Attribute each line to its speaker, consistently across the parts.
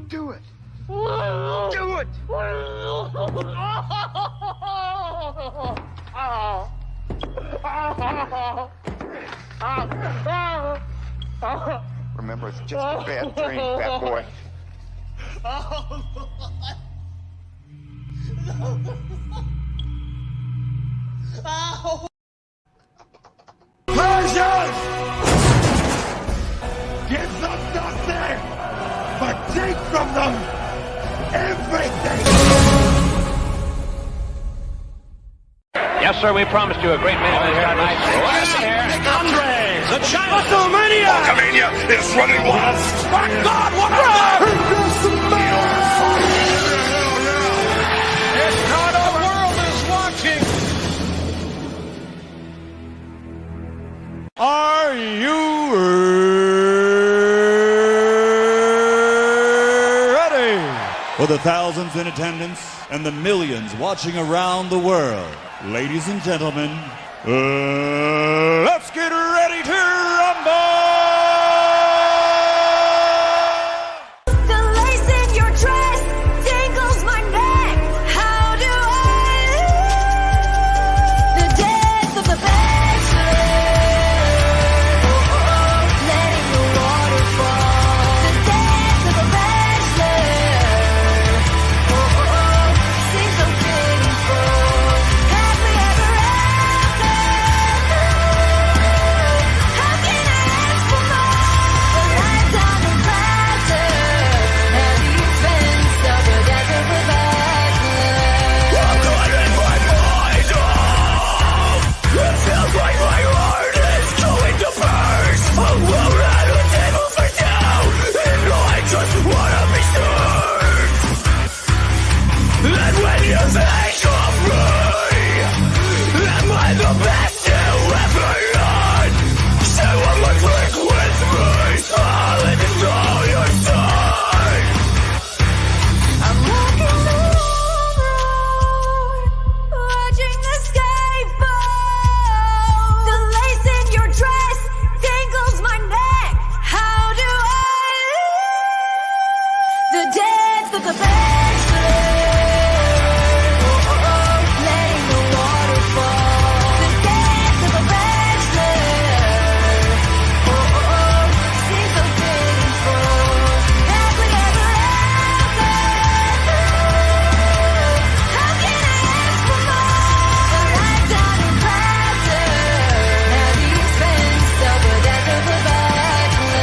Speaker 1: Do it. Do it. Remember, it's just a bad dream, fat boy.
Speaker 2: Persians! Give them nothing, but take from them everything!
Speaker 3: Yes, sir, we promised you a great man tonight.
Speaker 2: Andre, the China WrestleMania!
Speaker 4: Hulkamania is running wild!
Speaker 2: My God, what a
Speaker 3: It's not our world is watching.
Speaker 2: Are you ready? For the thousands in attendance and the millions watching around the world, ladies and gentlemen, let's get ready to rumble!
Speaker 5: The lace in your dress tingles my neck. How do I live? The death of the bachelor. Letting the water fall. The death of the bachelor. Seems so meaningful. Happily ever after. How can I ask for more? The lifetime of pleasure. And the expense of the death of the bachelor.
Speaker 4: I'm cutting my mind off! It feels like my heart is going to burst! I'm alone at a table for two, and I just wanna be served! And when you think of me, am I the best you ever had? Say one more drink with me, so I'll destroy your side!
Speaker 5: I'm walking the road, watching the sky fall. The lace in your dress tangles my neck. How do I live? The death of the bachelor. Letting the water fall. The death of the bachelor. Seems so meaningful. Happily ever after. How can I ask for more? The lifetime of pleasure at the expense of the death of the bachelor.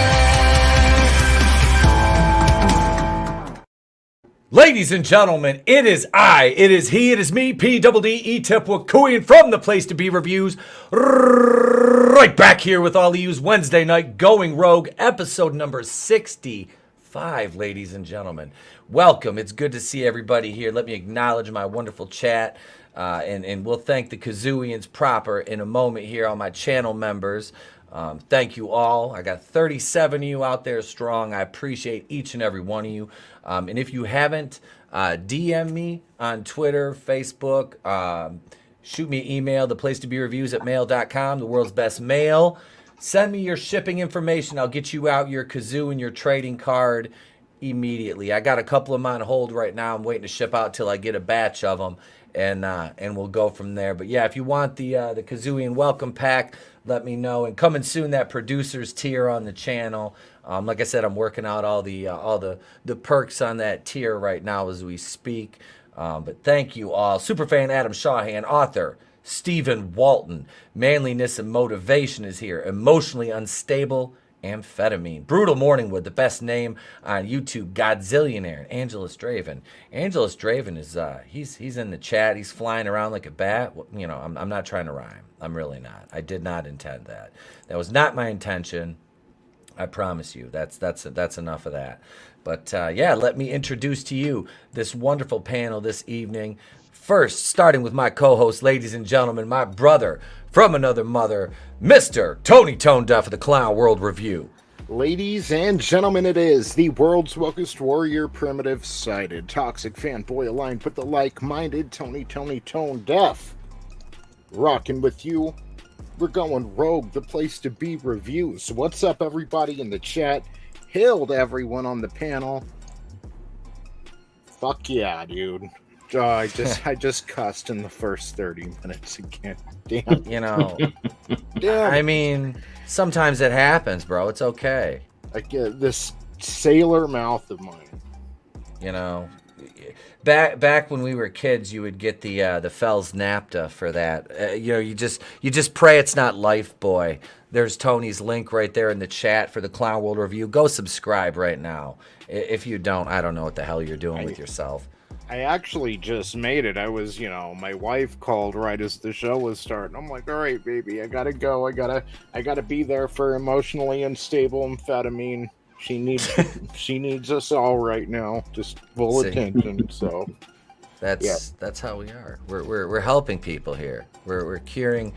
Speaker 6: Ladies and gentlemen, it is I, it is he, it is me, P-double-D-E-Tip Wakuian from the Place to Be Reviews, right back here with all of yous Wednesday night Going Rogue, episode number 65, ladies and gentlemen. Welcome, it's good to see everybody here. Let me acknowledge my wonderful chat, and we'll thank the Kazooians proper in a moment here, all my channel members. Thank you all. I got 37 of you out there strong. I appreciate each and every one of you. And if you haven't, DM me on Twitter, Facebook, shoot me an email, theplacetobereviews@mail.com, the world's best mail. Send me your shipping information. I'll get you out your kazoo and your trading card immediately. I got a couple of them on hold right now. I'm waiting to ship out till I get a batch of them, and we'll go from there. But yeah, if you want the Kazooian welcome pack, let me know. And coming soon, that producers tier on the channel. Like I said, I'm working out all the perks on that tier right now as we speak. But thank you all. Superfan Adam Shawhan, author Stephen Walton. Manliness and Motivation is here. Emotionally Unstable Amphetamine. Brutal Morningwood, the best name on YouTube. Godzillionaire. Angelus Draven. Angelus Draven is he's in the chat. He's flying around like a bat. You know, I'm not trying to rhyme. I'm really not. I did not intend that. That was not my intention. I promise you. That's enough of that. But yeah, let me introduce to you this wonderful panel this evening. First, starting with my co-host, ladies and gentlemen, my brother from another mother, Mr. Tony ToneDef of the Clown World Review.
Speaker 7: Ladies and gentlemen, it is the world's wokest warrior, primitive-sided, toxic fanboy aligned with the like-minded Tony ToneDef. Rocking with you We're going Rogue, the place to be reviews. What's up, everybody in the chat? Hail to everyone on the panel. Fuck yeah, dude. I just cussed in the first 30 minutes again. Damn.
Speaker 6: You know,
Speaker 7: Damn.
Speaker 6: I mean, sometimes it happens, bro. It's okay.
Speaker 7: I get this sailor mouth of mine.
Speaker 6: You know, back when we were kids, you would get the Fells Napta for that. You know, you just pray it's not Life Boy. There's Tony's link right there in the chat for the Clown World Review. Go subscribe right now. If you don't, I don't know what the hell you're doing with yourself.
Speaker 7: I actually just made it. I was, my wife called right as the show was starting. I'm like, all right, baby, I gotta go. I gotta be there for emotionally unstable amphetamine. She needs us all right now. Just full attention. So that's how we are. We're helping people here. We're curing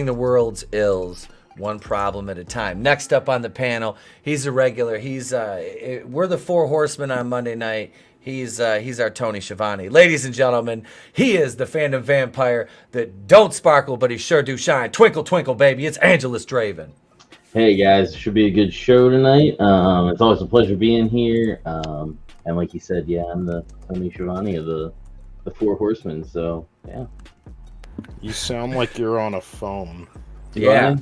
Speaker 7: the world's ills one problem at a time. Next up on the panel, he's a regular. We're the Four Horsemen on Monday night. He's our Tony Schiavone. Ladies and gentlemen, he is the fandom vampire that don't sparkle, but he sure do shine. Twinkle, twinkle, baby. It's Angelus Draven.
Speaker 8: Hey, guys. Should be a good show tonight. It's always a pleasure being here. And like you said, yeah, I'm the Tony Schiavone of the Four Horsemen, so, yeah.
Speaker 7: You sound like you're on a phone.
Speaker 8: Do I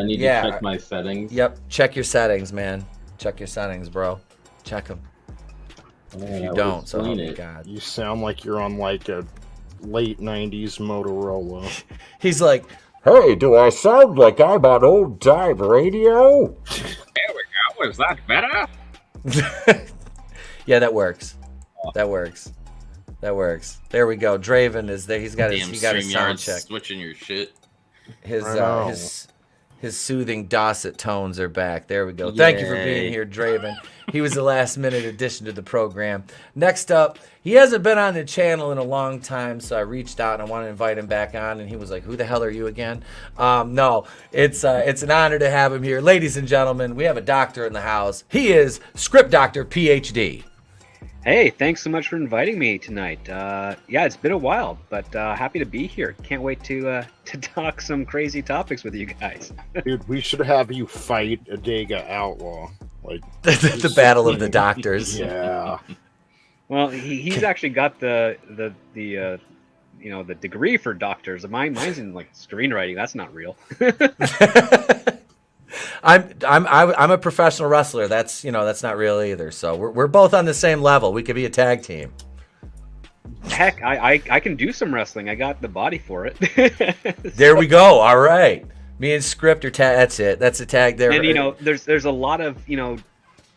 Speaker 8: need to check my settings?
Speaker 6: Yep. Check your settings, man. Check your settings, bro. Check them. If you don't, so help me God.
Speaker 7: You sound like you're on like a late 90s Motorola.
Speaker 6: He's like,
Speaker 9: hey, do I sound like I'm on old time radio?
Speaker 3: There we go. Is that better?
Speaker 6: yeah, that works. That works. There we go. Draven is there. He's got his sound check.
Speaker 10: Switching your shit.
Speaker 6: His soothing Dorset tones are back. There we go. Yay. Thank you for being here, Draven. He was the last minute addition to the program. Next up, he hasn't been on the channel in a long time, so I reached out and I want to invite him back on, and he was like, who the hell are you again? No, it's an honor to have him here. Ladies and gentlemen, we have a doctor in the house. He is Script Doctor PhD.
Speaker 11: Hey, thanks so much for inviting me tonight. Yeah, it's been a while, but happy to be here. Can't wait to talk some crazy topics with you guys.
Speaker 7: Dude, we should have you fight a Dega Outlaw. Like
Speaker 6: the battle of the doctors.
Speaker 7: Yeah.
Speaker 11: Well, he's actually got the degree for doctors. Mine's in like screenwriting. That's not real.
Speaker 6: I'm a professional wrestler. That's not real either. So we're both on the same level. We could be a tag team.
Speaker 11: Heck, I can do some wrestling. I got the body for it.
Speaker 6: There we go. All right. Me and Script are tag. That's it. That's a tag there.
Speaker 11: And there's a lot of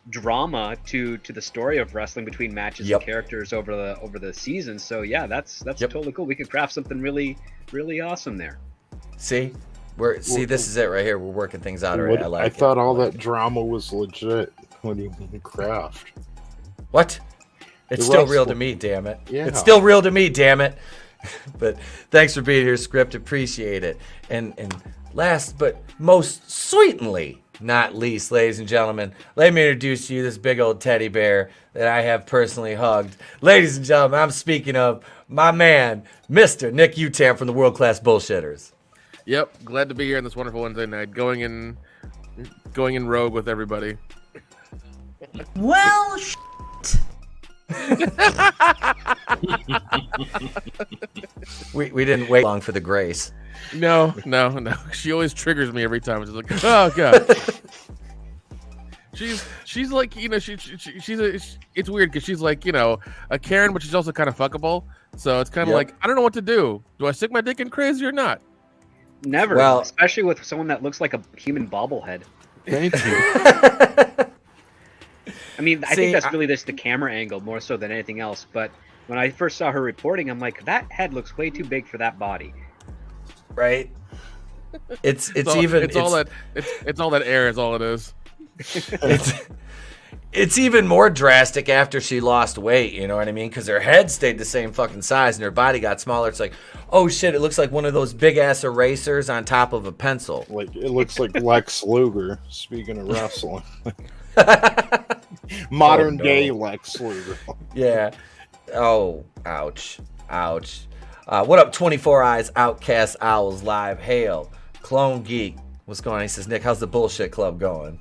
Speaker 11: drama to the story of wrestling between matches and characters over the season. So yeah, that's totally cool. We could craft something really really awesome there.
Speaker 6: See, this is it right here. We're working things out already.
Speaker 7: I thought all that drama was legit. What do you mean craft?
Speaker 6: What? It's still real to me, damn it.
Speaker 7: Yeah.
Speaker 6: It's still real to me, damn it. But thanks for being here, Script. Appreciate it. And last but most sweetly not least, ladies and gentlemen, let me introduce to you this big old teddy bear that I have personally hugged. Ladies and gentlemen, I'm speaking of my man, Mr. Nick Utam from the World Class Bullshitters.
Speaker 12: Yep, glad to be here on this wonderful Wednesday night, going in rogue with everybody.
Speaker 5: Well,
Speaker 6: we didn't wait long for the grace.
Speaker 12: No. She always triggers me every time. It's like, oh god. She's like, it's weird because she's like, a Karen, but she's also kind of fuckable. So it's kind of like, I don't know what to do. Do I stick my dick in crazy or not?
Speaker 11: Never. Well, especially with someone that looks like a human bobblehead.
Speaker 12: Thank you.
Speaker 11: I mean, I think that's really just the camera angle more so than anything else. But when I first saw her reporting, I'm like, that head looks way too big for that body.
Speaker 6: Right. It's
Speaker 12: all that air is all it is.
Speaker 6: It's even more drastic after she lost weight, you know what I mean? Because her head stayed the same fucking size and her body got smaller. It's like, oh shit, it looks like one of those big ass erasers on top of a pencil.
Speaker 7: Like it looks like Lex Luger. Speaking of wrestling, modern day Lex Luger.
Speaker 6: Yeah. Oh, ouch. What up, 24 Eyes, Outcast Owls Live? Hail. Clone Geek. What's going on? He says, Nick, how's the bullshit club going?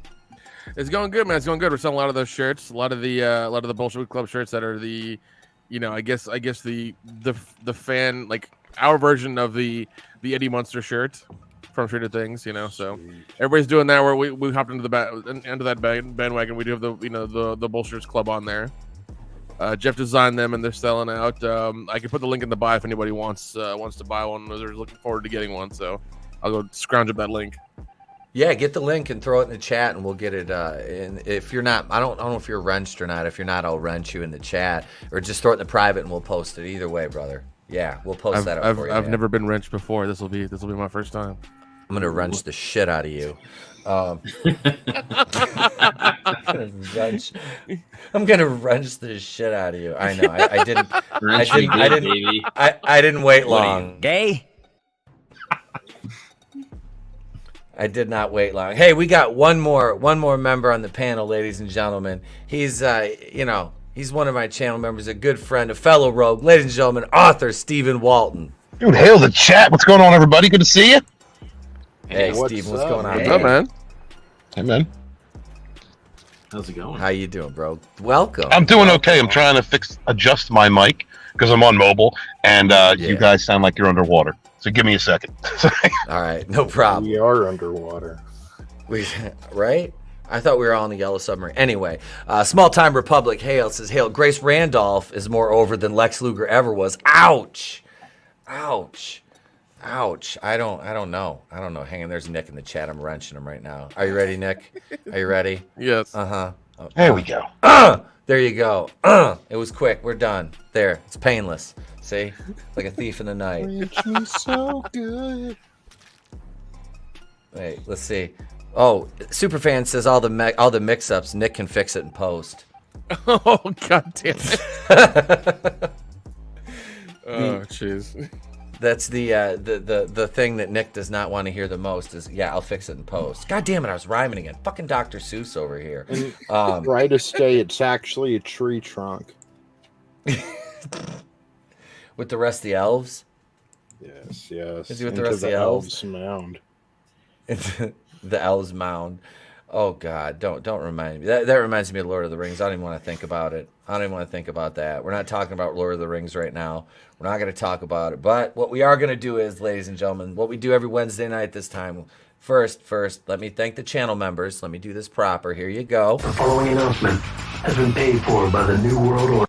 Speaker 12: It's going good, man. It's going good. We're selling a lot of those shirts, a lot of the bullshit club shirts that are the, I guess the fan, like our version of the Eddie Munster shirt from Stranger Things, So everybody's doing that. Where we hopped into that bandwagon. We do have the bullshits club on there. Jeff designed them and they're selling out. I can put the link in the bio if anybody wants to buy one or they're looking forward to getting one. So I'll go scrounge up that link.
Speaker 6: Yeah, get the link and throw it in the chat, and we'll get it. And if you're not, I don't know if you're wrenched or not. If you're not, I'll wrench you in the chat, or just throw it in the private, and we'll post it. Either way, brother. Yeah, we'll post that up for you.
Speaker 12: I've never been wrenched before. This will be my first time.
Speaker 6: I'm gonna wrench the shit out of you. I'm gonna wrench the shit out of you. I know. I didn't. I didn't wait long.
Speaker 10: Gay.
Speaker 6: I did not wait long. Hey, we got one more member on the panel, ladies and gentlemen. He's he's one of my channel members, a good friend, a fellow rogue, ladies and gentlemen, author Stephen Walton.
Speaker 13: Dude, hail the chat. What's going on, everybody? Good to see you.
Speaker 6: Hey, Stephen, what's going on?
Speaker 12: What's up, man?
Speaker 13: Hey, man.
Speaker 8: How's it going?
Speaker 6: How you doing, bro? Welcome.
Speaker 13: I'm doing okay. I'm trying to adjust my mic because I'm on mobile, and you guys sound like you're underwater. So give me a second.
Speaker 6: All right, no problem.
Speaker 7: We are underwater.
Speaker 6: Right? I thought we were all in the Yellow Submarine. Anyway, Small Time Republic Hale says, Hale, Grace Randolph is more over than Lex Luger ever was. Ouch. Ouch. Ouch. I don't know. Hang on, there's Nick in the chat. I'm wrenching him right now. Are you ready, Nick? Are you ready?
Speaker 12: Yes.
Speaker 6: Uh-huh.
Speaker 13: There we go.
Speaker 6: There you go. It was quick. We're done. There. It's painless. See? Like a thief in the night.
Speaker 7: So good.
Speaker 6: Wait, let's see. Oh, Superfan says all the mix-ups, Nick can fix it in post.
Speaker 12: Oh, god damn it. Oh, jeez.
Speaker 6: That's the thing that Nick does not want to hear the most is, yeah, I'll fix it in post. God damn it, I was rhyming again. Fucking Dr. Seuss over here.
Speaker 7: Right to stay, it's actually a tree trunk.
Speaker 6: With the rest of the elves?
Speaker 7: Yes.
Speaker 6: Is he with the rest of the elves?
Speaker 7: Mound.
Speaker 6: The elves mound. Oh God, don't remind me. That reminds me of Lord of the Rings. I don't even want to think about it. I don't even want to think about that. We're not talking about Lord of the Rings right now. We're not going to talk about it. But what we are going to do is, ladies and gentlemen, what we do every Wednesday night this time. First, let me thank the channel members. Let me do this proper. Here you go.
Speaker 14: The following announcement has been paid for by the New World Order.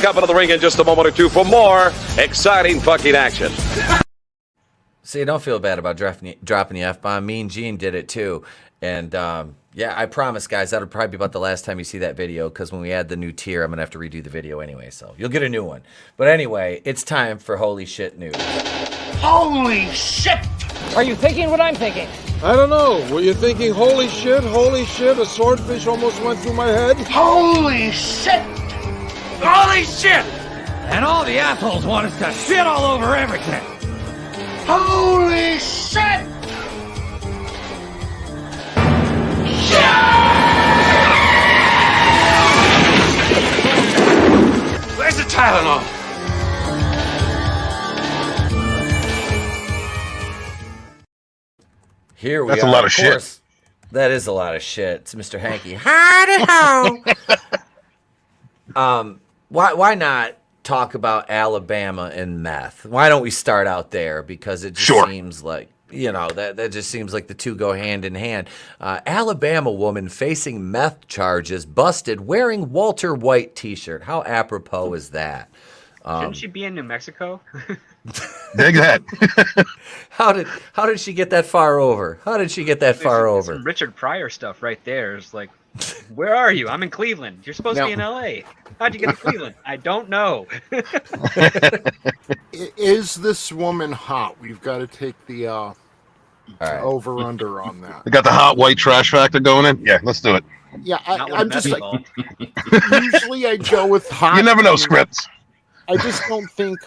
Speaker 15: Up into the ring in just a moment or two for more exciting fucking action.
Speaker 6: See, don't feel bad about dropping the F-bomb. Me and Gene did it too. And yeah, I promise, guys, that'll probably be about the last time you see that video, because when we add the new tier, I'm going to have to redo the video anyway. So you'll get a new one. But anyway, it's time for Holy Shit News.
Speaker 4: Holy shit!
Speaker 16: Are you thinking what I'm thinking?
Speaker 17: I don't know. Were you thinking, holy shit, a swordfish almost went through my head?
Speaker 4: Holy shit! Holy shit! And all the assholes want us to shit all over everything. Holy shit! Where's the Tylenol?
Speaker 6: Here we
Speaker 13: That's
Speaker 6: are.
Speaker 13: a lot of shit.
Speaker 6: That is a lot of shit. It's Mr. Hanky. Howdy ho. Why not talk about Alabama and meth? Why don't we start out there? Because it just seems like, that just seems like the two go hand in hand. Alabama woman facing meth charges, busted wearing Walter White T-shirt. How apropos is that?
Speaker 11: Shouldn't she be in New Mexico?
Speaker 13: Dig that.
Speaker 6: How did she get that far over? How did she get that far over?
Speaker 11: Some Richard Pryor stuff right there. It's like, where are you? I'm in Cleveland. You're supposed to be in L.A. How'd you get to Cleveland? I don't know.
Speaker 7: Is this woman hot? We've got to take the over-under on that.
Speaker 13: We got the hot white trash factor going in? Yeah, let's do it.
Speaker 7: Yeah, I'm just like... Usually I go with hot...
Speaker 13: You never know, scripts.
Speaker 7: I just don't think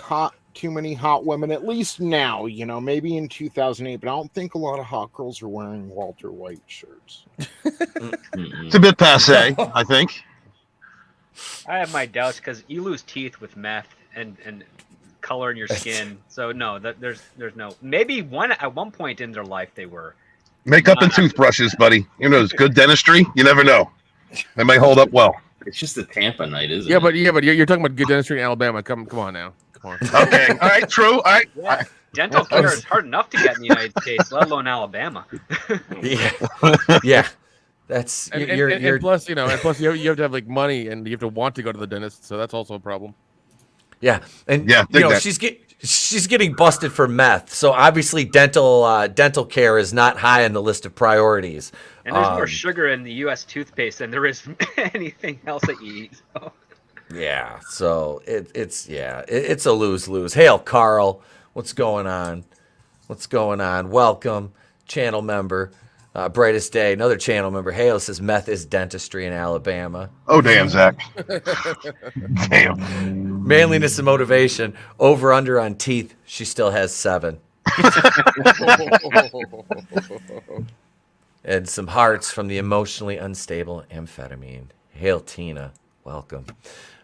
Speaker 7: too many hot women, at least now, maybe in 2008, but I don't think a lot of hot girls are wearing Walter White shirts.
Speaker 13: It's a bit passe, I think.
Speaker 11: I have my doubts because you lose teeth with meth and color in your skin. So no, there's no. Maybe at one point in their life they were.
Speaker 13: Makeup and toothbrushes, buddy. It's good dentistry. You never know. They may hold up well.
Speaker 8: It's just a Tampa night, isn't
Speaker 12: it?
Speaker 8: But
Speaker 12: you're talking about good dentistry in Alabama. Come on now. Come on.
Speaker 13: Okay. All right. True. All right.
Speaker 11: Yeah. Dental care is hard enough to get in the United States, let alone Alabama.
Speaker 6: Yeah. That's
Speaker 12: and plus you have to have like money and you have to want to go to the dentist, so that's also a problem.
Speaker 6: Yeah, and she's getting busted for meth, so obviously dental care is not high on the list of priorities.
Speaker 11: And there's more sugar in the U.S. toothpaste than there is anything else that you eat. So.
Speaker 6: Yeah, so it's a lose-lose. Hail, Carl. What's going on? Welcome, channel member. Brightest Day, another channel member. Hail says meth is dentistry in Alabama.
Speaker 13: Oh, damn, Zach. Damn.
Speaker 6: Manliness and motivation. Over under on teeth. She still has 7. And some hearts from the emotionally unstable amphetamine. Hail, Tina. Welcome.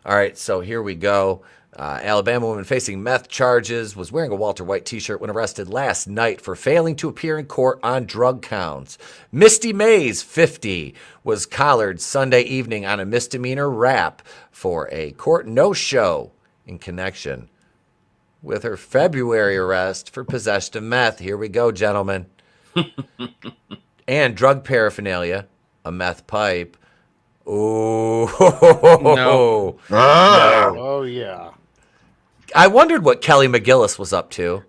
Speaker 6: All right, so here we go. Alabama woman facing meth charges was wearing a Walter White T-shirt when arrested last night for failing to appear in court on drug counts. Misty Mays, 50, was collared Sunday evening on a misdemeanor rap for a court no-show in connection with her February arrest for possession of meth. Here we go, gentlemen. And drug paraphernalia, a meth pipe. Oh,
Speaker 12: no.
Speaker 7: Oh, yeah.
Speaker 6: I wondered what Kelly McGillis was up to.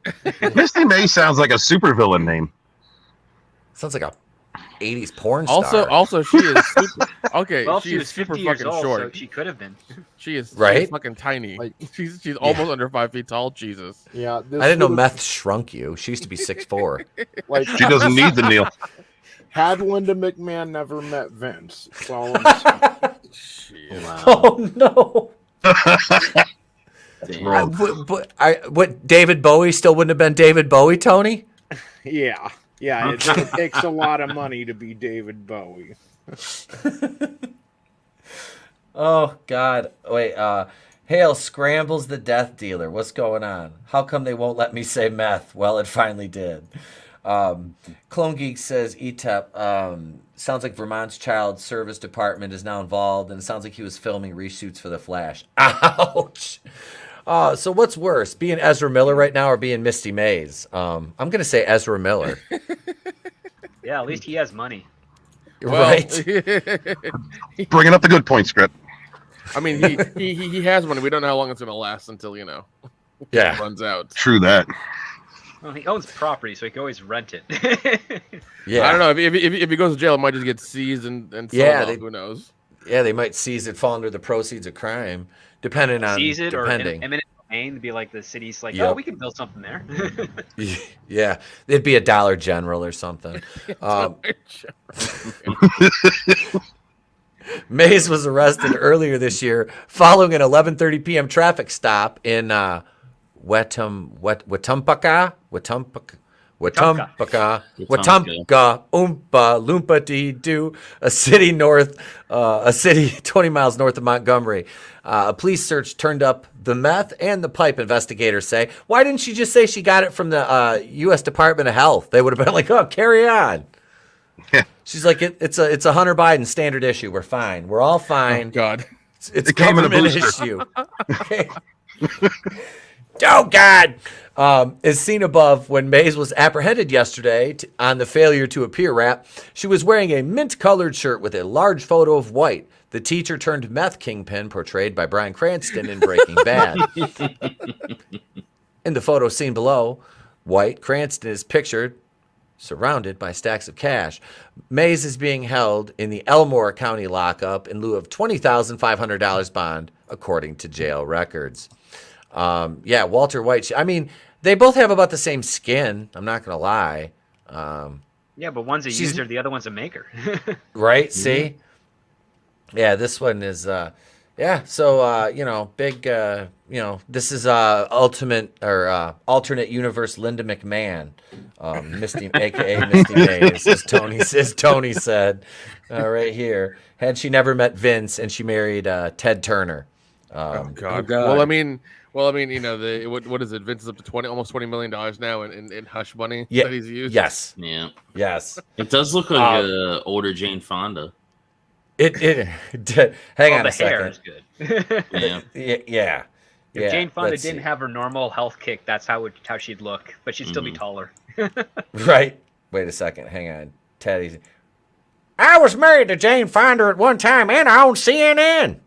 Speaker 13: Misty May sounds like a supervillain name.
Speaker 6: Sounds like a 80s porn star.
Speaker 12: Also, she is super, okay.
Speaker 11: Well,
Speaker 12: she
Speaker 11: she
Speaker 12: is
Speaker 11: was
Speaker 12: super
Speaker 11: 50 years
Speaker 12: fucking
Speaker 11: old,
Speaker 12: short.
Speaker 11: so she could have been.
Speaker 12: She is
Speaker 6: right,
Speaker 12: fucking tiny. Like she's almost under 5 feet tall. Jesus.
Speaker 7: Yeah,
Speaker 6: I didn't know meth shrunk you. She used to be 6'4".
Speaker 7: Like
Speaker 13: she doesn't need the Neil.
Speaker 7: Had Linda McMahon never met Vince, that's all I'm saying.
Speaker 6: Wow. Oh no. What David Bowie still wouldn't have been David Bowie, Tony?
Speaker 7: Yeah, it takes a lot of money to be David Bowie.
Speaker 6: Oh God! Wait, Hale scrambles the death dealer. What's going on? How come they won't let me say meth? Well, it finally did. Clone Geek says ETEP sounds like Vermont's Child Service Department is now involved, and it sounds like he was filming reshoots for The Flash. Ouch! So what's worse, being Ezra Miller right now or being Misty Mays? I'm gonna say Ezra Miller.
Speaker 11: Yeah, at least he has money.
Speaker 6: Right.
Speaker 13: Bringing up the good point, script.
Speaker 12: I mean, he has money. We don't know how long it's gonna last until
Speaker 6: yeah,
Speaker 12: runs out.
Speaker 13: True that.
Speaker 11: Well, he owns property, so he can always rent it.
Speaker 6: Yeah,
Speaker 12: I don't know if he goes to jail, it might just get seized and sold off. Who knows?
Speaker 6: Yeah, they might seize it, fall under the proceeds of crime, depending on
Speaker 11: seize it
Speaker 6: depending.
Speaker 11: or eminent domain to be like the city's like, oh, we can build something there.
Speaker 6: Yeah, it'd be a Dollar General or something. Mays was arrested earlier this year following an 11:30 p.m. traffic stop in Wetumpka, Oompa Loompa Dee Doo, a city 20 miles north of Montgomery. A police search turned up the meth and the pipe, investigators say. Why didn't she just say she got it from the U.S. Department of Health? They would have been like, oh, carry on. She's like, it's a Hunter Biden standard issue. We're fine. We're all fine.
Speaker 12: Oh, God.
Speaker 6: It's
Speaker 13: It came in a
Speaker 6: government
Speaker 13: booster.
Speaker 6: issue. Okay. Oh, God. As seen above, when Mays was apprehended yesterday on the failure to appear rap, she was wearing a mint-colored shirt with a large photo of White, the teacher turned meth kingpin portrayed by Bryan Cranston in Breaking Bad. In the photo seen below, White, Cranston is pictured surrounded by stacks of cash. Mays is being held in the Elmore County lockup in lieu of $20,500 bond, according to jail records. Yeah, Walter White. I mean, they both have about the same skin. I'm not going to lie.
Speaker 11: Yeah, but one's a user, the other one's a maker.
Speaker 6: Right? See? Yeah, this one is, yeah. So, you know, big, you know, this is ultimate or alternate universe Linda McMahon, Misty, aka Misty Mays, as Tony said, right here. Had she never met Vince and she married Ted Turner.
Speaker 12: Oh God. Well, I mean, you know, what is it? Vince is up to almost $20 million now in hush money that he's used.
Speaker 6: Yes.
Speaker 10: Yeah.
Speaker 6: Yes.
Speaker 10: It does look like older Jane Fonda.
Speaker 6: Hang on a second.
Speaker 11: Hair is good.
Speaker 6: Yeah.
Speaker 11: If Jane Fonda
Speaker 6: let's
Speaker 11: didn't
Speaker 6: see.
Speaker 11: have her normal health kick, that's how she'd look, but she'd still be taller.
Speaker 6: Right. Wait a second. Hang on. Teddy. I was married to Jane Fonda at one time and I own CNN.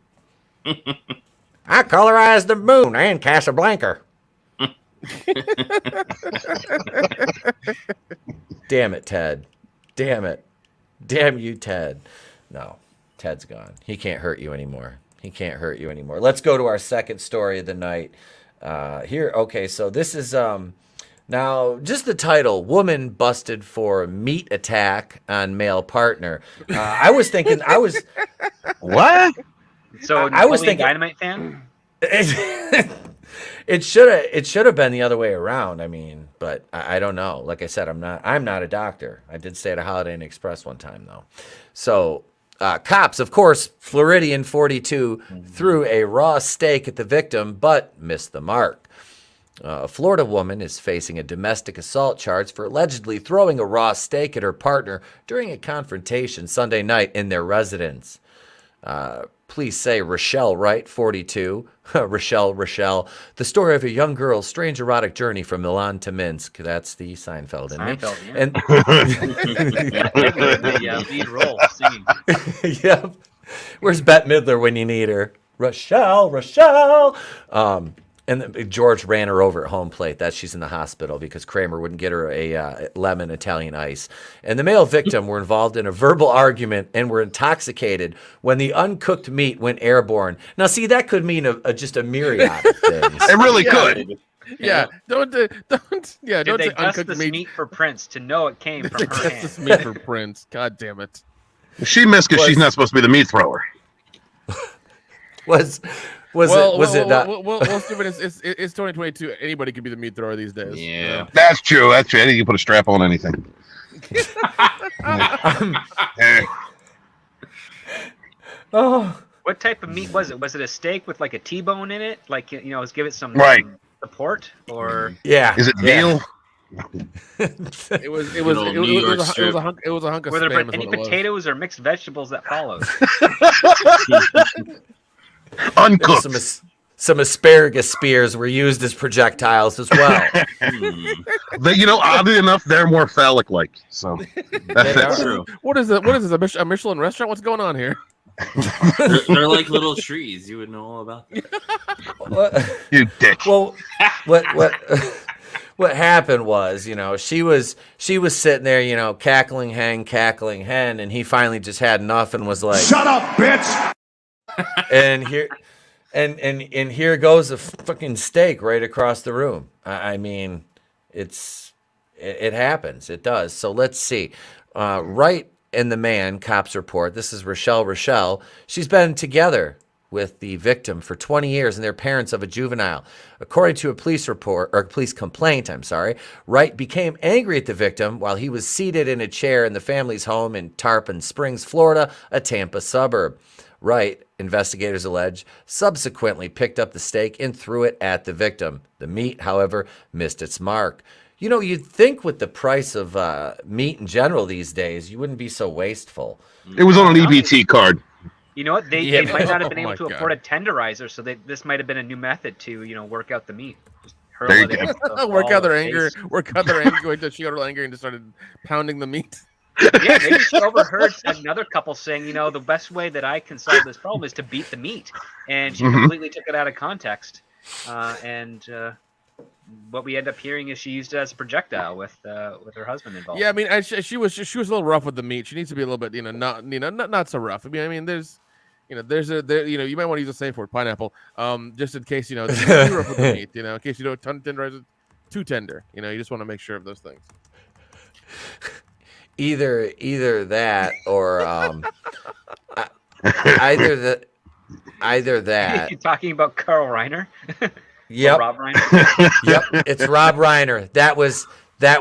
Speaker 6: I colorized the moon and Casablanca. Damn it, Ted. Damn it. Damn you, Ted. No, Ted's gone. He can't hurt you anymore. He can't hurt you anymore. Let's go to our second story of the night. Here, okay, so this is now just the title: Woman busted for meat attack on male partner. I was thinking,
Speaker 13: What?
Speaker 11: So
Speaker 6: I was thinking
Speaker 11: Dynamite fan.
Speaker 6: It should have been the other way around. I mean, but I don't know. Like I said, I'm not a doctor. I did stay at a Holiday Inn Express one time though. So cops, of course, Floridian 42 threw a raw steak at the victim, but missed the mark. A Florida woman is facing a domestic assault charge for allegedly throwing a raw steak at her partner during a confrontation Sunday night in their residence. Police say Rochelle Wright, 42, Rochelle, the story of a young girl's strange erotic journey from Milan to Minsk. That's the Seinfeld in me.
Speaker 11: Yeah, lead role singing.
Speaker 6: Yep. Where's Bette Midler when you need her? Rochelle. And then George ran her over at home plate. That she's in the hospital because Kramer wouldn't get her a lemon Italian ice. And the male victim were involved in a verbal argument and were intoxicated when the uncooked meat went airborne. Now, see, that could mean just a myriad of things.
Speaker 13: It really could.
Speaker 12: Yeah, don't
Speaker 11: Did
Speaker 12: say
Speaker 11: they dust
Speaker 12: uncooked
Speaker 11: this
Speaker 12: meat.
Speaker 11: meat for Prince to know it came from her
Speaker 12: Dust
Speaker 11: hand?
Speaker 12: this meat for Prince. God damn it.
Speaker 13: She missed because she's not supposed to be the meat thrower.
Speaker 12: Well,
Speaker 6: Stephen,
Speaker 12: it's 2022. Anybody could be the meat thrower these days.
Speaker 10: Yeah.
Speaker 13: That's true. I think you can put a strap on anything.
Speaker 11: What type of meat was it? Was it a steak with like a T-bone in it? Like, you know, give it some
Speaker 13: Right.
Speaker 11: support, or
Speaker 6: yeah.
Speaker 13: Is it veal?
Speaker 12: It was
Speaker 10: Good old New York strip.
Speaker 12: a hunk of
Speaker 11: were there
Speaker 12: spam. is
Speaker 11: any
Speaker 12: what it was.
Speaker 11: potatoes or mixed vegetables that followed?
Speaker 13: Uncooked.
Speaker 6: Some asparagus spears were used as projectiles as well.
Speaker 13: But, you know, oddly enough, they're more phallic-like. So that's
Speaker 10: True.
Speaker 12: What is it? What is this? A Michelin restaurant? What's going on here?
Speaker 10: They're like little trees. You would know all about that.
Speaker 13: You dick.
Speaker 6: Well, what happened was, you know, she was sitting there, you know, cackling hen, and he finally just had enough and was like,
Speaker 9: Shut up, bitch!
Speaker 6: and here goes a fucking steak right across the room. I mean, it happens. It does. So let's see. Right in the man, cops report. This is Rochelle. She's been together with the victim for 20 years and they're parents of a juvenile. According to a police complaint, Wright became angry at the victim while he was seated in a chair in the family's home in Tarpon Springs, Florida, a Tampa suburb. Wright, investigators allege, subsequently picked up the steak and threw it at the victim. The meat, however, missed its mark. You know, you'd think with the price of meat in general these days, you wouldn't be so wasteful.
Speaker 13: It was on an EBT card.
Speaker 11: You know what? They might not have been able to afford a tenderizer, so this might have been a new method to work out the meat. Just hurl
Speaker 13: There you
Speaker 11: it in
Speaker 13: go.
Speaker 11: with the
Speaker 12: Work
Speaker 11: ball
Speaker 12: out their
Speaker 11: or
Speaker 12: anger.
Speaker 11: face.
Speaker 12: Work out their anger. Wait till she got her anger and just started pounding the meat.
Speaker 11: Yeah, maybe she overheard another couple saying, the best way that I can solve this problem is to beat the meat, and she completely took it out of context. What we end up hearing is she used it as a projectile with her husband involved.
Speaker 12: Yeah, I mean, she was a little rough with the meat. She needs to be a little bit, not so rough. I mean, there's you might want to use the same word, pineapple, just in case too rough with the meat, in case you don't tenderize it too tender. You just want to make sure of those things.
Speaker 6: Either that or either that.
Speaker 11: You talking about Carl Reiner?
Speaker 6: Yep.
Speaker 11: Rob Reiner?
Speaker 6: Yep. It's Rob Reiner. That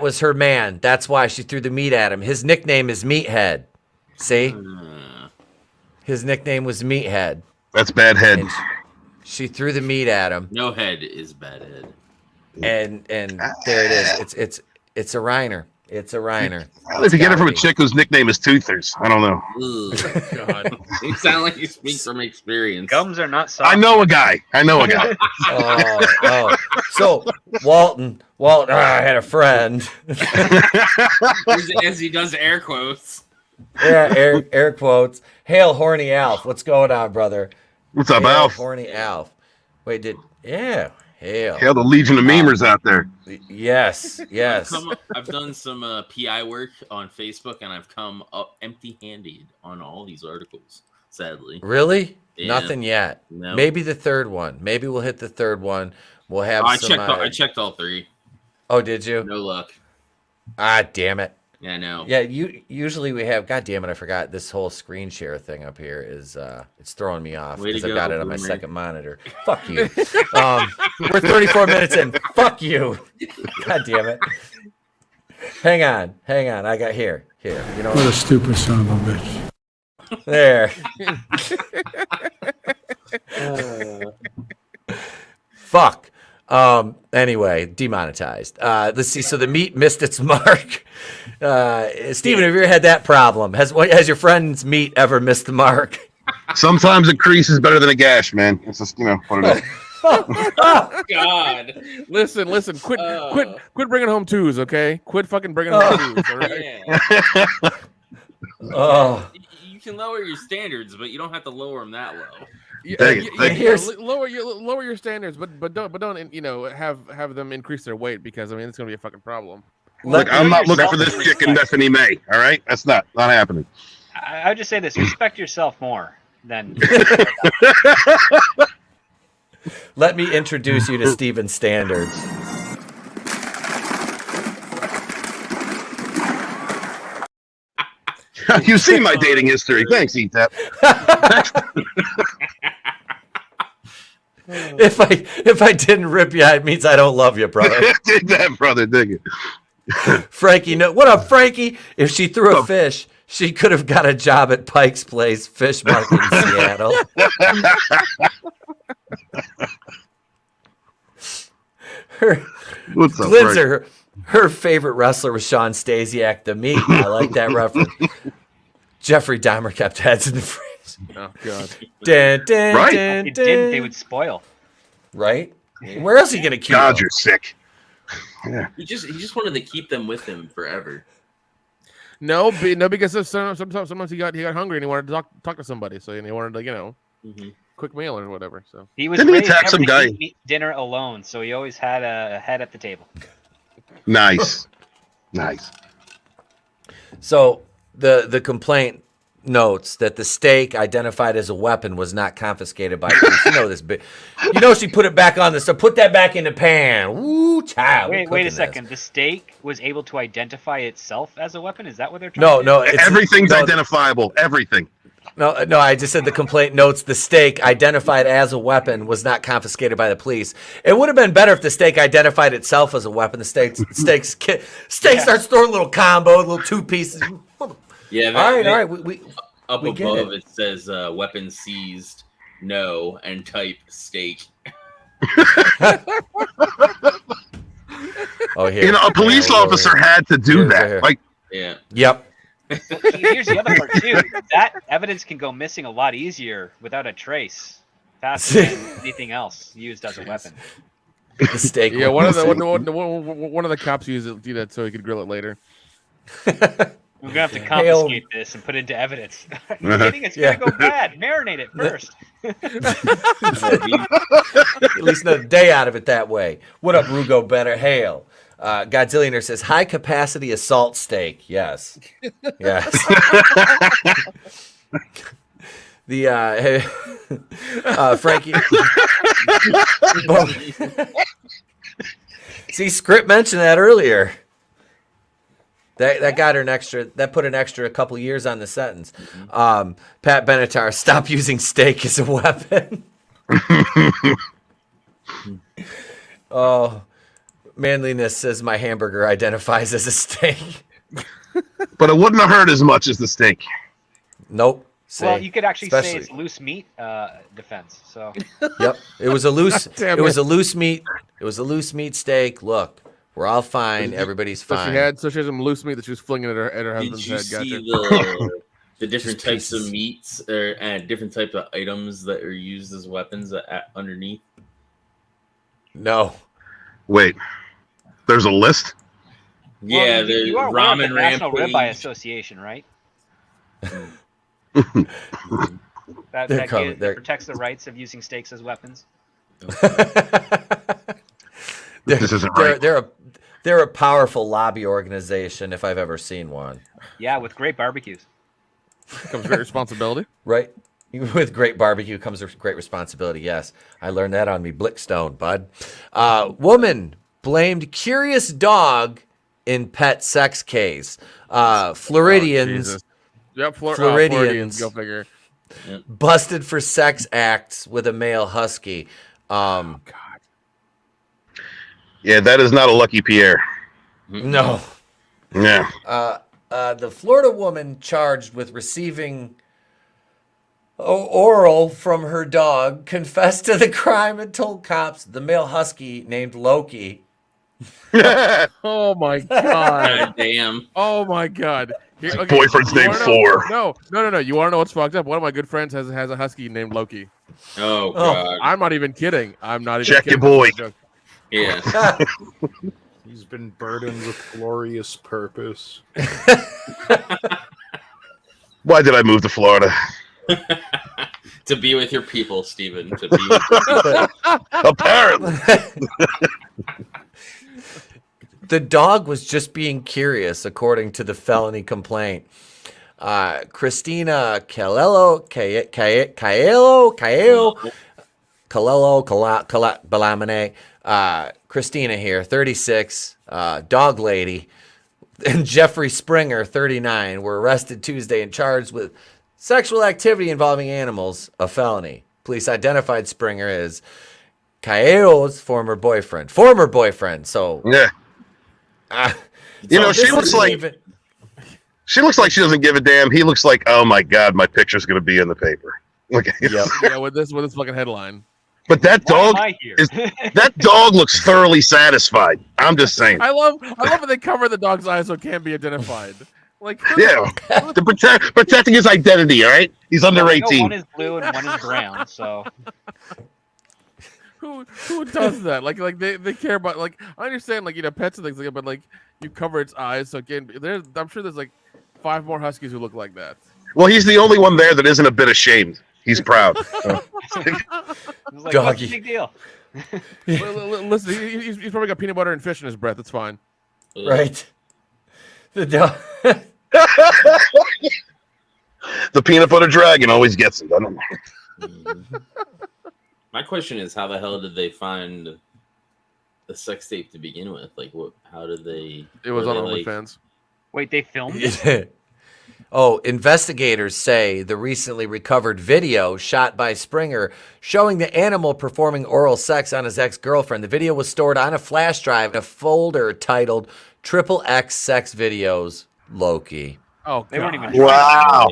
Speaker 6: was her man. That's why she threw the meat at him. His nickname is Meathead. See? His nickname was Meathead.
Speaker 13: That's bad head.
Speaker 6: And she threw the meat at him.
Speaker 10: No head is bad head.
Speaker 6: And there it is. It's a Reiner. It's a Reiner.
Speaker 13: If you get it from a chick whose nickname is Toothers, I don't know.
Speaker 10: God. You sound like you speak from experience.
Speaker 11: Gums are not soft.
Speaker 13: I know a guy.
Speaker 6: Oh. So Walton, I had a friend.
Speaker 10: As he does air quotes.
Speaker 6: Yeah, air quotes. Hail, horny Alf. What's going on, brother?
Speaker 13: What's up,
Speaker 6: Hail,
Speaker 13: Alf?
Speaker 6: Horny Alf. Wait, hail.
Speaker 13: Hail the Legion of Memers out there.
Speaker 6: Yes.
Speaker 10: I've done some PI work on Facebook, and I've come up empty-handed on all these articles, sadly.
Speaker 6: Really?
Speaker 10: Yeah.
Speaker 6: Nothing yet.
Speaker 10: No.
Speaker 6: Maybe the third one. Maybe we'll hit the third one. We'll have
Speaker 10: I
Speaker 6: checked
Speaker 10: all three.
Speaker 6: Oh, did you?
Speaker 10: No luck.
Speaker 6: Ah, damn it.
Speaker 10: Yeah, I know.
Speaker 6: Yeah, usually we have. God damn it! I forgot this whole screen share thing up here is it's throwing me off because I've got it on my second monitor. Fuck you. We're 34 minutes in. Fuck you. God damn it. Hang on. I got here. You know
Speaker 18: what a stupid son of a bitch.
Speaker 6: There. Fuck. Anyway, demonetized. Let's see. So the meat missed its mark. Steven, have you ever had that problem? Has your friend's meat ever missed the mark?
Speaker 13: Sometimes a crease is better than a gash, man. It's just what it is.
Speaker 10: Oh, God.
Speaker 12: Listen. Quit bringing home twos, okay? Quit fucking bringing home twos, all right?
Speaker 10: Yeah.
Speaker 6: Oh.
Speaker 10: You can lower your standards, but you don't have to lower them that low.
Speaker 12: Lower your standards, but don't have them increase their weight because it's gonna be a fucking problem.
Speaker 13: Look, I'm not looking for this chick in Bethany May. All right, that's not happening.
Speaker 11: I would just say this: respect yourself more than.
Speaker 6: Let me introduce you to Steven Standards.
Speaker 13: You see my dating history. Thanks, ETAP.
Speaker 6: If I didn't rip you, it means I don't love you, brother.
Speaker 13: Dig that, brother. Dig it.
Speaker 6: Frankie, no. What up, Frankie? If she threw a fish, she could have got a job at Pike's Place Fish Market in Seattle.
Speaker 13: What's up,
Speaker 6: Glinzer, her favorite wrestler was Sean Stasiak, the meat. I like that reference. Jeffrey Dahmer kept heads in the fridge.
Speaker 12: Oh, God.
Speaker 13: Right?
Speaker 11: If it didn't, they would spoil.
Speaker 6: Right? Where else are you going to keep
Speaker 13: God,
Speaker 6: them?
Speaker 13: you're sick. Yeah.
Speaker 10: He just wanted to keep them with him forever.
Speaker 12: No, because sometimes he got hungry and he wanted to talk to somebody, so he wanted to quick meal or whatever. So
Speaker 11: he was
Speaker 13: Didn't he
Speaker 11: raised
Speaker 13: attack
Speaker 11: never
Speaker 13: some
Speaker 11: to
Speaker 13: guy?
Speaker 11: eat dinner alone, so he always had a head at the table.
Speaker 13: Nice.
Speaker 6: So the complaint notes that the steak identified as a weapon was not confiscated by police. You know this, but she put it back on the stove. Put that back in the pan. Ooh, child.
Speaker 11: Wait a second. The steak was able to identify itself as a weapon? Is that what they're trying to do?
Speaker 6: No.
Speaker 13: Everything's identifiable. Everything.
Speaker 6: No. I just said the complaint notes the steak identified as a weapon was not confiscated by the police. It would have been better if the steak identified itself as a weapon. The steak starts throwing little combo, little two pieces.
Speaker 10: Yeah.
Speaker 6: All right. We
Speaker 10: up
Speaker 6: we
Speaker 10: above it says weapon seized, no, and type steak.
Speaker 6: Oh, here.
Speaker 13: You know, a police officer had to do that. Like,
Speaker 10: yeah.
Speaker 6: Yep.
Speaker 11: Here's the other part too. That evidence can go missing a lot easier without a trace, faster than anything else used as a weapon.
Speaker 6: The steak.
Speaker 12: Yeah, one of the cops used it, do that so he could grill it later.
Speaker 11: We're gonna have to confiscate this and put it into evidence. Are you kidding? It's gonna go bad. Marinate it first.
Speaker 6: At least another day out of it that way. What up, Rugo Better? Hail. Godzillionaire says high capacity assault steak. Yes. Yes. The Frankie. See, Script mentioned that earlier. That got her an extra. That put an extra couple years on the sentence. Pat Benatar, stop using steak as a weapon. Oh, manliness says my hamburger identifies as a steak.
Speaker 13: but it wouldn't have hurt as much as the steak.
Speaker 6: Nope.
Speaker 11: Well, you could actually say it's loose meat defense. So.
Speaker 6: Yep, it was a loose. It was a loose meat. It was a loose meat steak. Look, we're all fine. Everybody's fine.
Speaker 12: So she had some loose meat that she was flinging at her husband's head.
Speaker 10: Did you
Speaker 12: Gotcha.
Speaker 10: see the different types of meats or different types of items that are used as weapons underneath?
Speaker 6: No.
Speaker 13: Wait, there's a list?
Speaker 10: Yeah,
Speaker 11: well, you are
Speaker 10: ramen
Speaker 11: the National
Speaker 10: rampage.
Speaker 11: Ribeye Association, right? that protects the rights of using steaks as weapons.
Speaker 13: This isn't right.
Speaker 6: They're a powerful lobby organization if I've ever seen one.
Speaker 11: Yeah, with great barbecues.
Speaker 12: Comes great responsibility.
Speaker 6: Right. With great barbecue comes great responsibility. Yes, I learned that on me Blickstone, bud. Woman blamed curious dog in pet sex case. Floridians.
Speaker 12: Yep,
Speaker 6: Floridians.
Speaker 12: Go figure.
Speaker 10: Yep.
Speaker 6: Busted for sex acts with a male husky.
Speaker 12: God.
Speaker 13: Yeah, that is not a Lucky Pierre.
Speaker 6: No.
Speaker 13: Yeah.
Speaker 6: The Florida woman charged with receiving oral from her dog confessed to the crime and told cops the male husky named Loki.
Speaker 12: Oh my God.
Speaker 10: Damn.
Speaker 12: Oh my God. Here, okay,
Speaker 13: boyfriend's named Thor.
Speaker 12: No. You want to know what's fucked up? One of my good friends has a husky named Loki.
Speaker 10: Oh God.
Speaker 12: I'm not even kidding. I'm not even
Speaker 13: Check
Speaker 12: kidding.
Speaker 13: your boy.
Speaker 10: Yeah.
Speaker 7: He's been burdened with glorious purpose.
Speaker 13: Why did I move to Florida?
Speaker 10: To be with your people, Stephen. To be with your people.
Speaker 13: Apparently.
Speaker 6: The dog was just being curious, according to the felony complaint. Christina Calello, Balamine, Christina here, 36, dog lady, and Jeffrey Springer, 39, were arrested Tuesday and charged with sexual activity involving animals, a felony. Police identified Springer as Caello's former boyfriend. So
Speaker 13: yeah. You know, she looks like she doesn't give a damn. He looks like, oh my God, my picture's gonna be in the paper. Okay.
Speaker 12: Yeah, with this fucking headline.
Speaker 13: But that dog that dog looks thoroughly satisfied. I'm just saying.
Speaker 12: I love when they cover the dog's eyes so it can't be identified. Like,
Speaker 13: yeah, to protecting his identity. All right, he's under 18.
Speaker 11: One is blue and one is brown. So
Speaker 12: who does that? Like they care about, like, I understand, like, you know, pets and things like that, but like you cover its eyes so again. I'm sure there's like 5 more huskies who look like that.
Speaker 13: Well, he's the only one there that isn't a bit ashamed. He's proud.
Speaker 11: like,
Speaker 6: Doggy.
Speaker 11: what's the big deal?
Speaker 12: Listen, he's probably got peanut butter and fish in his breath. It's fine.
Speaker 6: Right. The dog.
Speaker 13: The peanut butter dragon always gets him, doesn't it?
Speaker 10: My question is, how the hell did they find the sex tape to begin with? Like, what? How did they?
Speaker 12: It was on OnlyFans.
Speaker 11: Wait, they filmed it?
Speaker 6: Oh, investigators say the recently recovered video shot by Springer showing the animal performing oral sex on his ex-girlfriend. The video was stored on a flash drive in a folder titled XXX Sex Videos Loki.
Speaker 12: Oh,
Speaker 11: they weren't even.
Speaker 13: Wow.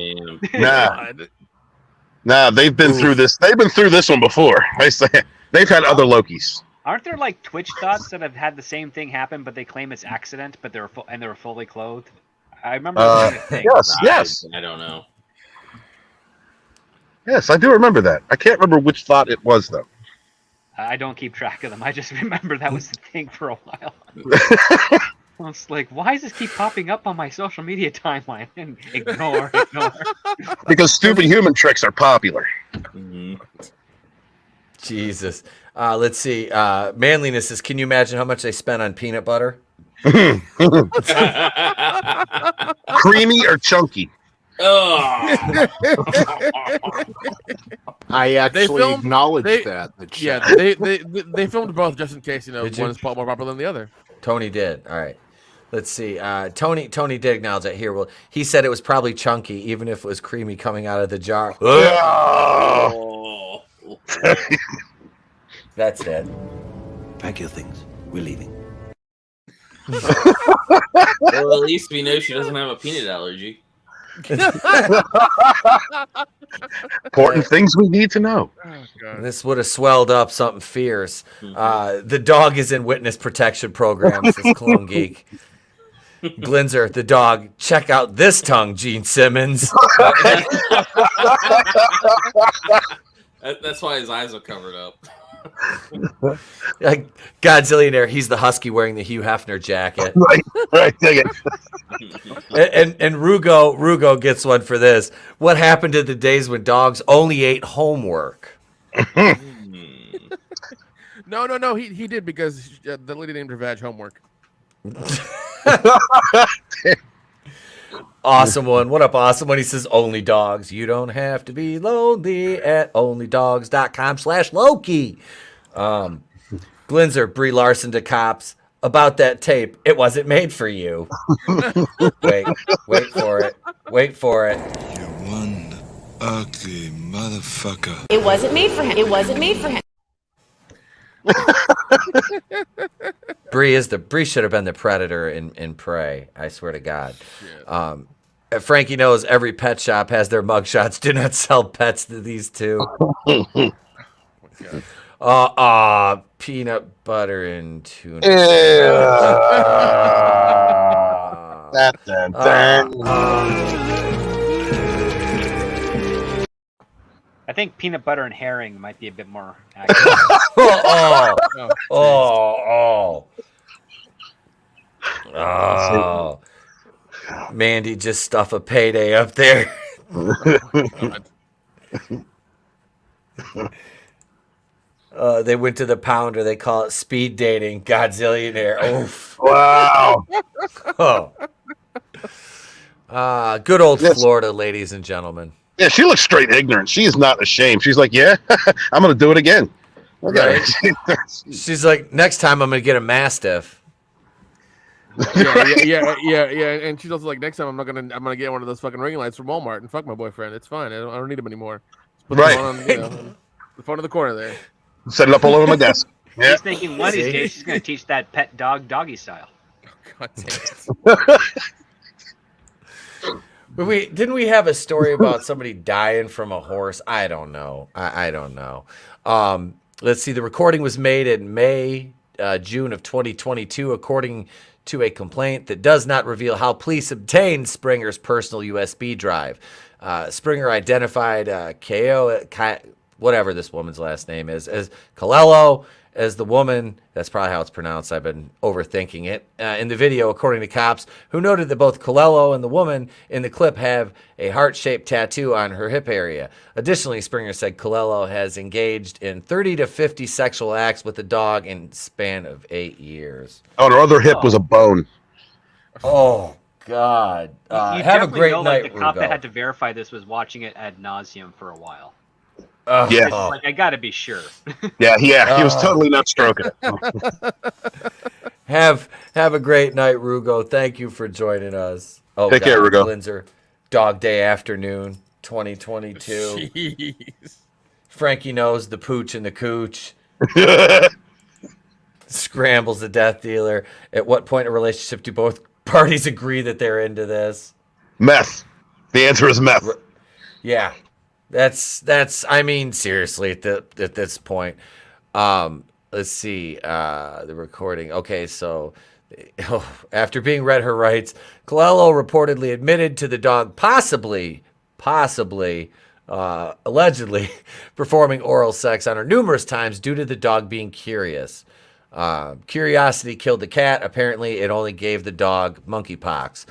Speaker 13: Nah, they've been through this. They've been through this one before. I say they've had other Lokis.
Speaker 11: Aren't there like Twitch thoughts that have had the same thing happen, but they claim it's accident, but they were fully clothed? I remember.
Speaker 13: Yes.
Speaker 10: I don't know.
Speaker 13: Yes, I do remember that. I can't remember which thought it was though.
Speaker 11: I don't keep track of them. I just remember that was the thing for a while. I was like, why does this keep popping up on my social media timeline? And ignore.
Speaker 13: Because stupid human tricks are popular.
Speaker 6: Jesus. Let's see. Manliness is, can you imagine how much they spent on peanut butter?
Speaker 13: Creamy or chunky?
Speaker 7: I actually acknowledge that.
Speaker 12: Yeah, they filmed both just in case, one is more popular than the other.
Speaker 6: Tony did. All right. Let's see. Tony did acknowledge that here. Well, he said it was probably chunky, even if it was creamy coming out of the jar.
Speaker 13: Oh.
Speaker 6: That's it.
Speaker 14: Pack your things. We're leaving.
Speaker 10: Well, at least we know she doesn't have a peanut allergy.
Speaker 13: Important things we need to know.
Speaker 6: This would have swelled up something fierce. The dog is in witness protection program, says Clone Geek. Glinzer, the dog, check out this tongue, Gene Simmons.
Speaker 10: That's why his eyes are covered up.
Speaker 6: Godzillionaire, he's the husky wearing the Hugh Hefner jacket.
Speaker 13: Right, dig it.
Speaker 6: And Rugo gets one for this. What happened to the days when dogs only ate homework?
Speaker 12: No, he did because the lady named her vag homework.
Speaker 6: Awesome one. What up, awesome one? He says, only dogs. You don't have to be lonely at onlydogs.com/Loki. Glinzer, Brie Larson to cops. About that tape, it wasn't made for you. Wait for it. Wait for it.
Speaker 18: You one ugly motherfucker.
Speaker 5: It wasn't made for him. It wasn't made for him.
Speaker 6: Bree should have been the predator in Prey. I swear to God. Frankie knows every pet shop has their mugshots. Do not sell pets to these two. Peanut butter and tuna.
Speaker 11: I think peanut butter and herring might be a bit more accurate.
Speaker 6: Mandy, just stuff a payday up there. They went to the pounder. They call it speed dating. Godzillionaire. Oof.
Speaker 13: Wow.
Speaker 6: Good old Florida, ladies and gentlemen.
Speaker 13: Yeah, she looks straight ignorant. She's not ashamed. She's like, yeah, I'm going to do it again. Okay.
Speaker 6: Right? She's like, next time I'm going to get a Mastiff.
Speaker 12: Yeah. And she's also like, next time I'm gonna get one of those fucking ring lights from Walmart and fuck my boyfriend. It's fine. I don't need him anymore. Just put
Speaker 13: right.
Speaker 12: the phone in the corner there.
Speaker 13: Set it up all over my desk. Yeah.
Speaker 11: She's thinking one of these days she's going to teach that pet dog doggy style.
Speaker 12: God damn it.
Speaker 6: But didn't we have a story about somebody dying from a horse? I don't know. I don't know. Let's see. The recording was made in June of 2022, according to a complaint that does not reveal how police obtained Springer's personal USB drive. Springer identified whatever this woman's last name is, as Colello, as the woman. That's probably how it's pronounced. I've been overthinking it. In the video, according to cops, who noted that both Colello and the woman in the clip have a heart-shaped tattoo on her hip area. Additionally, Springer said Colello has engaged in 30 to 50 sexual acts with the dog in a span of 8 years.
Speaker 13: Oh, her other hip was a bone.
Speaker 6: Oh, God.
Speaker 11: You
Speaker 6: Have a great night,
Speaker 11: the cop
Speaker 6: Rugo.
Speaker 11: that had to verify this was watching it ad nauseum for a while.
Speaker 13: Yeah.
Speaker 11: Like, I got to be sure.
Speaker 13: Yeah. He was totally not stroking it.
Speaker 6: Have a great night, Rugo. Thank you for joining us. Oh,
Speaker 13: Take care, Rugo.
Speaker 6: Glinzer, Dog Day Afternoon, 2022.
Speaker 12: Jeez.
Speaker 6: Frankie knows the pooch and the cooch. Scrambles the death dealer. At what point in a relationship do both parties agree that they're into this?
Speaker 13: Meth. The answer is meth.
Speaker 6: Yeah. That's I mean, seriously, at this point. let's see, the recording. Okay, so after being read her rights, Colello reportedly admitted to the dog possibly, allegedly performing oral sex on her numerous times due to the dog being curious. Curiosity killed the cat. Apparently, it only gave the dog monkeypox.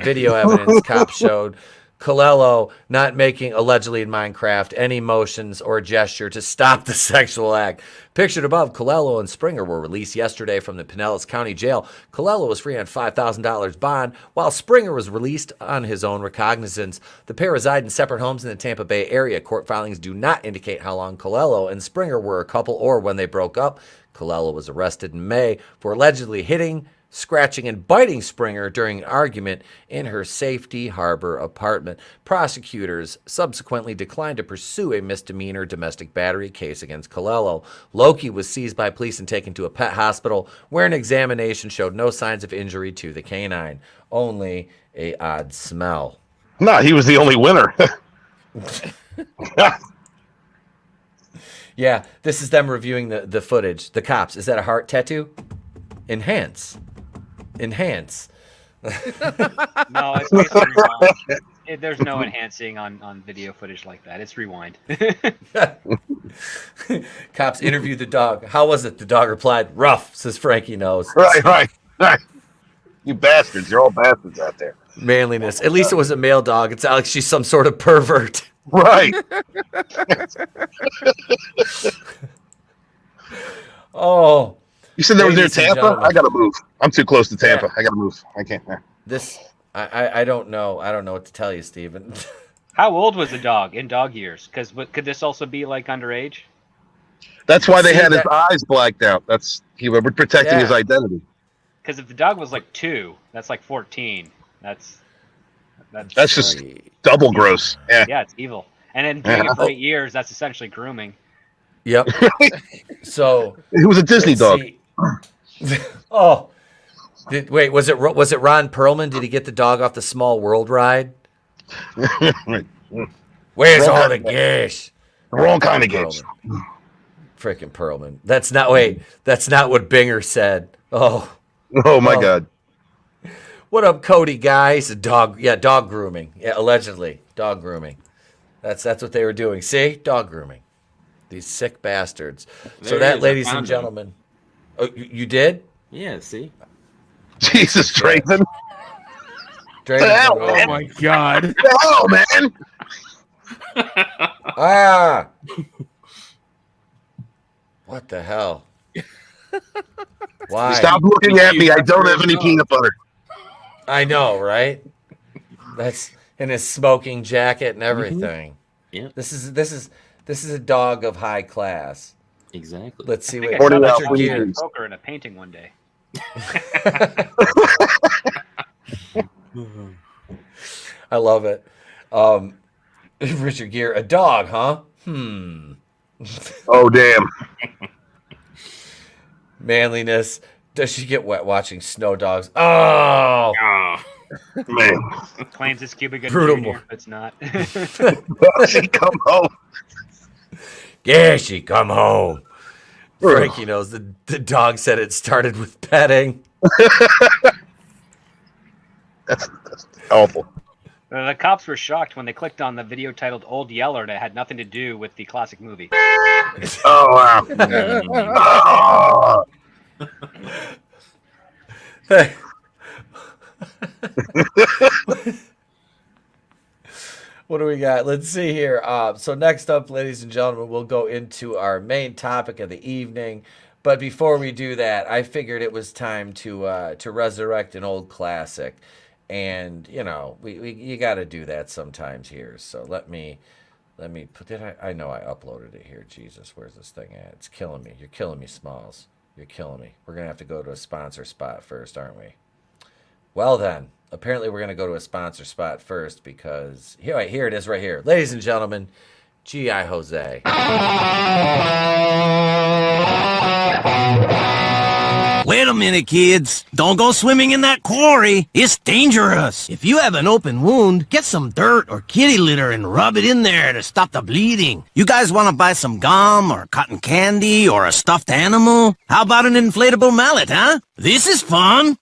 Speaker 6: Video evidence cops showed Colello not making, allegedly in Minecraft, any motions or gesture to stop the sexual act. Pictured above, Colello and Springer were released yesterday from the Pinellas County Jail. Colello was free on $5,000 bond, while Springer was released on his own recognizance. The pair reside in separate homes in the Tampa Bay area. Court filings do not indicate how long Colello and Springer were a couple or when they broke up. Colello was arrested in May for allegedly hitting, scratching, and biting Springer during an argument in her Safety Harbor apartment. Prosecutors subsequently declined to pursue a misdemeanor domestic battery case against Colello. Loki was seized by police and taken to a pet hospital, where an examination showed no signs of injury to the canine, only a odd smell.
Speaker 13: No, he was the only winner.
Speaker 6: Yeah, this is them reviewing the footage. The cops. Is that a heart tattoo? Enhance.
Speaker 11: No, it's basically rewind. There's no enhancing on video footage like that. It's rewind.
Speaker 6: Cops interviewed the dog. How was it? The dog replied, "Rough," says Frankie Knows.
Speaker 13: Right. You bastards. You're all bastards out there.
Speaker 6: Manliness. At least it was a male dog. It's not like she's some sort of pervert.
Speaker 13: Right.
Speaker 6: Oh.
Speaker 13: You said that was near
Speaker 6: Ladies and
Speaker 13: Tampa?
Speaker 6: gentlemen.
Speaker 13: I gotta move. I'm too close to Tampa.
Speaker 6: Yeah.
Speaker 13: I gotta move. I can't.
Speaker 6: This I don't know. I don't know what to tell you, Steven.
Speaker 11: How old was the dog in dog years? Because could this also be like underage?
Speaker 13: That's why they had his eyes blacked out. That's he was protecting his identity.
Speaker 11: Because if the dog was like 2, that's like 14. That's
Speaker 13: just double gross. Yeah.
Speaker 11: Yeah, it's evil. And then doing it for 8 years, that's essentially grooming.
Speaker 6: Yep. So
Speaker 13: it was a Disney dog.
Speaker 6: Oh, wait, was it Ron Perlman? Did he get the dog off the Small World ride? Where's all the gas?
Speaker 13: The wrong kind of gas.
Speaker 6: Freaking Perlman. That's not what Binger said. Oh
Speaker 13: my God.
Speaker 6: What up, Cody guys? Dog grooming. Yeah, allegedly dog grooming. That's what they were doing. See, dog grooming. These sick bastards. So that, ladies and gentlemen. Oh, you did?
Speaker 10: Yeah, see?
Speaker 13: Jesus, Draven.
Speaker 12: Oh my God.
Speaker 13: The hell, man.
Speaker 6: Ah. What the hell? Why?
Speaker 13: Stop looking at me. I don't have any peanut butter.
Speaker 6: I know, right? That's in his smoking jacket and everything.
Speaker 10: Yeah.
Speaker 6: This is a dog of high class.
Speaker 10: Exactly.
Speaker 6: Let's see
Speaker 11: I
Speaker 6: what
Speaker 11: saw
Speaker 6: Richard Gere.
Speaker 11: poker in a painting one day.
Speaker 6: I love it. Richard Gere, a dog, huh?
Speaker 13: Oh, damn.
Speaker 6: Manliness. Does she get wet watching Snow Dogs? Oh,
Speaker 13: man.
Speaker 11: Claims it's Cuba Gooding
Speaker 6: Brutal.
Speaker 11: Jr., but it's not.
Speaker 13: She come home.
Speaker 6: Yeah, she come home. Frankie Knows the dog said it started with petting.
Speaker 13: That's awful.
Speaker 11: The cops were shocked when they clicked on the video titled Old Yeller that had nothing to do with the classic movie.
Speaker 13: Oh, wow.
Speaker 6: What do we got? Let's see here. So next up, ladies and gentlemen, we'll go into our main topic of the evening. But before we do that, I figured it was time to resurrect an old classic, and you know you got to do that sometimes here. So let me put it. I know I uploaded it here. Jesus, where's this thing at? It's killing me. You're killing me, Smalls. You're killing me. We're gonna have to go to a sponsor spot first, aren't we? Well then. Apparently, we're going to go to a sponsor spot first because here it is right here. Ladies and gentlemen, G.I.
Speaker 4: When
Speaker 19: Wait a minute, kids. Don't go swimming in that quarry. It's dangerous. If you have an open wound, get some dirt or kitty litter and rub it in there to stop the bleeding. You guys want to buy some gum or cotton candy or a stuffed animal? How about an inflatable mallet, huh? This is fun.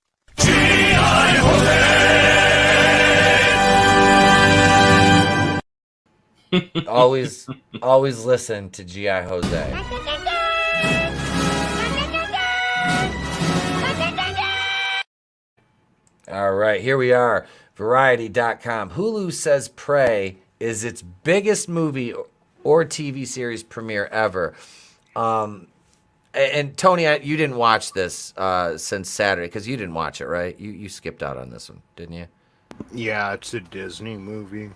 Speaker 6: always listen to G.I. Jose. All right, here we are. Variety.com. Hulu says Prey is its biggest movie or TV series premiere ever. And Tony, you didn't watch this since Saturday because you didn't watch it, right? You skipped out on this one, didn't you?
Speaker 7: Yeah, it's a Disney movie.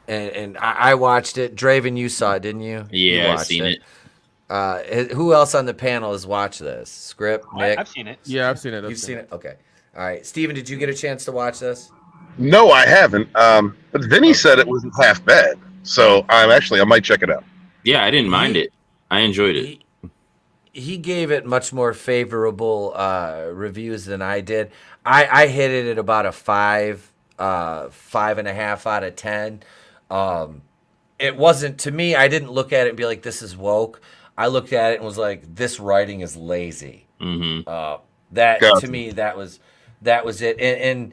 Speaker 6: And I watched it. Draven, you saw it, didn't you?
Speaker 10: Yeah, I've seen it.
Speaker 6: Who else on the panel has watched this? Script, Nick?
Speaker 11: I've seen it.
Speaker 12: Yeah, I've seen it.
Speaker 6: You've seen it? Okay. All right. Steven, did you get a chance to watch this?
Speaker 13: No, I haven't. But Vinny said it wasn't half bad. So I might check it out.
Speaker 10: Yeah, I didn't mind it. I enjoyed it.
Speaker 6: He gave it much more favorable reviews than I did. I hit it at about a 5.5 out of 10. It wasn't, to me, I didn't look at it and be like, this is woke. I looked at it and was like, this writing is lazy.
Speaker 10: Mm-hmm.
Speaker 6: To me, that was it. And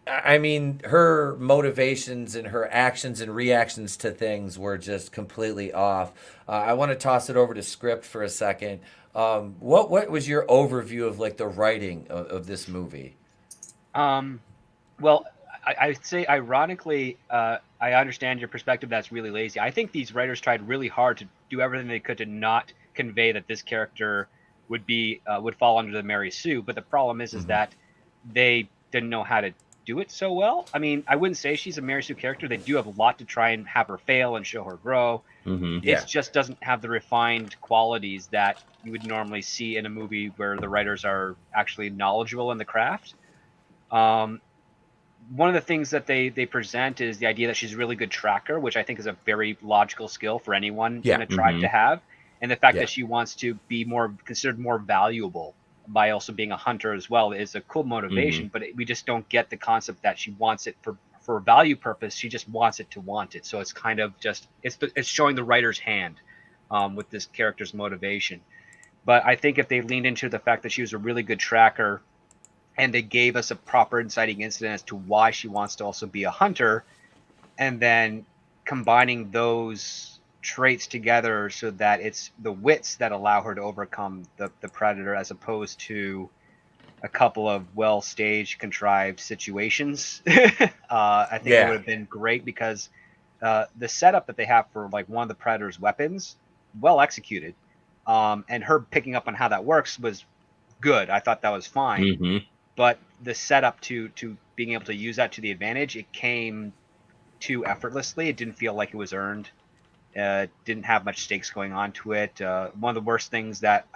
Speaker 6: I mean, her motivations and her actions and reactions to things were just completely off. I want to toss it over to Script for a second. What was your overview of like the writing of this movie?
Speaker 11: Well, I'd say ironically, I understand your perspective. That's really lazy. I think these writers tried really hard to do everything they could to not convey that this character would fall under the Mary Sue. But the problem is that they didn't know how to do it so well. I mean, I wouldn't say she's a Mary Sue character. They do have a lot to try and have her fail and show her grow. It just doesn't have the refined qualities that you would normally see in a movie where the writers are actually knowledgeable in the craft. One of the things that they present is the idea that she's a really good tracker, which I think is a very logical skill for anyone in a tribe to have. And the fact that she wants to be considered more valuable by also being a hunter as well is a cool motivation, but we just don't get the concept that she wants it for value purpose. She just wants it to want it. So it's kind of just, it's showing the writer's hand with this character's motivation. But I think if they leaned into the fact that she was a really good tracker and they gave us a proper inciting incident as to why she wants to also be a hunter, and then combining those traits together so that it's the wits that allow her to overcome the predator, as opposed to a couple of well-staged, contrived situations. I think it would have been great, because the setup that they have for like one of the predator's weapons, well executed, and her picking up on how that works was good. I thought that was fine. But the setup to being able to use that to the advantage, it came too effortlessly. It didn't feel like it was earned. Didn't have much stakes going on to it. One of the worst things that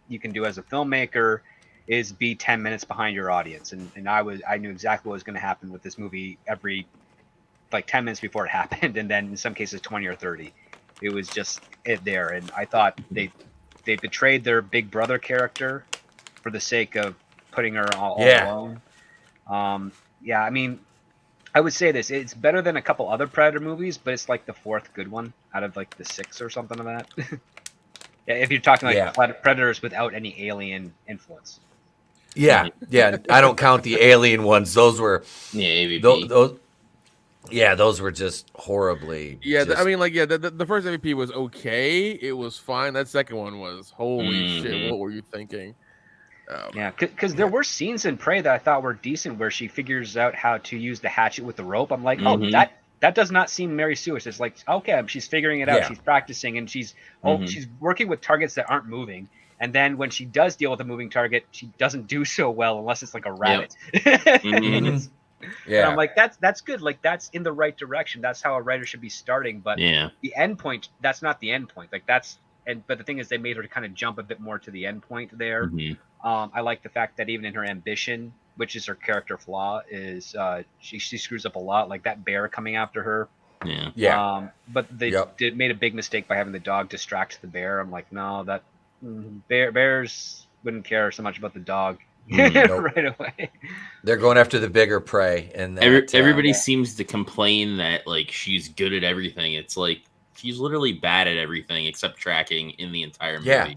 Speaker 11: you can do as a filmmaker is be 10 minutes behind your audience. And I knew exactly what was going to happen with this movie every 10 minutes before it happened, and then in some cases 20 or 30. It was just there. And I thought they betrayed their big brother character for the sake of putting her all alone. I mean, I would say this: it's better than a couple other Predator movies, but it's like the fourth good one out of like the 6 or something of that. If you're talking like Predators without any alien influence.
Speaker 6: I don't count the alien ones. Those were
Speaker 10: AVP.
Speaker 6: Those were just horribly.
Speaker 12: I mean, the first AVP was okay. It was fine. That second one was holy shit. What were you thinking?
Speaker 11: Because there were scenes in Prey that I thought were decent, where she figures out how to use the hatchet with the rope. I'm like, that does not seem Mary Sue. It's like, okay, she's figuring it out. She's practicing, and she's working with targets that aren't moving. And then when she does deal with a moving target, she doesn't do so well unless it's like a rabbit. And I'm like, that's good. Like, that's in the right direction. That's how a writer should be starting. But the end point, that's not the end point. Like, but the thing is, they made her kind of jump a bit more to the end point there. I like the fact that even in her ambition, which is her character flaw, is she screws up a lot. Like that bear coming after her. But they made a big mistake by having the dog distract the bear. I'm like, no, that bears wouldn't care so much about the dog
Speaker 20: Nope.
Speaker 11: right away.
Speaker 20: They're going after the bigger prey, and that,
Speaker 10: Everybody seems to complain that like she's good at everything. It's like she's literally bad at everything except tracking in the entire movie.
Speaker 20: Yeah.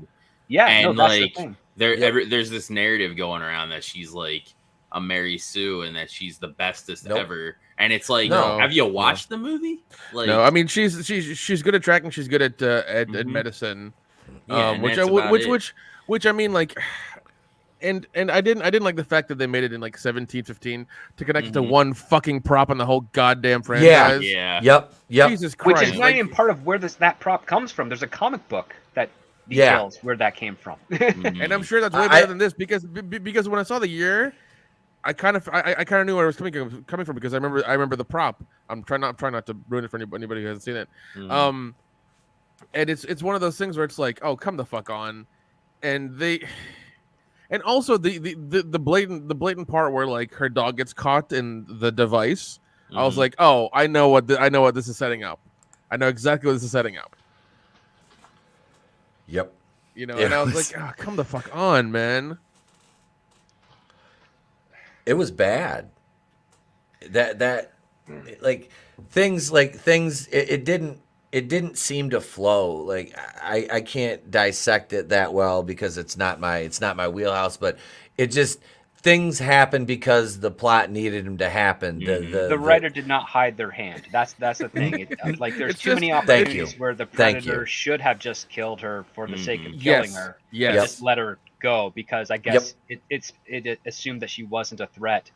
Speaker 11: Yeah,
Speaker 10: and
Speaker 11: no, that's the
Speaker 10: like
Speaker 11: thing.
Speaker 10: there's this narrative going around that she's like a Mary Sue and that she's the bestest ever. And it's like,
Speaker 12: No.
Speaker 10: have you watched the movie? Like,
Speaker 12: No, I mean she's good at tracking. She's good at medicine,
Speaker 10: Yeah, and
Speaker 12: which
Speaker 10: that's about it.
Speaker 12: which I mean like, and I didn't like the fact that they made it in like 1715 to connect it to one fucking prop on the whole goddamn franchise.
Speaker 20: Yep.
Speaker 12: Jesus Christ,
Speaker 11: Which is not even part of where that prop comes from. There's a comic book that details where that came from.
Speaker 12: And I'm sure that's way better than this because when I saw the year, I kind of knew where it was coming from because I remember the prop. I'm trying not to ruin it for anybody who hasn't seen it. And it's one of those things where it's like, oh, come the fuck on, and also the blatant part where like her dog gets caught in the device. I was like, oh, I know what this is setting up. I know exactly what this is setting up.
Speaker 20: Yep.
Speaker 12: You know, and I was like, oh, come the fuck on, man.
Speaker 20: It was bad. That things it didn't seem to flow. Like I can't dissect it that well because it's not my wheelhouse, but it just things happened because the plot needed them to happen.
Speaker 11: The writer did not hide their hand. That's the thing. Like there's too many opportunities where the predator should have just killed her for the sake of killing her.
Speaker 12: Yes.
Speaker 11: Just let her go because I guess it assumed that she wasn't a threat,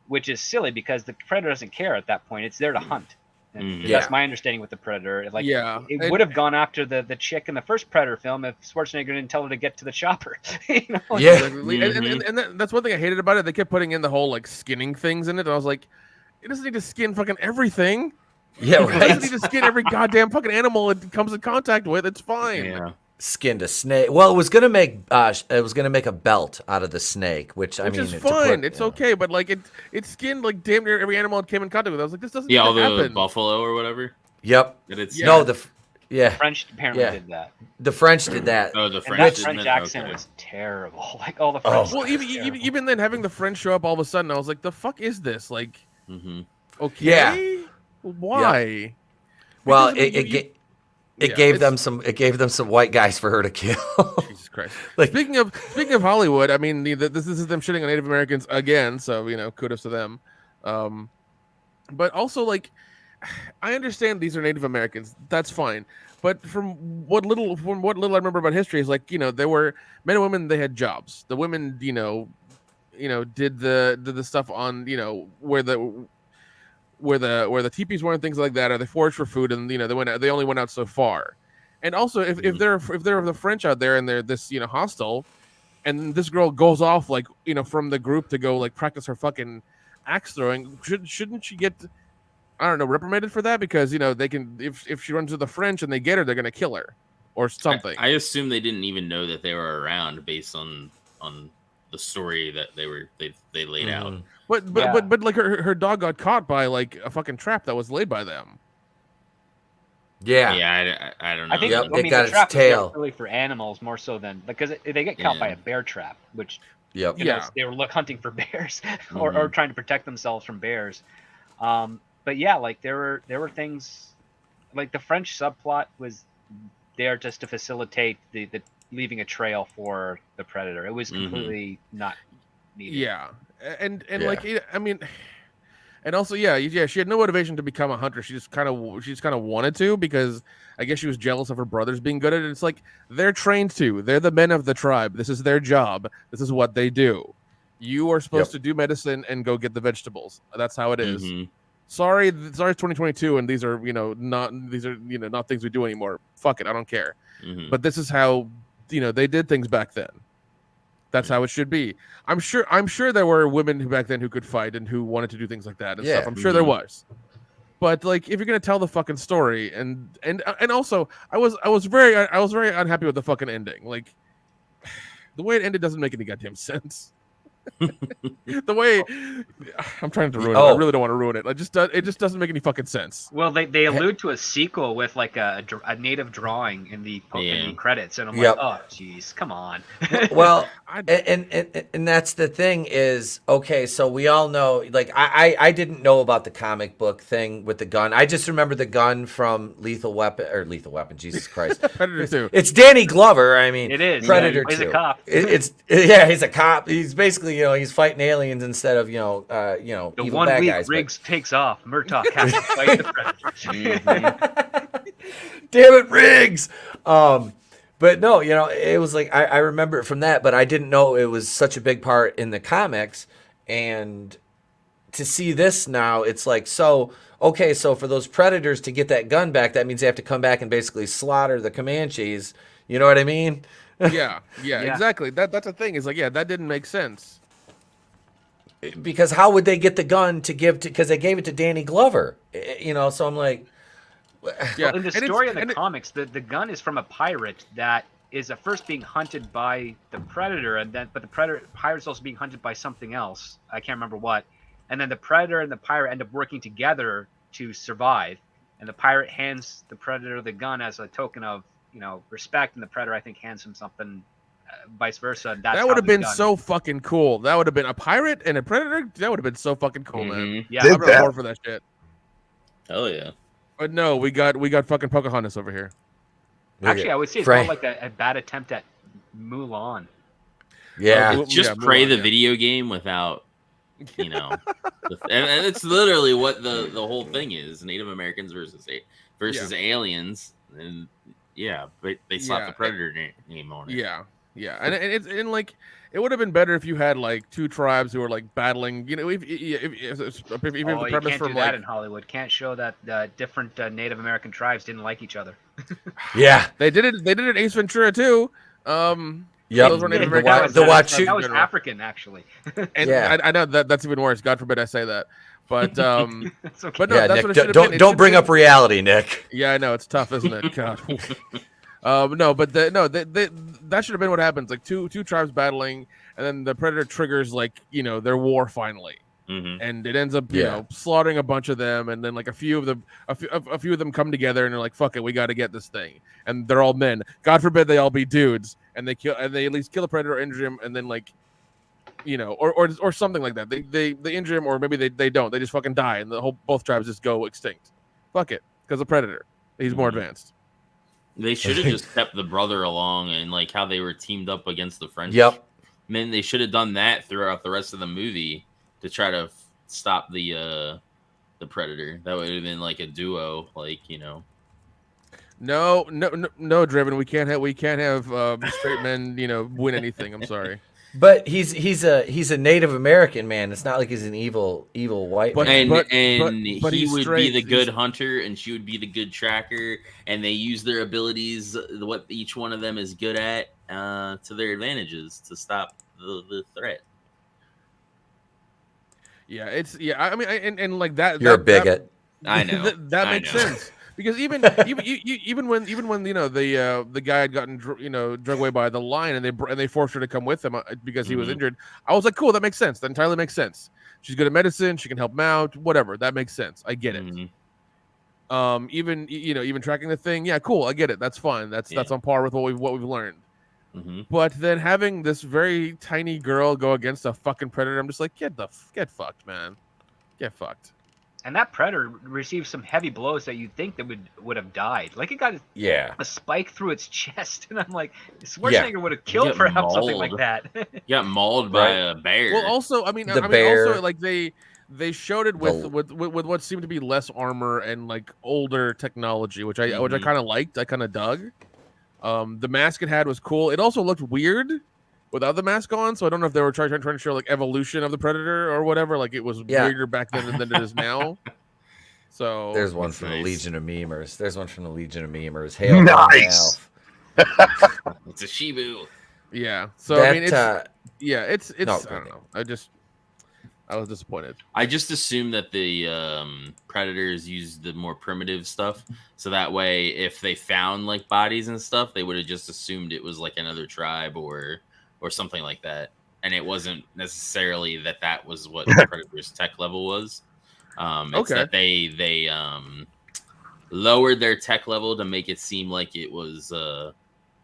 Speaker 11: which is silly because the predator doesn't care at that point. It's there to hunt. And that's my understanding with the predator. Like it would have gone after the chick in the first Predator film if Schwarzenegger didn't tell her to get to the chopper. You know?
Speaker 12: And that's one thing I hated about it. They kept putting in the whole like skinning things in it, and I was like, it doesn't need to skin fucking everything.
Speaker 20: Yeah,
Speaker 12: It doesn't need to skin every goddamn fucking animal it comes in contact with. It's fine.
Speaker 20: Yeah. Skinned a snake. Well, it was gonna make a belt out of the snake, which I mean,
Speaker 12: is fine. It's okay, but like it skinned like damn near every animal it came in contact with. I was like, this doesn't
Speaker 10: all
Speaker 12: happen.
Speaker 10: the buffalo or whatever.
Speaker 20: Yep.
Speaker 10: That it's
Speaker 11: French apparently did that.
Speaker 20: The French did that.
Speaker 10: Oh, the
Speaker 11: And
Speaker 10: French.
Speaker 11: that French accent was terrible. Like all the French.
Speaker 12: Well, even then having the French show up all of a sudden, I was like, the fuck is this? Like, okay,
Speaker 20: Yeah.
Speaker 12: why?
Speaker 20: Yeah. Well, it gave them some white guys for her to kill.
Speaker 12: Jesus Christ. Speaking of Hollywood, I mean, this is them shitting on Native Americans again, so kudos to them. But also, like, I understand these are Native Americans. That's fine. But from what little I remember about history is like, there were men and women. They had jobs. The women, did the stuff on where the teepees were and things like that, or they foraged for food, and they only went out so far. And also, if they're the French out there and they're this hostile, and this girl goes off like from the group to go like practice her fucking axe throwing, shouldn't she get reprimanded for that? Because they can if she runs to the French and they get her, they're gonna kill her or something.
Speaker 10: I assume they didn't even know that they were around based on the story that they laid out.
Speaker 12: But like her dog got caught by like a fucking trap that was laid by them.
Speaker 10: Yeah, I don't know.
Speaker 11: I think
Speaker 20: it got
Speaker 11: the trap
Speaker 20: its tail.
Speaker 11: was really for animals more so than because they get caught by a bear trap, which they were hunting for bears or trying to protect themselves from bears. But yeah, like there were things like the French subplot was there just to facilitate the leaving a trail for the predator. It was completely not needed.
Speaker 12: Yeah, and like I mean, and also she had no motivation to become a hunter. She just kind of wanted to because I guess she was jealous of her brothers being good at it. It's like they're trained to. They're the men of the tribe. This is their job. This is what they do. You are supposed to do medicine and go get the vegetables. That's how it is. Sorry, it's 2022, and these are not things we do anymore. Fuck it, I don't care. But this is how they did things back then. That's how it should be. I'm sure there were women back then who could fight and who wanted to do things like that and stuff. I'm sure there was. But like, if you're gonna tell the fucking story, and also, I was very unhappy with the fucking ending. Like, the way it ended doesn't make any goddamn sense. The way I'm trying to ruin it. I really don't want to ruin it. It just doesn't make any fucking sense.
Speaker 11: Well, they allude to a sequel with like a native drawing in the credits, and I'm like, oh, jeez, come on.
Speaker 20: Well, and that's the thing is, okay, so we all know, like, I didn't know about the comic book thing with the gun. I just remember the gun from Lethal Weapon, Jesus Christ.
Speaker 12: Predator 2.
Speaker 20: It's Danny Glover. I mean,
Speaker 11: it is.
Speaker 20: Predator 2.
Speaker 11: He's a cop.
Speaker 20: He's a cop. He's basically, he's fighting aliens instead of,
Speaker 11: the
Speaker 20: evil
Speaker 11: 1
Speaker 20: bad
Speaker 11: week
Speaker 20: guys.
Speaker 11: Riggs takes off. Murtaugh has to fight the Predator.
Speaker 20: Damn it, Riggs! But no, it was like I remember it from that, but I didn't know it was such a big part in the comics. And to see this now, it's like, so for those Predators to get that gun back, that means they have to come back and basically slaughter the Comanches. You know what I mean?
Speaker 12: Yeah, exactly. That's the thing. Is like, that didn't make sense.
Speaker 20: Because how would they get the gun to give to? Because they gave it to Danny Glover. So I'm like,
Speaker 11: Well, in the story of the comics, the gun is from a pirate that is at first being hunted by the Predator, but the pirate's also being hunted by something else. I can't remember what. And then the Predator and the pirate end up working together to survive. And the pirate hands the Predator the gun as a token of respect, and the Predator, I think, hands him something, vice versa.
Speaker 12: That would have been so fucking cool. That would have been a pirate and a Predator. That would have been so fucking cool, man.
Speaker 11: Yeah,
Speaker 12: I'm more for that shit.
Speaker 10: Hell yeah.
Speaker 12: But no, we got fucking Pocahontas over here.
Speaker 11: Actually, I would say it's more like a bad attempt at Mulan.
Speaker 20: Yeah,
Speaker 10: just play the video game without, and it's literally what the whole thing is: Native Americans versus aliens, and but they slapped the Predator name on it.
Speaker 12: Yeah, and it's like it would have been better if you had like two tribes who were like battling. Even the premise
Speaker 11: you can't
Speaker 12: from
Speaker 11: do that in Hollywood. Can't show that different Native American tribes didn't like each other.
Speaker 20: Yeah,
Speaker 12: they did it. They did it in Ace Ventura too.
Speaker 20: Yeah,
Speaker 11: those were Native American. That was African, actually.
Speaker 12: And I know that's even worse. God forbid I say that. But
Speaker 11: okay.
Speaker 12: But no, that's
Speaker 20: Nick,
Speaker 12: what it should have been.
Speaker 20: Don't bring up reality, Nick.
Speaker 12: Yeah, I know it's tough, isn't it? God. No, but that should have been what happens. Like two tribes battling, and then the Predator triggers their war finally, and it ends up slaughtering a bunch of them, and then like a few of them come together and they're like, "Fuck it, we got to get this thing," and they're all men. God forbid they all be dudes, and they at least kill the Predator, or injure him, and then or something like that. They injure him, or maybe they don't. They just fucking die, and both tribes just go extinct. Fuck it, because the Predator, he's more advanced.
Speaker 10: They should have just kept the brother along, and like how they were teamed up against the French.
Speaker 20: Yep.
Speaker 10: Man, they should have done that throughout the rest of the movie to try to stop the Predator. That would have been like a duo,
Speaker 12: No, Driven. We can't have straight men, win anything. I'm sorry.
Speaker 20: But he's a Native American man. It's not like he's an evil white man.
Speaker 10: But
Speaker 12: he
Speaker 10: would be the good hunter, and she would be the good tracker, and they use their abilities, what each one of them is good at, to their advantages to stop the threat.
Speaker 12: Yeah, I mean, and like that.
Speaker 20: You're a bigot.
Speaker 10: I know.
Speaker 12: That makes sense. Because even when the guy had gotten drug away by the lion, and they forced her to come with him because he was injured, I was like, cool, that makes sense. That entirely makes sense. She's good at medicine. She can help him out. Whatever, that makes sense. I get it. Even tracking the thing, yeah, cool. I get it. That's fine. That's on par with what we've learned. But then having this very tiny girl go against a fucking Predator, I'm just like, get fucked, man. Get fucked.
Speaker 11: And that Predator received some heavy blows that you'd think that would have died. Like it got a spike through its chest, and I'm like, Schwarzenegger would have killed for something like that.
Speaker 10: Got mauled by a bear.
Speaker 12: Well, also, they showed it with what seemed to be less armor and like older technology, which I kind of liked. I kind of dug. The mask it had was cool. It also looked weird without the mask on, so I don't know if they were trying to show like evolution of the Predator or whatever. Like it was weirder back then than it is now. So
Speaker 20: there's one from the Legion of Memers. Hail
Speaker 13: nice.
Speaker 10: It's a Shibu.
Speaker 12: Yeah. So I mean, it's I don't know. I was disappointed.
Speaker 10: I just assumed that the Predators used the more primitive stuff, so that way if they found like bodies and stuff, they would have just assumed it was like another tribe or something like that. and it wasn't necessarily that was what the Predator's tech level was. It's that they lowered their tech level to make it seem like it was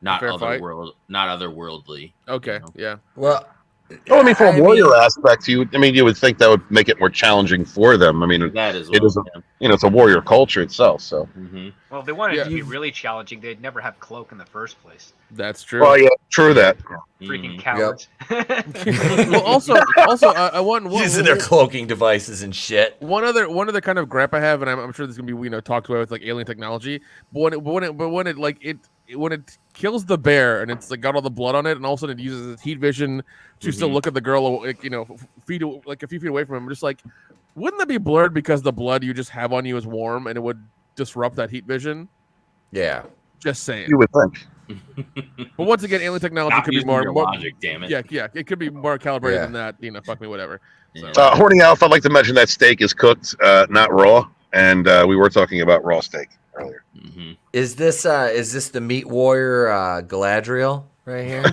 Speaker 10: not otherworldly.
Speaker 12: Okay, yeah.
Speaker 20: Well,
Speaker 13: I mean, from a warrior aspect, you would think that would make it more challenging for them. I mean,
Speaker 10: that is
Speaker 13: it is it's a warrior culture itself. So,
Speaker 11: Well, if they wanted it to be really challenging, they'd never have Cloak in the first place.
Speaker 12: That's true.
Speaker 13: Well, yeah, true that.
Speaker 11: Freaking cowards.
Speaker 12: Well, also, I want
Speaker 20: using their cloaking devices and shit.
Speaker 12: One other kind of gripe I have, and I'm sure this is gonna be talked about with like alien technology, but when it kills the bear and it's like got all the blood on it, and all of a sudden it uses its heat vision to still look at the girl, like, a few feet away from him. I'm just like, wouldn't that be blurred because the blood you just have on you is warm and it would disrupt that heat vision?
Speaker 20: Yeah,
Speaker 12: just saying.
Speaker 13: You would think.
Speaker 12: But once again, alien technology
Speaker 10: Not
Speaker 12: could be
Speaker 10: using
Speaker 12: more
Speaker 10: your logic, damn it.
Speaker 12: Yeah, it could be more calibrated than that. Fuck me, whatever.
Speaker 10: So.
Speaker 13: Horny Alpha, I'd like to mention that steak is cooked, not raw, and we were talking about raw steak earlier.
Speaker 20: Is this the Meat Warrior Galadriel right here?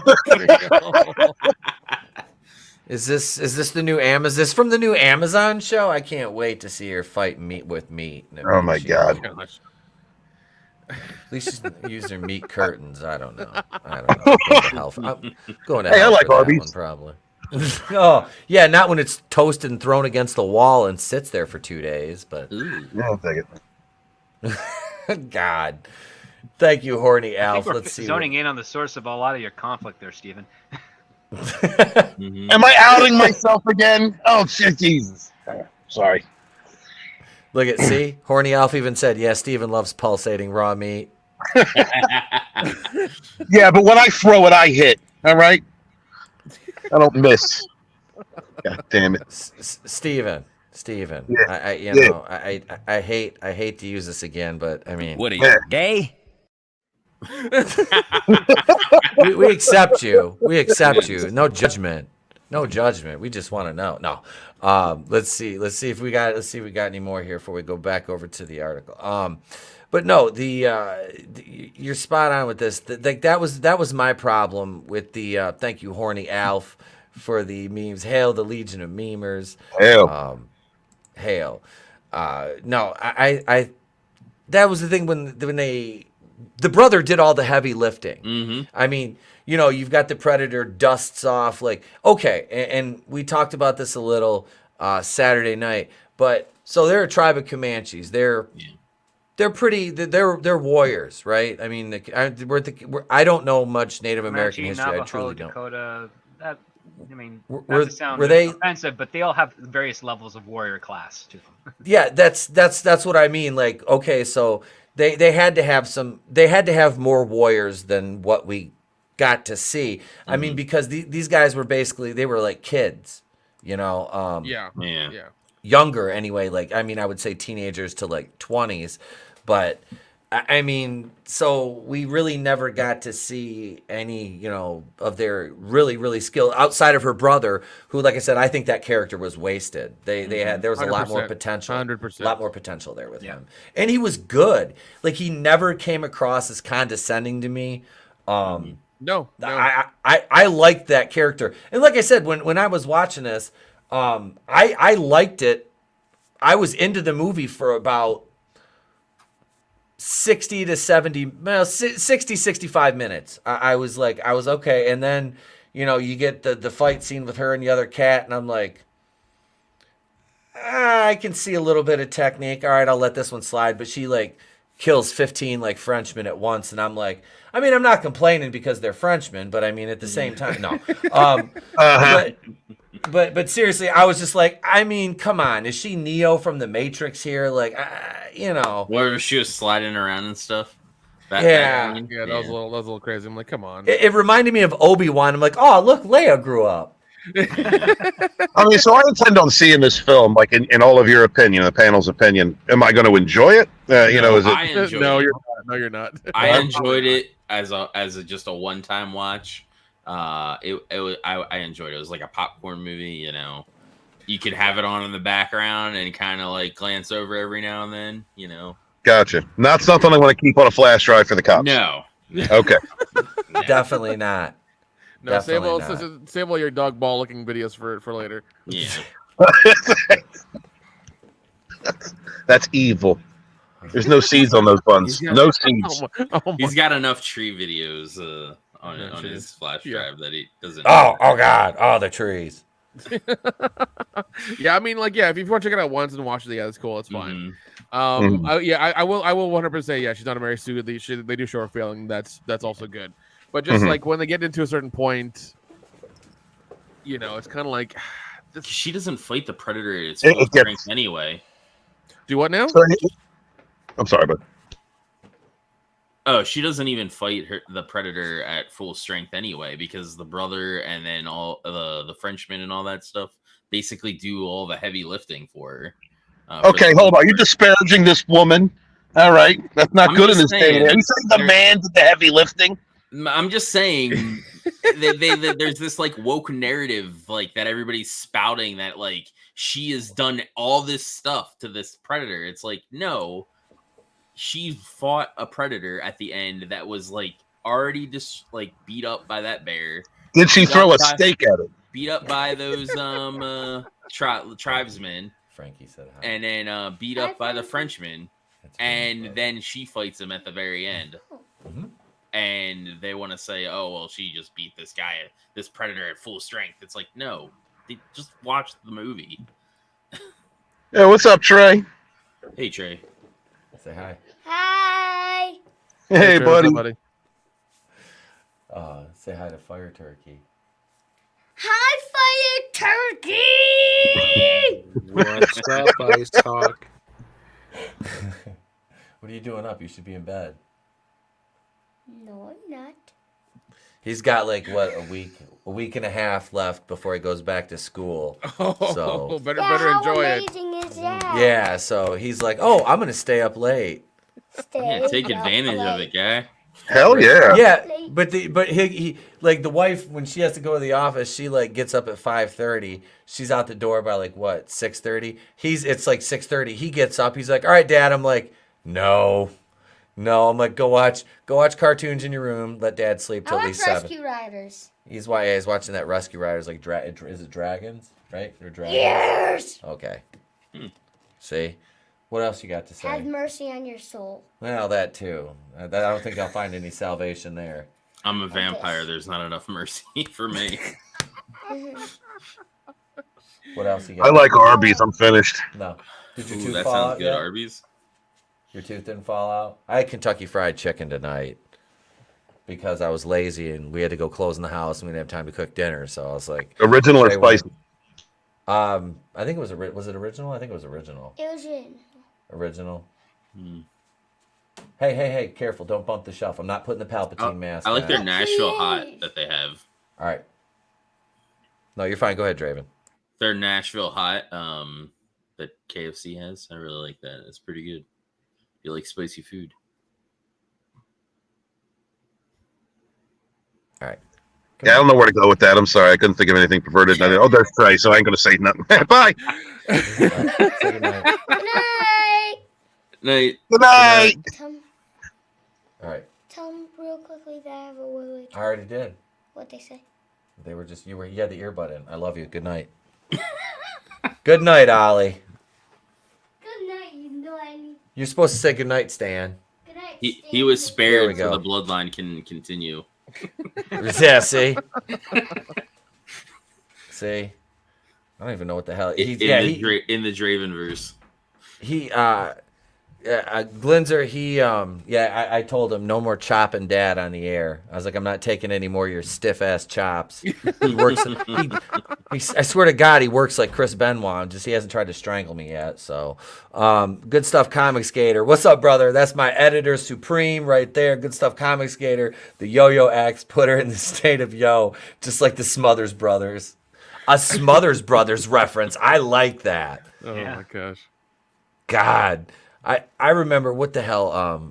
Speaker 20: Is this the new Amazon? Is this from the new Amazon show? I can't wait to see her fight meat with meat.
Speaker 13: Oh my god!
Speaker 20: At least use their meat curtains. I don't know. I'm going to hell
Speaker 13: I like
Speaker 20: for that
Speaker 13: Arby's.
Speaker 20: one, probably. Oh yeah, not when it's toasted and thrown against the wall and sits there for 2 days. But
Speaker 13: yeah, I'll take it.
Speaker 20: God, thank you, Horny
Speaker 11: I
Speaker 20: Alf.
Speaker 11: think we're
Speaker 20: Let's see.
Speaker 11: zoning in on the source of a lot of your conflict there, Stephen.
Speaker 13: Am I outing myself again? Oh shit, Jesus! Sorry.
Speaker 20: Look at see, Horny Alf even said, "Yeah, Steven loves pulsating raw meat."
Speaker 13: Yeah, but when I throw it, I hit. All right, I don't miss. God damn it,
Speaker 20: Steven.
Speaker 13: Yeah.
Speaker 20: I hate to use this again, but I mean,
Speaker 19: What are you, gay?
Speaker 20: we accept you. We accept you. No judgment. No judgment. We just want to know. No. Let's see if we got any more here before we go back over to the article. But no, you're spot on with this. That was my problem with the thank you, Horny Alf, for the memes. Hail the Legion of Memers.
Speaker 13: Hail.
Speaker 20: Hail. No, I that was the thing when the brother did all the heavy lifting. I mean, you've got the Predator dusts off, like, okay, and we talked about this a little Saturday night, but so they're a tribe of Comanches. They're pretty. They're warriors, right? I mean, I don't know much Native American history.
Speaker 11: Navajo,
Speaker 20: I truly don't.
Speaker 11: Dakota. Not
Speaker 20: Were
Speaker 11: to sound
Speaker 20: they
Speaker 11: offensive, but they all have various levels of warrior class to them.
Speaker 20: Yeah, that's what I mean. Like, okay, so they had to have more warriors than what we got to see. I mean, because these guys were basically, they were like kids,
Speaker 12: Yeah.
Speaker 20: younger anyway. Like, I mean, I would say teenagers to like 20s, but I mean, so we really never got to see any, of their really, really skill outside of her brother, who, like I said, I think that character was wasted. There was a lot more potential,
Speaker 12: 100%.
Speaker 20: a lot more potential there with him, and he was good. Like, he never came across as condescending to me.
Speaker 12: No.
Speaker 20: I liked that character, and like I said, when I was watching this, I liked it. I was into the movie for about 60 to 70, 60, 65 minutes. I was okay. And then, you get the fight scene with her and the other cat, and I'm like, I can see a little bit of technique. All right, I'll let this one slide. But she like kills 15 like Frenchmen at once, and I'm like, I mean, I'm not complaining because they're Frenchmen, but I mean, at the same time, no. But seriously, I was just like, I mean, come on, is she Neo from the Matrix here? Like,
Speaker 10: Where she was sliding around and stuff.
Speaker 20: Yeah,
Speaker 12: that was a little crazy. I'm like, come on.
Speaker 20: It reminded me of Obi-Wan. I'm like, oh, look, Leia grew up.
Speaker 13: I mean, so I intend on seeing this film, like in all of your opinion, the panel's opinion. Am I going to enjoy it? Is it?
Speaker 10: I enjoyed
Speaker 12: No,
Speaker 10: it.
Speaker 12: you're not.
Speaker 10: I enjoyed it as just a one-time watch. I enjoyed it. It was like a popcorn movie. You could have it on in the background and kind of like glance over every now and then.
Speaker 13: Gotcha. Not something I want to keep on a flash drive for the cops.
Speaker 10: No.
Speaker 13: Okay.
Speaker 20: Definitely not.
Speaker 12: No, save
Speaker 20: Definitely not.
Speaker 12: save all your dog ball looking videos for later.
Speaker 10: Yeah.
Speaker 13: That's evil. There's no seeds on those buns. No seeds.
Speaker 10: He's got enough tree videos on his flash drive that he doesn't.
Speaker 20: Oh God! Oh, the trees.
Speaker 12: Yeah, I mean, like, yeah, if you want to check it out once and watch it, yeah, that's cool. It's fine.
Speaker 10: Mm-hmm.
Speaker 12: I will 100% say, yeah, she's not a Mary Sue. They do show her failing. That's also good. But just like when they get into a certain point, you know, it's kind of like
Speaker 10: she doesn't fight the predator at its full strength anyway.
Speaker 12: Do what now?
Speaker 13: I'm sorry, but
Speaker 10: oh, she doesn't even fight the predator at full strength anyway, because the brother and then all the Frenchman and all that stuff basically do all the heavy lifting for her.
Speaker 13: Okay, hold on. You're disparaging this woman. All right, that's not good in this day. Are you saying the man did the heavy lifting?
Speaker 10: I'm just saying there's this like woke narrative like that everybody's spouting that like she has done all this stuff to this predator. It's like, no, she fought a predator at the end that was like already just like beat up by that bear.
Speaker 13: Did she throw a stake at it?
Speaker 10: Beat up by those tribesmen.
Speaker 20: Frankie said hi.
Speaker 10: And then beat up by the Frenchman. And then she fights him at the very end.
Speaker 20: Mm-hmm.
Speaker 10: And they want to say, oh, well, she just beat this guy, this predator at full strength. It's like, no, just watch the movie.
Speaker 13: Yeah, what's up, Trey?
Speaker 10: Hey, Trey.
Speaker 20: Say hi.
Speaker 5: Hi.
Speaker 13: Hey, buddy.
Speaker 20: Say hi to Fire Turkey.
Speaker 5: Hi, Fire Turkey.
Speaker 7: What's up, Ice Talk?
Speaker 20: What are you doing up? You should be in bed.
Speaker 5: No, I'm not.
Speaker 20: He's got like what, a week and a half left before he goes back to school. So
Speaker 12: better enjoy it.
Speaker 5: How amazing is that?
Speaker 20: yeah, so he's like, oh, I'm gonna stay up late.
Speaker 10: Yeah, take advantage of it, guy.
Speaker 13: Hell yeah.
Speaker 20: Yeah, but he like the wife, when she has to go to the office, she like gets up at 5:30. She's out the door by like what, 6:30. It's like 6:30. He gets up. He's like, all right, Dad. I'm like, no. I'm like, go watch cartoons in your room. Let Dad sleep till at least 7.
Speaker 5: Rescue Riders.
Speaker 20: He's watching that Rescue Riders, like is it dragons, right? Or dragons?
Speaker 5: Yes.
Speaker 20: Okay. See, what else you got to say?
Speaker 5: Have mercy on your soul.
Speaker 20: Well, that too. I don't think I'll find any salvation there.
Speaker 10: I'm a vampire. There's not enough mercy for me.
Speaker 20: What else you got?
Speaker 13: I like Arby's. I'm finished.
Speaker 20: No. Did your
Speaker 10: Ooh,
Speaker 20: tooth
Speaker 10: that
Speaker 20: fall
Speaker 10: sounds
Speaker 20: out
Speaker 10: good,
Speaker 20: yet?
Speaker 10: Arby's.
Speaker 20: Your tooth didn't fall out? I had Kentucky Fried Chicken tonight because I was lazy and we had to go closing the house and we didn't have time to cook dinner. So I was like,
Speaker 13: original or spicy?
Speaker 20: I think it was original? I think it was original.
Speaker 5: It was
Speaker 20: Original. Hey, careful. Don't bump the shelf. I'm not putting the Palpatine mask
Speaker 10: I like
Speaker 20: on.
Speaker 10: their Nashville hot that they have.
Speaker 20: All right. No, you're fine. Go ahead, Draven.
Speaker 10: Their Nashville hot that KFC has. I really like that. It's pretty good. You like spicy food.
Speaker 20: All right.
Speaker 13: Yeah, I don't know where to go with that. I'm sorry. I couldn't think of anything perverted. Oh, there's Trey, so I ain't going to say nothing. Bye.
Speaker 5: Good night.
Speaker 10: Night.
Speaker 13: Good night.
Speaker 20: All right.
Speaker 5: Tell them real quickly that I have a really.
Speaker 20: I already did.
Speaker 5: What they say?
Speaker 20: They were just, you had the earbud in. I love you. Good night. Good night, Ollie.
Speaker 5: Good night. You know I need.
Speaker 20: You're supposed to say good night, Stan.
Speaker 5: Good night.
Speaker 10: He was
Speaker 20: There
Speaker 10: spared
Speaker 20: we
Speaker 10: so
Speaker 20: go.
Speaker 10: the bloodline can continue.
Speaker 20: Yeah, see? See? I don't even know what the hell.
Speaker 10: In the Dravenverse.
Speaker 20: Glinzer, I told him no more chopping Dad on the air. I was like, I'm not taking any more of your stiff ass chops. He works. I swear to God, he works like Chris Benoit. Just he hasn't tried to strangle me yet. So, Good Stuff Comic Skater. What's up, brother? That's my editor supreme right there. Good Stuff Comic Skater. The Yo-Yo Axe put her in the state of yo, just like the Smothers Brothers. A Smothers Brothers reference. I like that.
Speaker 12: Oh my gosh.
Speaker 20: God. I remember what the hell,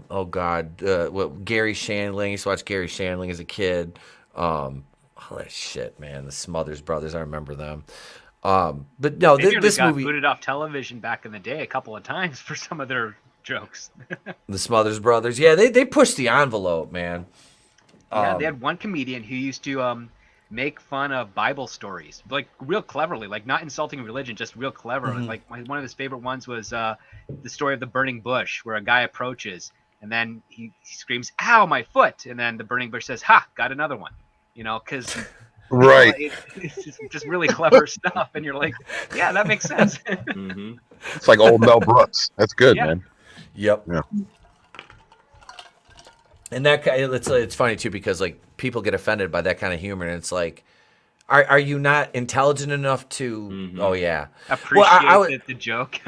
Speaker 20: what Gary Shandling, I used to watch Gary Shandling as a kid. All that shit, man. The Smothers Brothers, I remember them. But no, this
Speaker 11: got
Speaker 20: movie,
Speaker 11: booted off television back in the day a couple of times for some of their jokes.
Speaker 20: the Smothers Brothers, yeah, they pushed the envelope, man.
Speaker 11: Yeah, they had one comedian who used to make fun of Bible stories, like real cleverly, like not insulting religion, just real clever.
Speaker 20: Mhm.
Speaker 11: Like one of his favorite ones was the story of the burning bush, where a guy approaches and then he screams, "Ow, my foot!" And then the burning bush says, "Ha, got another one." You know, because
Speaker 13: Right.
Speaker 11: it's just really clever stuff, and you're like, yeah, that makes sense.
Speaker 10: Mm-hmm.
Speaker 13: It's like old Mel Brooks. That's good,
Speaker 11: Yeah.
Speaker 13: man.
Speaker 20: Yep.
Speaker 13: Yeah.
Speaker 20: And that it's funny too because like people get offended by that kind of humor, and it's like, are you not intelligent enough to? Oh yeah,
Speaker 11: Appreciate the joke.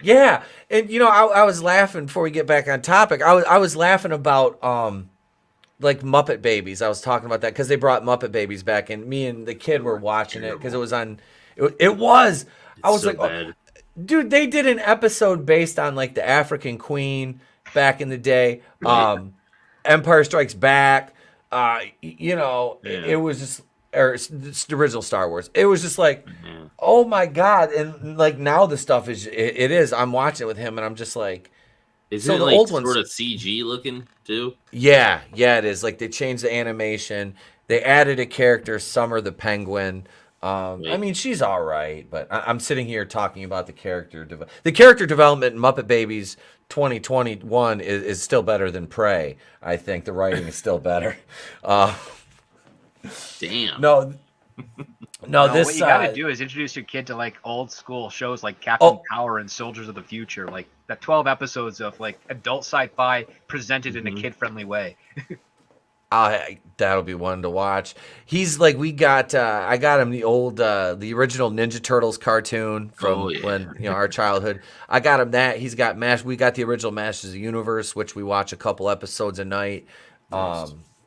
Speaker 20: Yeah, and you know I was laughing before we get back on topic. I was laughing about like Muppet Babies. I was talking about that because they brought Muppet Babies back, and me and the kid were watching it because it was on. It was. I was
Speaker 10: so
Speaker 20: like,
Speaker 10: bad.
Speaker 20: dude, they did an episode based on like the African Queen back in the day. Empire Strikes Back. You know, it was just, or it's the original Star Wars. It was just like, oh my god! And like now the stuff is, it is. I'm watching it with him, and I'm just like,
Speaker 10: Is
Speaker 20: so
Speaker 10: it
Speaker 20: the
Speaker 10: like
Speaker 20: old ones,
Speaker 10: sort of CG looking too?
Speaker 20: yeah, it is. Like they changed the animation. They added a character, Summer the Penguin. I mean, she's all right, but I'm sitting here talking about the character development in Muppet Babies 2021 is still better than Prey. I think the writing is still better.
Speaker 10: Damn.
Speaker 20: No, this
Speaker 11: what you gotta do is introduce your kid to like old school shows like Captain Power and Soldiers of the Future, like that 12 episodes of like adult sci-fi presented in a kid-friendly way.
Speaker 20: That'll be one to watch. He's like, I got him the original Ninja Turtles cartoon from when, you know, our childhood. I got him that. He's got we got the original Masters of the Universe, which we watch a couple episodes a night.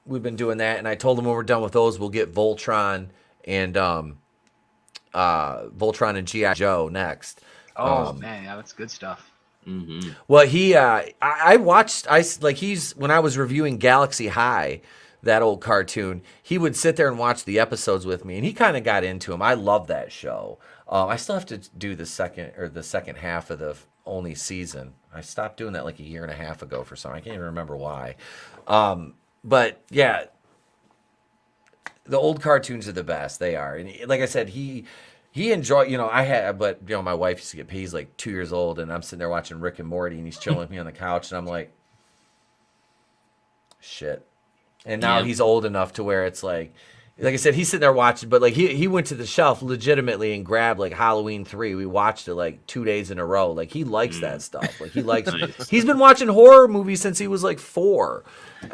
Speaker 20: We've been doing that, and I told him when we're done with those, we'll get Voltron and G.I. Joe next.
Speaker 11: Oh man, yeah, that's good stuff.
Speaker 10: Mm-hmm.
Speaker 20: Well, I watched, when I was reviewing Galaxy High, that old cartoon, he would sit there and watch the episodes with me, and he kind of got into them. I love that show. I still have to do the second half of the only season. I stopped doing that like a year and a half ago for some. I can't even remember why. But yeah, the old cartoons are the best. They are. And like I said, he enjoyed, you know, but you know, my wife used to get paid. He's like 2 years old, and I'm sitting there watching Rick and Morty, and he's chilling with me on the couch, and I'm like, shit. And now he's old enough to where it's like I said, he's sitting there watching, but like he went to the shelf legitimately and grabbed like Halloween 3. We watched it like 2 days in a row. Like he likes that stuff. Like he likes. He's been watching horror movies since he was like 4.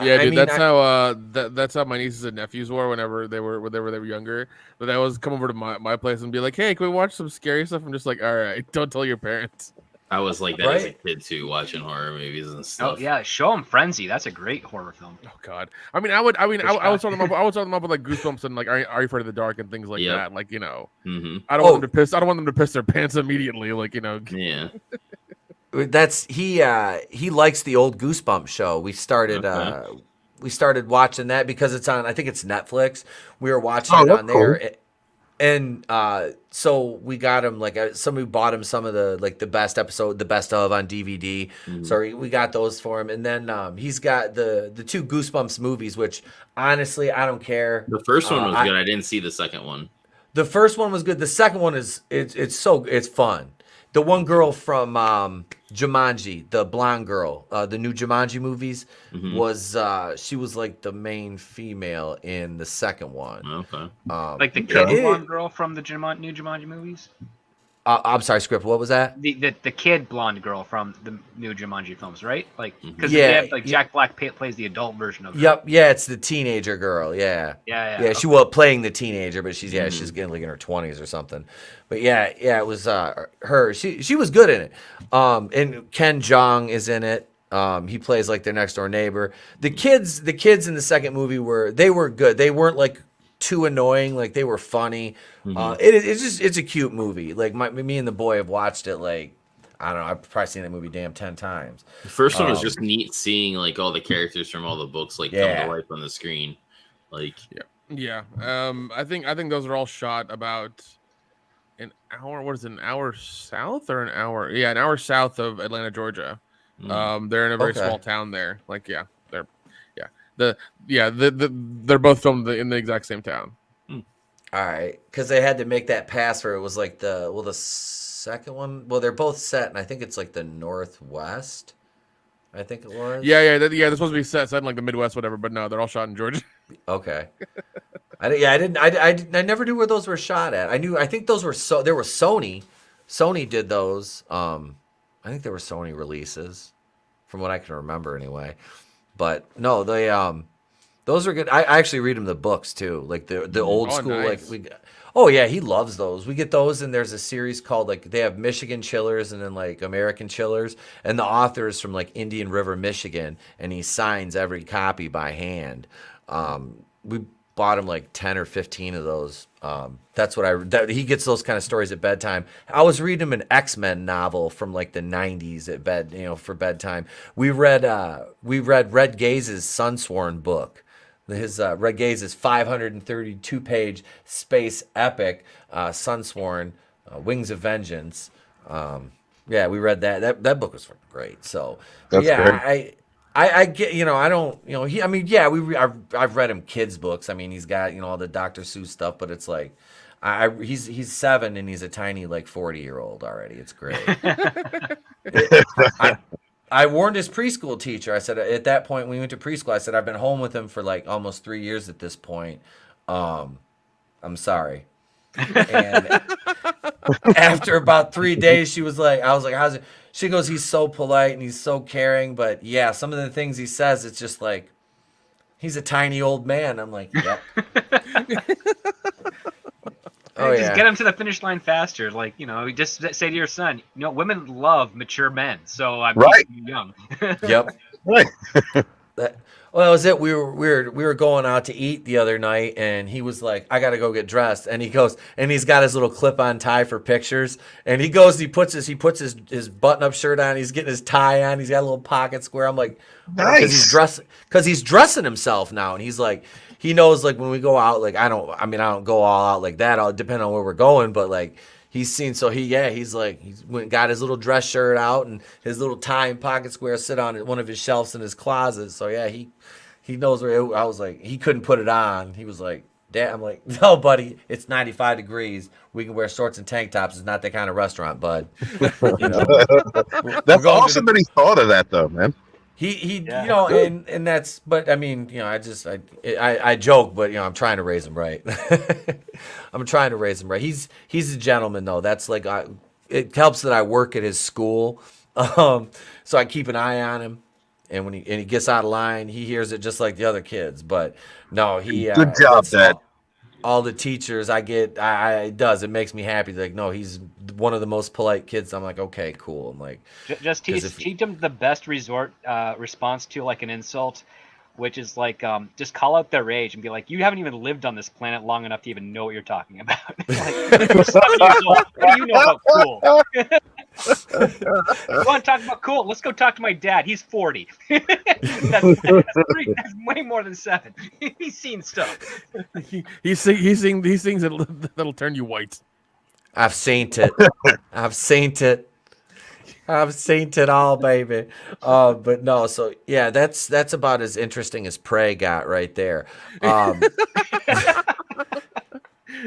Speaker 12: Yeah, dude, that's how my nieces and nephews were whenever they were younger. But I always come over to my place and be like, "Hey, can we watch some scary stuff?" I'm just like, "All right, don't tell your parents."
Speaker 10: I was like that as a kid too, watching horror movies and stuff.
Speaker 11: Oh yeah, show them Frenzy. That's a great horror film.
Speaker 12: Oh god, I was talking them up with like Goosebumps and like Are You Afraid of the Dark and things like that. Like, you know, I don't want them to piss. I don't want them to piss their pants immediately. Like, you know.
Speaker 10: Yeah.
Speaker 20: That's he likes the old Goosebumps show. We started watching that because it's on, I think it's Netflix. We were watching it on there. Cool. And so we got him somebody bought him some of the the best of on DVD. So we got those for him, and then he's got the 2 Goosebumps movies, which honestly I don't care.
Speaker 10: The first one was good. I didn't see the second one.
Speaker 20: The first one was good. The second one is it's fun. The one girl from Jumanji, the blonde girl, the new Jumanji movies, was she was like the main female in the second one.
Speaker 10: Okay.
Speaker 11: Like the kid blonde girl from the new Jumanji movies?
Speaker 20: I'm sorry, Script. What was that?
Speaker 11: The kid blonde girl from the new Jumanji films, right? Like, because Jack Black plays the adult version of her.
Speaker 20: Yep. Yeah, it's the teenager girl. Yeah.
Speaker 11: Yeah.
Speaker 20: Yeah, she was playing the teenager, but she's getting like in her 20s or something. But yeah, it was her. She was good in it. And Ken Jeong is in it. He plays like their next door neighbor. The kids in the second movie were good. They weren't like too annoying. Like they were funny. It's a cute movie. Like me and the boy have watched it like, I don't know, I've probably seen that movie damn 10 times.
Speaker 10: The first one was just neat seeing like all the characters from all the books come to life on the screen. Like
Speaker 12: I think those are all shot about an hour. What is it, an hour south or an hour? Yeah, an hour south of Atlanta, Georgia. They're in a very small town there. Like they're both filmed in the exact same town.
Speaker 20: All right, because they had to make that pass where it was like the second one. Well, they're both set, and I think it's like the Northwest. I think it was.
Speaker 12: Yeah. They're supposed to be set in like the Midwest, whatever. But no, they're all shot in Georgia.
Speaker 20: Okay. I never knew where those were shot at. I think those were there were Sony. Sony did those. I think there were Sony releases, from what I can remember anyway. But no, they those are good. I actually read them the books too, like the old school.
Speaker 12: Nice.
Speaker 20: Oh yeah, he loves those. We get those, and there's a series called like they have Michigan Chillers and then like American Chillers, and the author is from like Indian River, Michigan, and he signs every copy by hand. We bought him like 10 or 15 of those. That's what he gets those kind of stories at bedtime. I was reading him an X-Men novel from like the 90s at bed, for bedtime. We read Red Gaze's Sunsworn book. His Red Gaze's 532-page space epic, Sunsworn, Wings of Vengeance. Yeah, we read that. That book was fucking great. So
Speaker 13: That's
Speaker 20: yeah,
Speaker 13: great.
Speaker 20: I get, I don't, I've read him kids books. I mean, he's got, all the Dr. Seuss stuff, but it's like, he's 7 and he's a tiny, like 40-year-old already. It's great. I warned his preschool teacher. I said, at that point, when we went to preschool, I said, I've been home with him for like almost 3 years at this point. I'm sorry. And after about 3 days, I was like, how's it? She goes, he's so polite and he's so caring. But yeah, some of the things he says, it's just like, he's a tiny old man. I'm like, yep.
Speaker 11: Just get him to the finish line faster. Like, just say to your son, women love mature men. So I'm keeping you young.
Speaker 20: Yep.
Speaker 13: Right.
Speaker 20: That was it. We were going out to eat the other night, and he was like, "I gotta go get dressed." And he goes, and he's got his little clip-on tie for pictures. And he goes, he puts his button-up shirt on. He's getting his tie on. He's got a little pocket square. I'm like,
Speaker 13: nice.
Speaker 20: Because he's dressing himself now, and he's like, he knows like when we go out, like I don't go all out like that. I'll depend on where we're going, but like. He's seen, so he's like, he's went got his little dress shirt out and his little tie and pocket square sit on one of his shelves in his closet. So yeah, he knows where I was like, he couldn't put it on. He was like, Dad, I'm like, no, buddy, it's 95 degrees. We can wear shorts and tank tops. It's not that kind of restaurant, bud.
Speaker 13: That's awesome that he thought of that though, man.
Speaker 20: He and that's, but I mean, I joke, but I'm trying to raise him right. I'm trying to raise him right. He's a gentleman though. That's like, it helps that I work at his school. So I keep an eye on him, and when he gets out of line, he hears it just like the other kids. But no,
Speaker 13: good job, Dad.
Speaker 20: All the teachers it does. It makes me happy. Like, no, he's one of the most polite kids. I'm like, okay, cool. I'm like,
Speaker 11: just teach him the best response to like an insult, which is like, just call out their age and be like, you haven't even lived on this planet long enough to even know what you're talking about. Like, you're 7 years old. What do you know about cool? You want to talk about cool? Let's go talk to my dad. He's 40. That's way more than 7. He's seen stuff.
Speaker 12: He's seeing these things that'll turn you white.
Speaker 20: I've seen it. I've seen it. I've seen it all, baby. But no, so yeah, that's about as interesting as Prey got right there.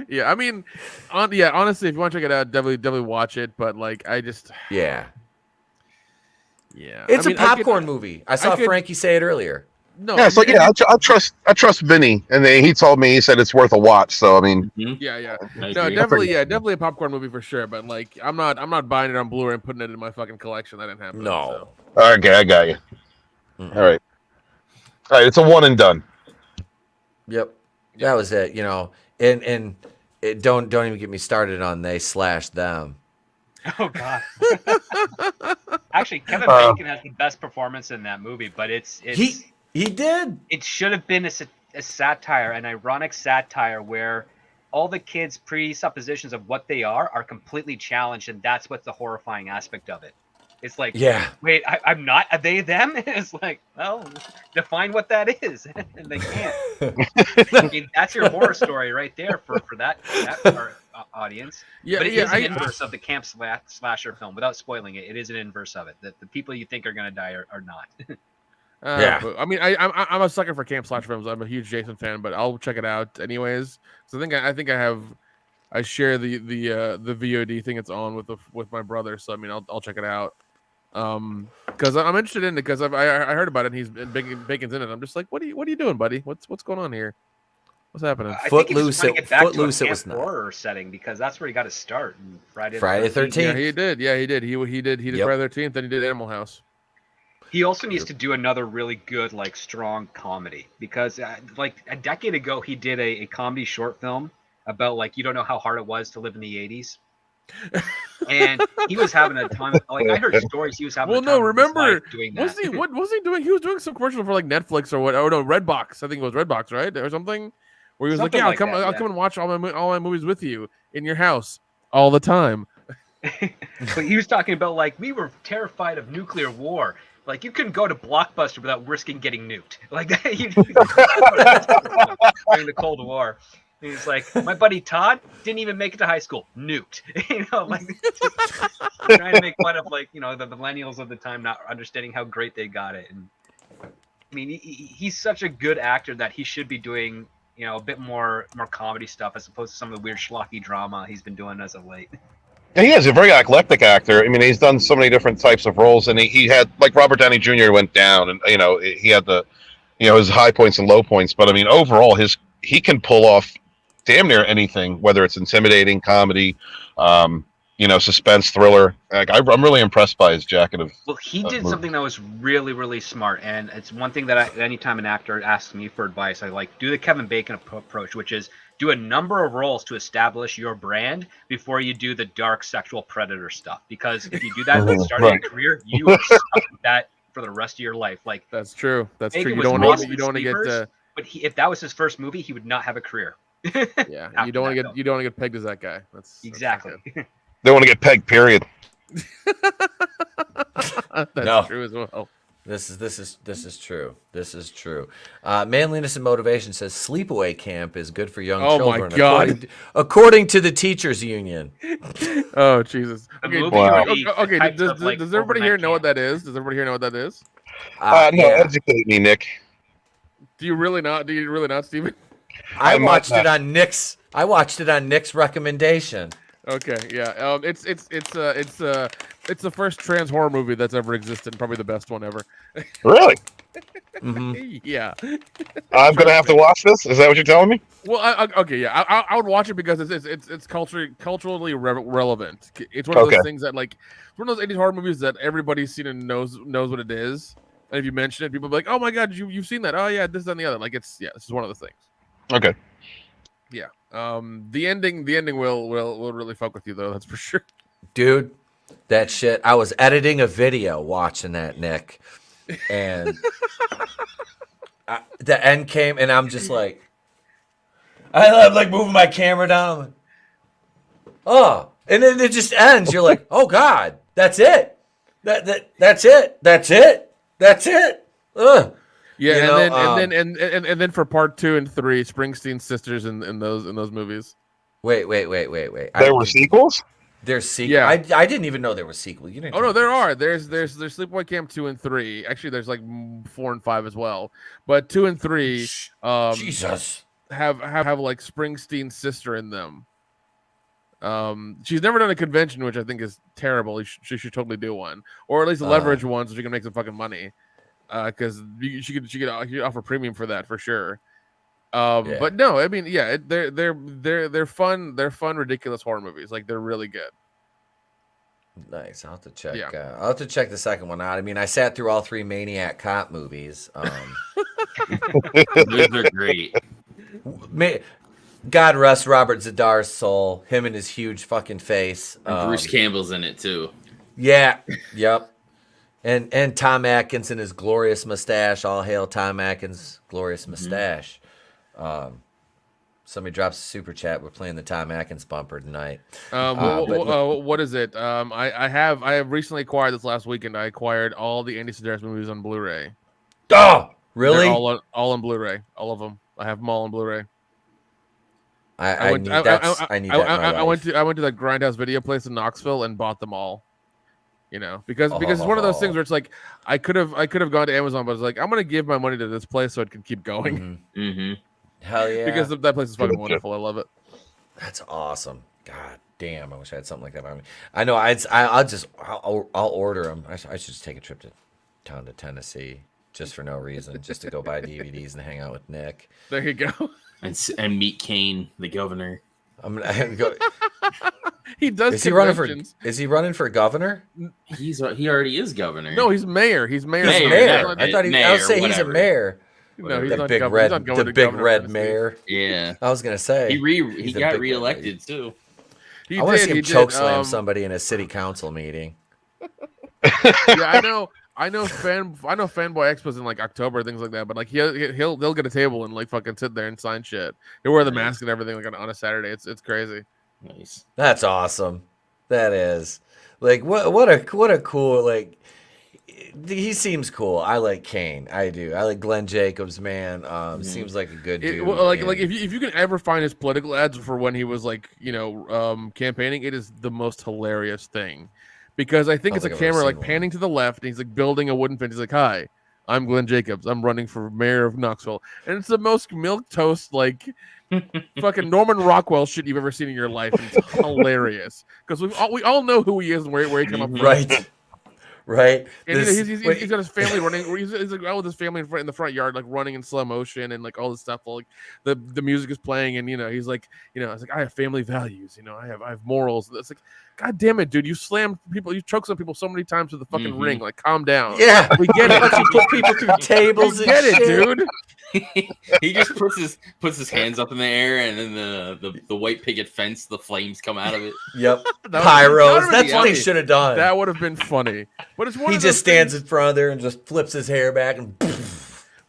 Speaker 12: Yeah, I mean, honestly, if you want to check it out, definitely watch it. But like,
Speaker 20: it's
Speaker 12: I
Speaker 20: a popcorn movie. I saw Frankie say it earlier.
Speaker 12: No,
Speaker 13: yeah, it's like I trust Vinny, and he told me, he said it's worth a watch. So I mean,
Speaker 12: yeah, no, definitely a popcorn movie for sure. But like, I'm not buying it on Blu-ray and putting it in my fucking collection. That didn't happen.
Speaker 20: No.
Speaker 12: So.
Speaker 13: Okay, I got you. All right, it's a one and done.
Speaker 20: Yep, that was it. And don't even get me started on they/them.
Speaker 11: Oh God. Actually, Kevin Bacon has the best performance in that movie, but
Speaker 20: he did.
Speaker 11: It should have been a satire, an ironic satire where all the kids' presuppositions of what they are completely challenged, and that's what's the horrifying aspect of it. It's like, wait, I'm not. Are they them? It's like, well, define what that is, and they can't. I mean, that's your horror story right there for that audience.
Speaker 12: Yeah,
Speaker 11: but it is an inverse of the camp slasher film. Without spoiling it, it is an inverse of it. That the people you think are going to die are not.
Speaker 20: Yeah.
Speaker 12: But, I mean, I'm a sucker for camp slash films. I'm a huge Jason fan, but I'll check it out anyways. So I think I share the VOD thing it's on with my brother. So I mean, I'll check it out. Because I'm interested in it because I heard about it. And he's Bacon's in it. I'm just like, what are you doing, buddy? What's going on here? What's happening?
Speaker 11: I think he was trying to get back to a camp horror setting because that's where he got his start in Friday the 13th.
Speaker 12: Yeah, he did. Yeah, he did. He did Friday the 13th. Then he did Animal House.
Speaker 11: He also needs to do another really good, strong comedy because, a decade ago, he did a comedy short film about, you don't know how hard it was to live in the 80s. And he was having a time. I heard stories he was having.
Speaker 12: Well,
Speaker 11: a time
Speaker 12: remember
Speaker 11: doing that.
Speaker 12: What was he doing? He was doing some commercial for Netflix or what? Oh no, Redbox. I think it was Redbox, right, or something. Where he was
Speaker 11: Something
Speaker 12: like, I'll come and watch all my movies with you in your house all the time.
Speaker 11: But he was talking about we were terrified of nuclear war. You couldn't go to Blockbuster without risking getting nuked. During the Cold War. And he's like, my buddy Todd didn't even make it to high school. Nuked. Trying to make fun of the millennials of the time not understanding how great they got it. And I mean, he's such a good actor that he should be doing a bit more comedy stuff as opposed to some of the weird schlocky drama he's been doing as of late.
Speaker 13: Yeah, he is a very eclectic actor. I mean, he's done so many different types of roles, and he had Robert Downey Jr. went down, and he had his high points and low points. But I mean, overall, he can pull off damn near anything, whether it's intimidating, comedy, suspense, thriller. I'm really impressed by his jacket of.
Speaker 11: Well, he did something that was really, really smart, and it's one thing that anytime an actor asks me for advice, I do the Kevin Bacon approach, which is do a number of roles to establish your brand before you do the dark sexual predator stuff. Because if you do that at the start of your career, you are stuck with that for the rest of your life.
Speaker 12: That's true. That's
Speaker 11: Bacon
Speaker 12: true. You don't want to get.
Speaker 11: But if that was his first movie, he would not have a career.
Speaker 12: Yeah, you don't want to get pegged as that guy. That's
Speaker 11: exactly.
Speaker 13: They want to get pegged. Period.
Speaker 12: That's true as well.
Speaker 20: This is true. This is true. Manliness and Motivation says sleepaway camp is good for young children.
Speaker 12: Oh my God!
Speaker 20: According to the teachers union.
Speaker 12: Oh Jesus! Okay,
Speaker 13: wow.
Speaker 12: Okay. Does everybody here know what that is? Does everybody here know what that is?
Speaker 13: No, educate me, Nick.
Speaker 12: Do you really not? Steven?
Speaker 20: I watched it on Nick's recommendation.
Speaker 12: Okay, yeah. It's the first trans horror movie that's ever existed, and probably the best one ever.
Speaker 13: Really?
Speaker 20: Mm-hmm.
Speaker 12: Yeah.
Speaker 13: I'm gonna have to watch this. Is that what you're telling me?
Speaker 12: Well, okay, yeah. I would watch it because it's culturally relevant. It's one of those things that one of those 80s horror movies that everybody's seen and knows what it is. And if you mention it, people will be like, "Oh my God, you've seen that? Oh yeah, this and the other." This is one of the things.
Speaker 13: Okay.
Speaker 12: Yeah. The ending will really fuck with you though. That's for sure.
Speaker 20: Dude, that shit. I was editing a video watching that, Nick, and the end came, and I'm just like, I'm moving my camera down. I'm like, oh, and then it just ends. You're like, oh God, that's it. That's it. Ugh.
Speaker 12: Yeah, and then for part 2 and 3, Springsteen's sisters in those movies.
Speaker 20: Wait.
Speaker 13: There were sequels?
Speaker 20: There's sequels.
Speaker 12: Yeah.
Speaker 20: I didn't even know there were sequels. You didn't.
Speaker 12: Oh no, there are. There's Sleepaway Camp 2 and 3. Actually, there's 4 and 5 as well. But 2 and 3,
Speaker 20: Jesus,
Speaker 12: have Springsteen's sister in them. She's never done a convention, which I think is terrible. She should totally do one, or at least leverage one so she can make some fucking money. Because she could offer premium for that for sure. But no, I mean, yeah, they're fun, ridiculous horror movies. They're really good.
Speaker 20: Nice. I'll have to check. Yeah. I'll have to check the second one out. I mean, I sat through all 3 Maniac Cop movies.
Speaker 10: Those are great.
Speaker 20: God rest Robert Zadar's soul. Him and his huge fucking face.
Speaker 10: And Bruce Campbell's in it too.
Speaker 20: Yeah. Yep. And Tom Atkins and his glorious mustache. All hail Tom Atkins' glorious mustache. Somebody drops a super chat. We're playing the Tom Atkins bumper tonight.
Speaker 12: What is it? I have recently acquired this last weekend. I acquired all the Andy Sedaris movies on Blu-ray.
Speaker 20: Oh, really?
Speaker 12: They're all on Blu-ray. All of them. I have them all on Blu-ray.
Speaker 20: I need that.
Speaker 12: I went to that Grindhouse video place in Knoxville and bought them all. You know, because it's one of those things where it's like I could have gone to Amazon, but it's like I'm gonna give my money to this place so it can keep going.
Speaker 20: Hell yeah!
Speaker 12: Because that place is fucking wonderful. I love it.
Speaker 20: That's awesome. God damn! I wish I had something like that on me. I know. I'll order them. I should just take a trip to Tennessee just for no reason, just to go buy DVDs and hang out with Nick.
Speaker 12: There you go.
Speaker 10: And meet Kane, the governor.
Speaker 20: I'm gonna go.
Speaker 12: He does.
Speaker 20: Is he running for governor?
Speaker 10: He already is governor.
Speaker 12: No, he's mayor. He's mayor.
Speaker 20: I thought I was saying he's a mayor.
Speaker 12: No, he's
Speaker 20: the
Speaker 12: not
Speaker 20: big
Speaker 12: governor.
Speaker 20: the big red mayor.
Speaker 10: Yeah,
Speaker 20: I was gonna say
Speaker 10: he got reelected too.
Speaker 20: I want to see him chokeslam somebody in a city council meeting.
Speaker 12: Yeah, I know. Fanboy Expo's in like October, things like that. But like they'll get a table and like fucking sit there and sign shit. He'll wear the mask and everything like on a Saturday. It's crazy.
Speaker 10: Nice.
Speaker 20: That's awesome. That is like what a cool like. He seems cool. I like Kane. I do. I like Glenn Jacobs, man. Seems like a good dude.
Speaker 12: Like if you can ever find his political ads for when he was like campaigning, it is the most hilarious thing, because I think it's a camera like panning to the left, and he's like building a wooden fence. He's like, "Hi, I'm Glenn Jacobs. I'm running for mayor of Knoxville," and it's the most milquetoast like fucking Norman Rockwell shit you've ever seen in your life. And it's hilarious because we all know who he is and where he came up from.
Speaker 20: Right. Right,
Speaker 12: and he's got his family running. He's like out with his family in the front yard, like running in slow motion, and like all this stuff. Like the music is playing, and he's like, it's like I have family values. I have morals. It's like, God damn it, dude! You slammed people, you choked some people so many times to the fucking ring. Like, calm down.
Speaker 20: Yeah,
Speaker 12: we get it.
Speaker 20: You put people through tables.
Speaker 12: We get it, dude.
Speaker 10: He just puts his hands up in the air, and then the white picket fence, the flames come out of it.
Speaker 20: Yep, pyros. That's what he should have done.
Speaker 12: That would have been funny. But it's
Speaker 20: he just stands in front of there and just flips his hair back and.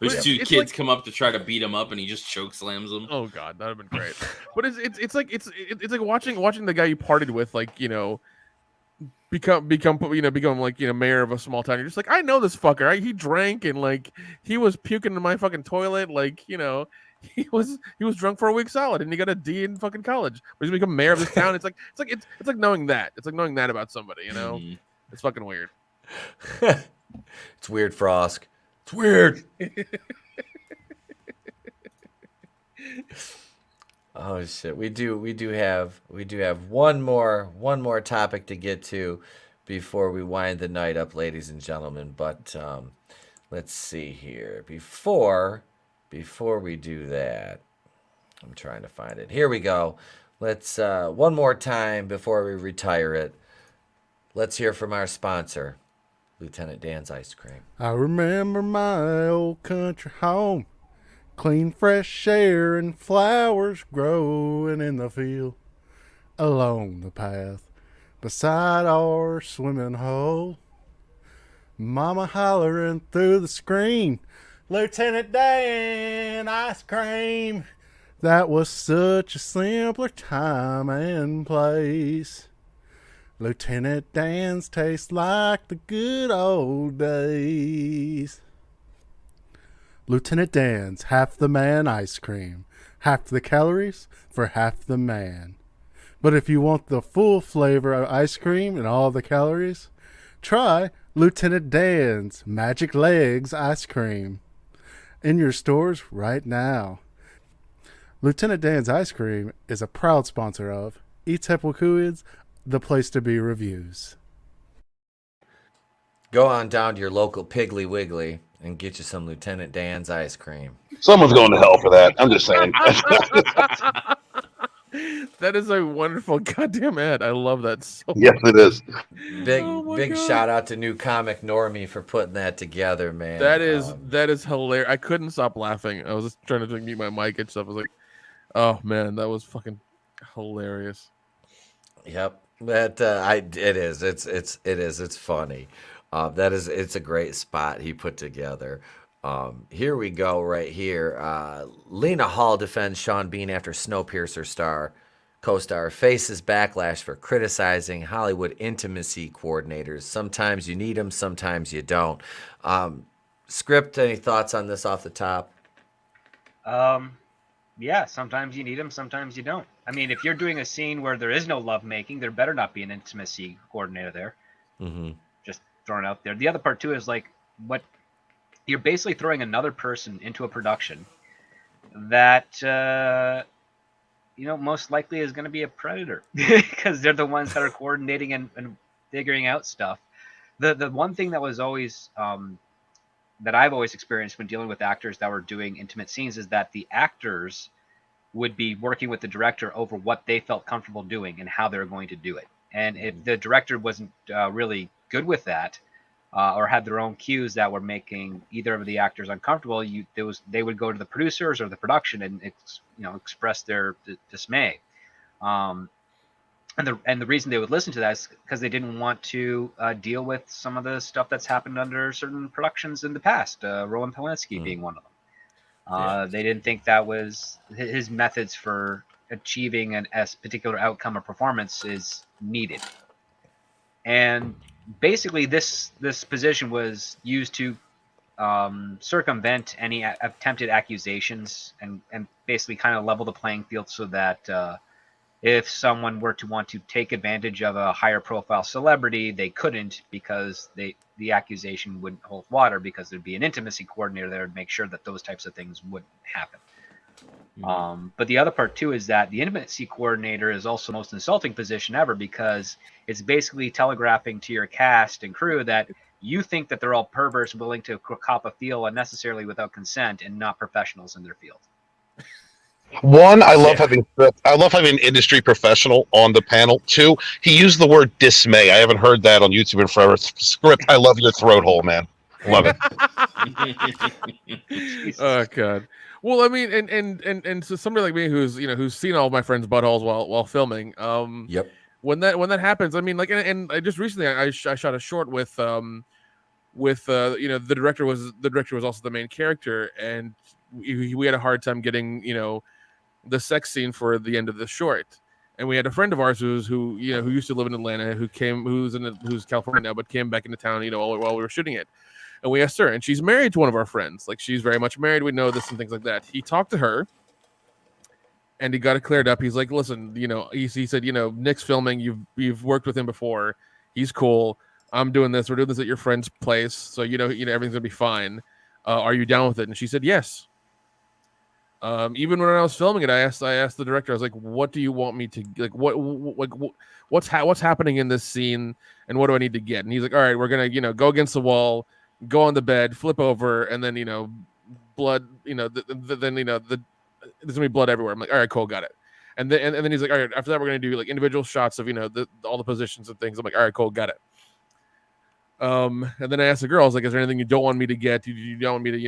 Speaker 10: There's two kids come up to try to beat him up, and he just choke slams them.
Speaker 12: Oh god, that would have been great. But it's like watching the guy you partied with, like become like mayor of a small town. You're just like, I know this fucker. Right? He drank and like he was puking in my fucking toilet. Like he was drunk for a week solid, and he got a D in fucking college. But he's become mayor of this town. It's like knowing that. It's like knowing that about somebody. It's fucking weird.
Speaker 20: It's weird, Frosk. It's weird. Oh shit. We do have one more topic to get to before we wind the night up, ladies and gentlemen. But let's see here. Before we do that, I'm trying to find it. Here we go. Let's one more time before we retire it. Let's hear from our sponsor, Lieutenant Dan's Ice Cream.
Speaker 21: I remember my old country home, clean fresh air and flowers growing in the field, along the path beside our swimming hole. Mama hollering through the screen, Lieutenant Dan Ice Cream. That was such a simpler time and place. Lieutenant Dan's taste like the good old days. Lieutenant Dan's half the man ice cream. Half the calories for half the man. But if you want the full flavor of ice cream and all the calories, try Lieutenant Dan's Magic Legs Ice Cream. In your stores right now. Lieutenant Dan's Ice Cream is a proud sponsor of Eatepwakuids, the place to be reviews.
Speaker 20: Go on down to your local Piggly Wiggly and get you some Lieutenant Dan's ice cream.
Speaker 13: Someone's going to hell for that. I'm just saying.
Speaker 12: That is a wonderful goddamn ad. I love that so much.
Speaker 13: Yes, it is.
Speaker 20: Big shout out to New Comic Normie for putting that together, man.
Speaker 12: That is hilarious. I couldn't stop laughing. I was just trying to mute my mic and stuff. I was like, oh man, that was fucking hilarious.
Speaker 20: Yep. It is. It's funny. It's a great spot he put together. Here we go right here. Lena Hall defends Sean Bean after Snowpiercer co-star faces backlash for criticizing Hollywood intimacy coordinators. Sometimes you need them, sometimes you don't. Script, any thoughts on this off the top?
Speaker 11: Yeah, sometimes you need them, sometimes you don't. I mean, if you're doing a scene where there is no lovemaking, there better not be an intimacy coordinator there.
Speaker 20: Mm-hmm.
Speaker 11: thrown out there. The other part too is like what you're basically throwing another person into a production that most likely is going to be a predator because they're the ones that are coordinating and figuring out stuff. The one thing that was always that I've always experienced when dealing with actors that were doing intimate scenes is that the actors would be working with the director over what they felt comfortable doing and how they were going to do it. And if the director wasn't really good with that, or had their own cues that were making either of the actors uncomfortable, they would go to the producers or the production and express their dismay. And the reason they would listen to that is because they didn't want to deal with some of the stuff that's happened under certain productions in the past, Roman Polanski being one of them. They didn't think that was his methods for achieving a particular outcome or performance is needed. And basically this position was used to circumvent any attempted accusations and basically kind of level the playing field so that if someone were to want to take advantage of a higher profile celebrity, they couldn't because the accusation wouldn't hold water because there'd be an intimacy coordinator there to make sure that those types of things wouldn't happen. But the other part too is that the intimacy coordinator is also the most insulting position ever because it's basically telegraphing to your cast and crew that you think that they're all perverts willing to cop a feel unnecessarily without consent and not professionals in their field.
Speaker 13: One, I love having an industry professional on the panel. Two, he used the word dismay. I haven't heard that on YouTube in forever. Script, I love your throat hole, man. Love it.
Speaker 12: Oh God. Well, I mean, and so somebody like me who's seen all of my friends' buttholes while filming.
Speaker 20: Yep.
Speaker 12: When that happens, I mean, like, and I just recently I shot a short with the director was also the main character, and we had a hard time getting the sex scene for the end of the short. And we had a friend of ours who used to live in Atlanta, who's California now, but came back into town, while we were shooting it. And we asked her, and she's married to one of our friends. Like, she's very much married. We know this and things like that. He talked to her, and he got it cleared up. He's like, listen, he said, Nick's filming. You've worked with him before. He's cool. I'm doing this. We're doing this at your friend's place, so everything's gonna be fine. Are you down with it? And she said yes. Even when I was filming it, I asked the director. I was like, "What do you want me to like? What's happening in this scene, and what do I need to get?" And he's like, "All right, we're gonna go against the wall, go on the bed, flip over, and then blood. There's gonna be blood everywhere." I'm like, "All right, cool, got it." And then he's like, "All right, after that, we're gonna do like individual shots of all the positions and things." I'm like, "All right, cool, got it." And then I asked the girl, I was like, "Is there anything you don't want me to get? You don't want me to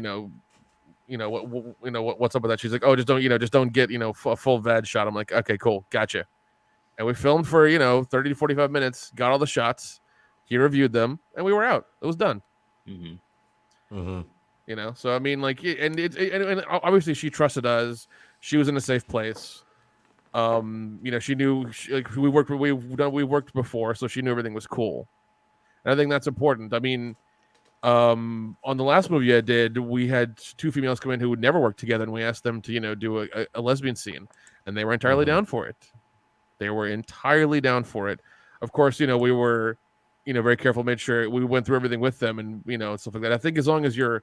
Speaker 12: what's up with that?" She's like, "Oh, just don't get a full vag shot." I'm like, "Okay, cool, gotcha." And we filmed for 30 to 45 minutes, got all the shots, he reviewed them, and we were out. It was done. So I mean, like, and obviously she trusted us. She was in a safe place. She knew we worked before, so she knew everything was cool. And I think that's important. I mean, on the last movie I did, we had two females come in who would never work together, and we asked them to do a lesbian scene, and they were entirely down for it. They were entirely down for it. Of course, we were very careful, made sure we went through everything with them, and stuff like that. I think as long as you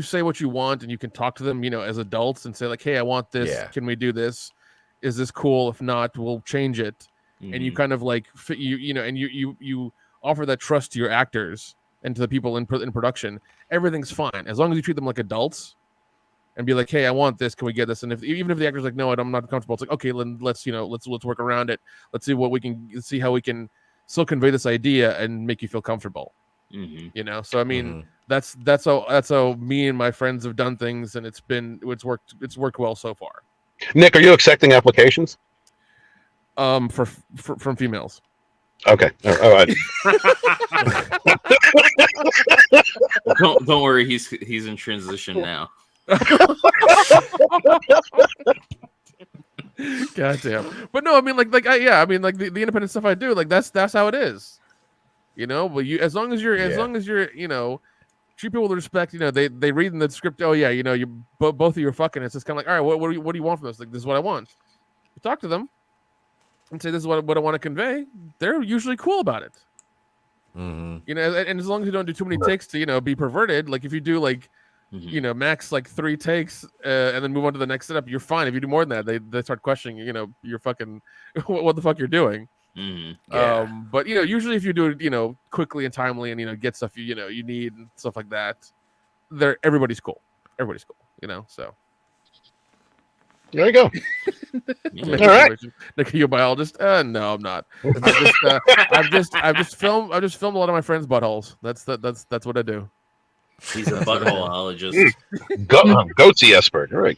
Speaker 12: say what you want and you can talk to them as adults and say like, "Hey, I want this, can we do this, is this cool? If not, we'll change it." And you kind of like and you offer that trust to your actors and to the people in production. Everything's fine as long as you treat them like adults and be like, "Hey, I want this. Can we get this?" And even if the actor's like, "No, I'm not comfortable," it's like, "Okay, let's work around it. Let's see what we can see how we can still convey this idea and make you feel comfortable." So I mean, that's how me and my friends have done things, and it's worked well so far.
Speaker 13: Nick, are you accepting applications?
Speaker 12: From females.
Speaker 13: Okay. All right.
Speaker 10: Don't worry, he's in transition now.
Speaker 12: Goddamn. But no, I mean, like the independent stuff I do, like that's how it is. But as long as you're treat people with respect. They read in the script. Oh yeah, you both of you are fucking. It's just kind of like, all right, what do you want from this? Like, this is what I want. You talk to them and say, "This is what I want to convey." They're usually cool about it. You know, and as long as you don't do too many takes to, you know, be perverted, like if you do like, you know, max like 3 takes and then move on to the next setup, you're fine. If you do more than that, they start questioning, you know, you're fucking what the fuck you're doing. But you know, usually if you do it, you know, quickly and timely and, you know, get stuff you know you need and stuff like that, everybody's cool. Everybody's cool, you know, so.
Speaker 13: There you go.
Speaker 12: All right. Nick, are you a biologist? No, I'm not. I've just filmed a lot of my friends' buttholes. That's what I do.
Speaker 10: He's a buttholeologist.
Speaker 13: Goatsy expert. All right.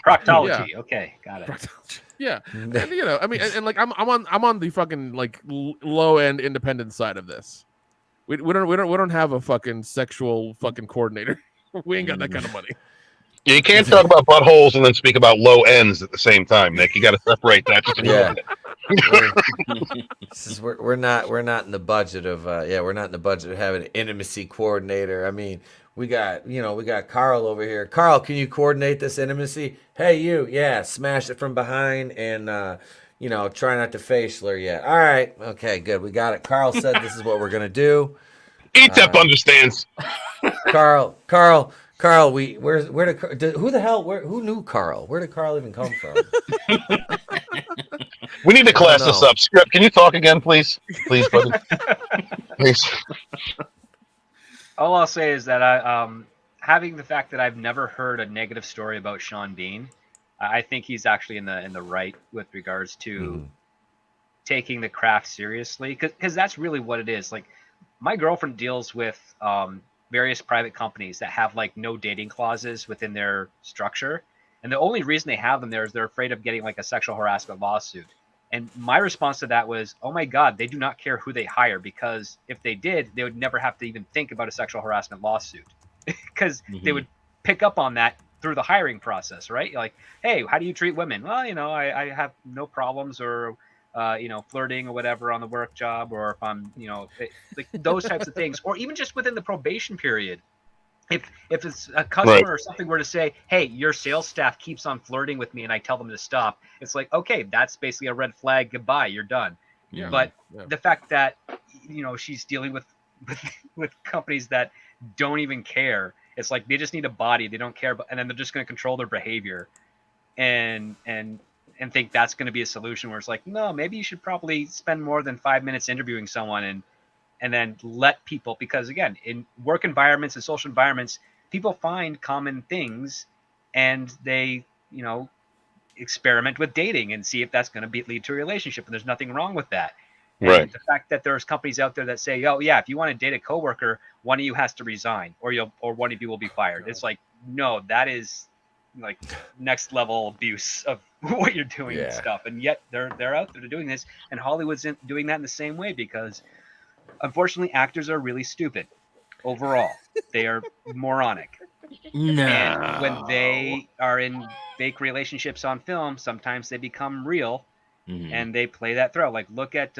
Speaker 11: Proctology. Yeah. Okay, got it.
Speaker 12: Yeah, and you know, I mean, and like I'm on the fucking like low end independent side of this. We don't have a fucking sexual fucking coordinator. We ain't got that kind of money.
Speaker 13: Yeah, you can't talk about buttholes and then speak about low ends at the same time, Nick. You got to separate that. Just a little bit.
Speaker 20: We're not in the budget of we're not in the budget of having an intimacy coordinator. I mean, we got Carl over here. Carl, can you coordinate this intimacy? Hey, smash it from behind and try not to facial her yet. All right, okay, good, we got it. Carl said this is what we're gonna do.
Speaker 13: ETEP understands.
Speaker 20: Carl, who knew Carl? Where did Carl even come from?
Speaker 13: We need to class this up. Script, can you talk again, please? Please, buddy. Please.
Speaker 11: All I'll say is that having the fact that I've never heard a negative story about Sean Bean, I think he's actually in the right with regards to taking the craft seriously, because that's really what it is. Like, my girlfriend deals with various private companies that have like no dating clauses within their structure, and the only reason they have them there is they're afraid of getting like a sexual harassment lawsuit. And my response to that was, oh my God, they do not care who they hire, because if they did, they would never have to even think about a sexual harassment lawsuit, because they would pick up on that through the hiring process, right? You're like, hey, how do you treat women? Well, I have no problems, or flirting or whatever on the work job, or if I'm, like those types of things, or even just within the probation period. If it's a customer or something were to say, hey, your sales staff keeps on flirting with me and I tell them to stop, it's like, okay, that's basically a red flag. Goodbye, you're done. Yeah. But the fact that, she's dealing with companies that don't even care, it's like they just need a body, they don't care, and then they're just going to control their behavior and think that's going to be a solution, where it's like, no, maybe you should probably spend more than 5 minutes interviewing someone and then let people, because again, in work environments and social environments, people find common things and they, experiment with dating and see if that's going to lead to a relationship. And there's nothing wrong with that. And the fact that there's companies out there that say, oh yeah, if you want to date a coworker, one of you has to resign, or one of you will be fired. It's like, no, that is like next level abuse of what you're doing and stuff. And yet they're out there doing this, and Hollywood's doing that in the same way, because unfortunately actors are really stupid overall. They are moronic. No. And when they are in fake relationships on film, sometimes they become real, and they play that through. Like, look at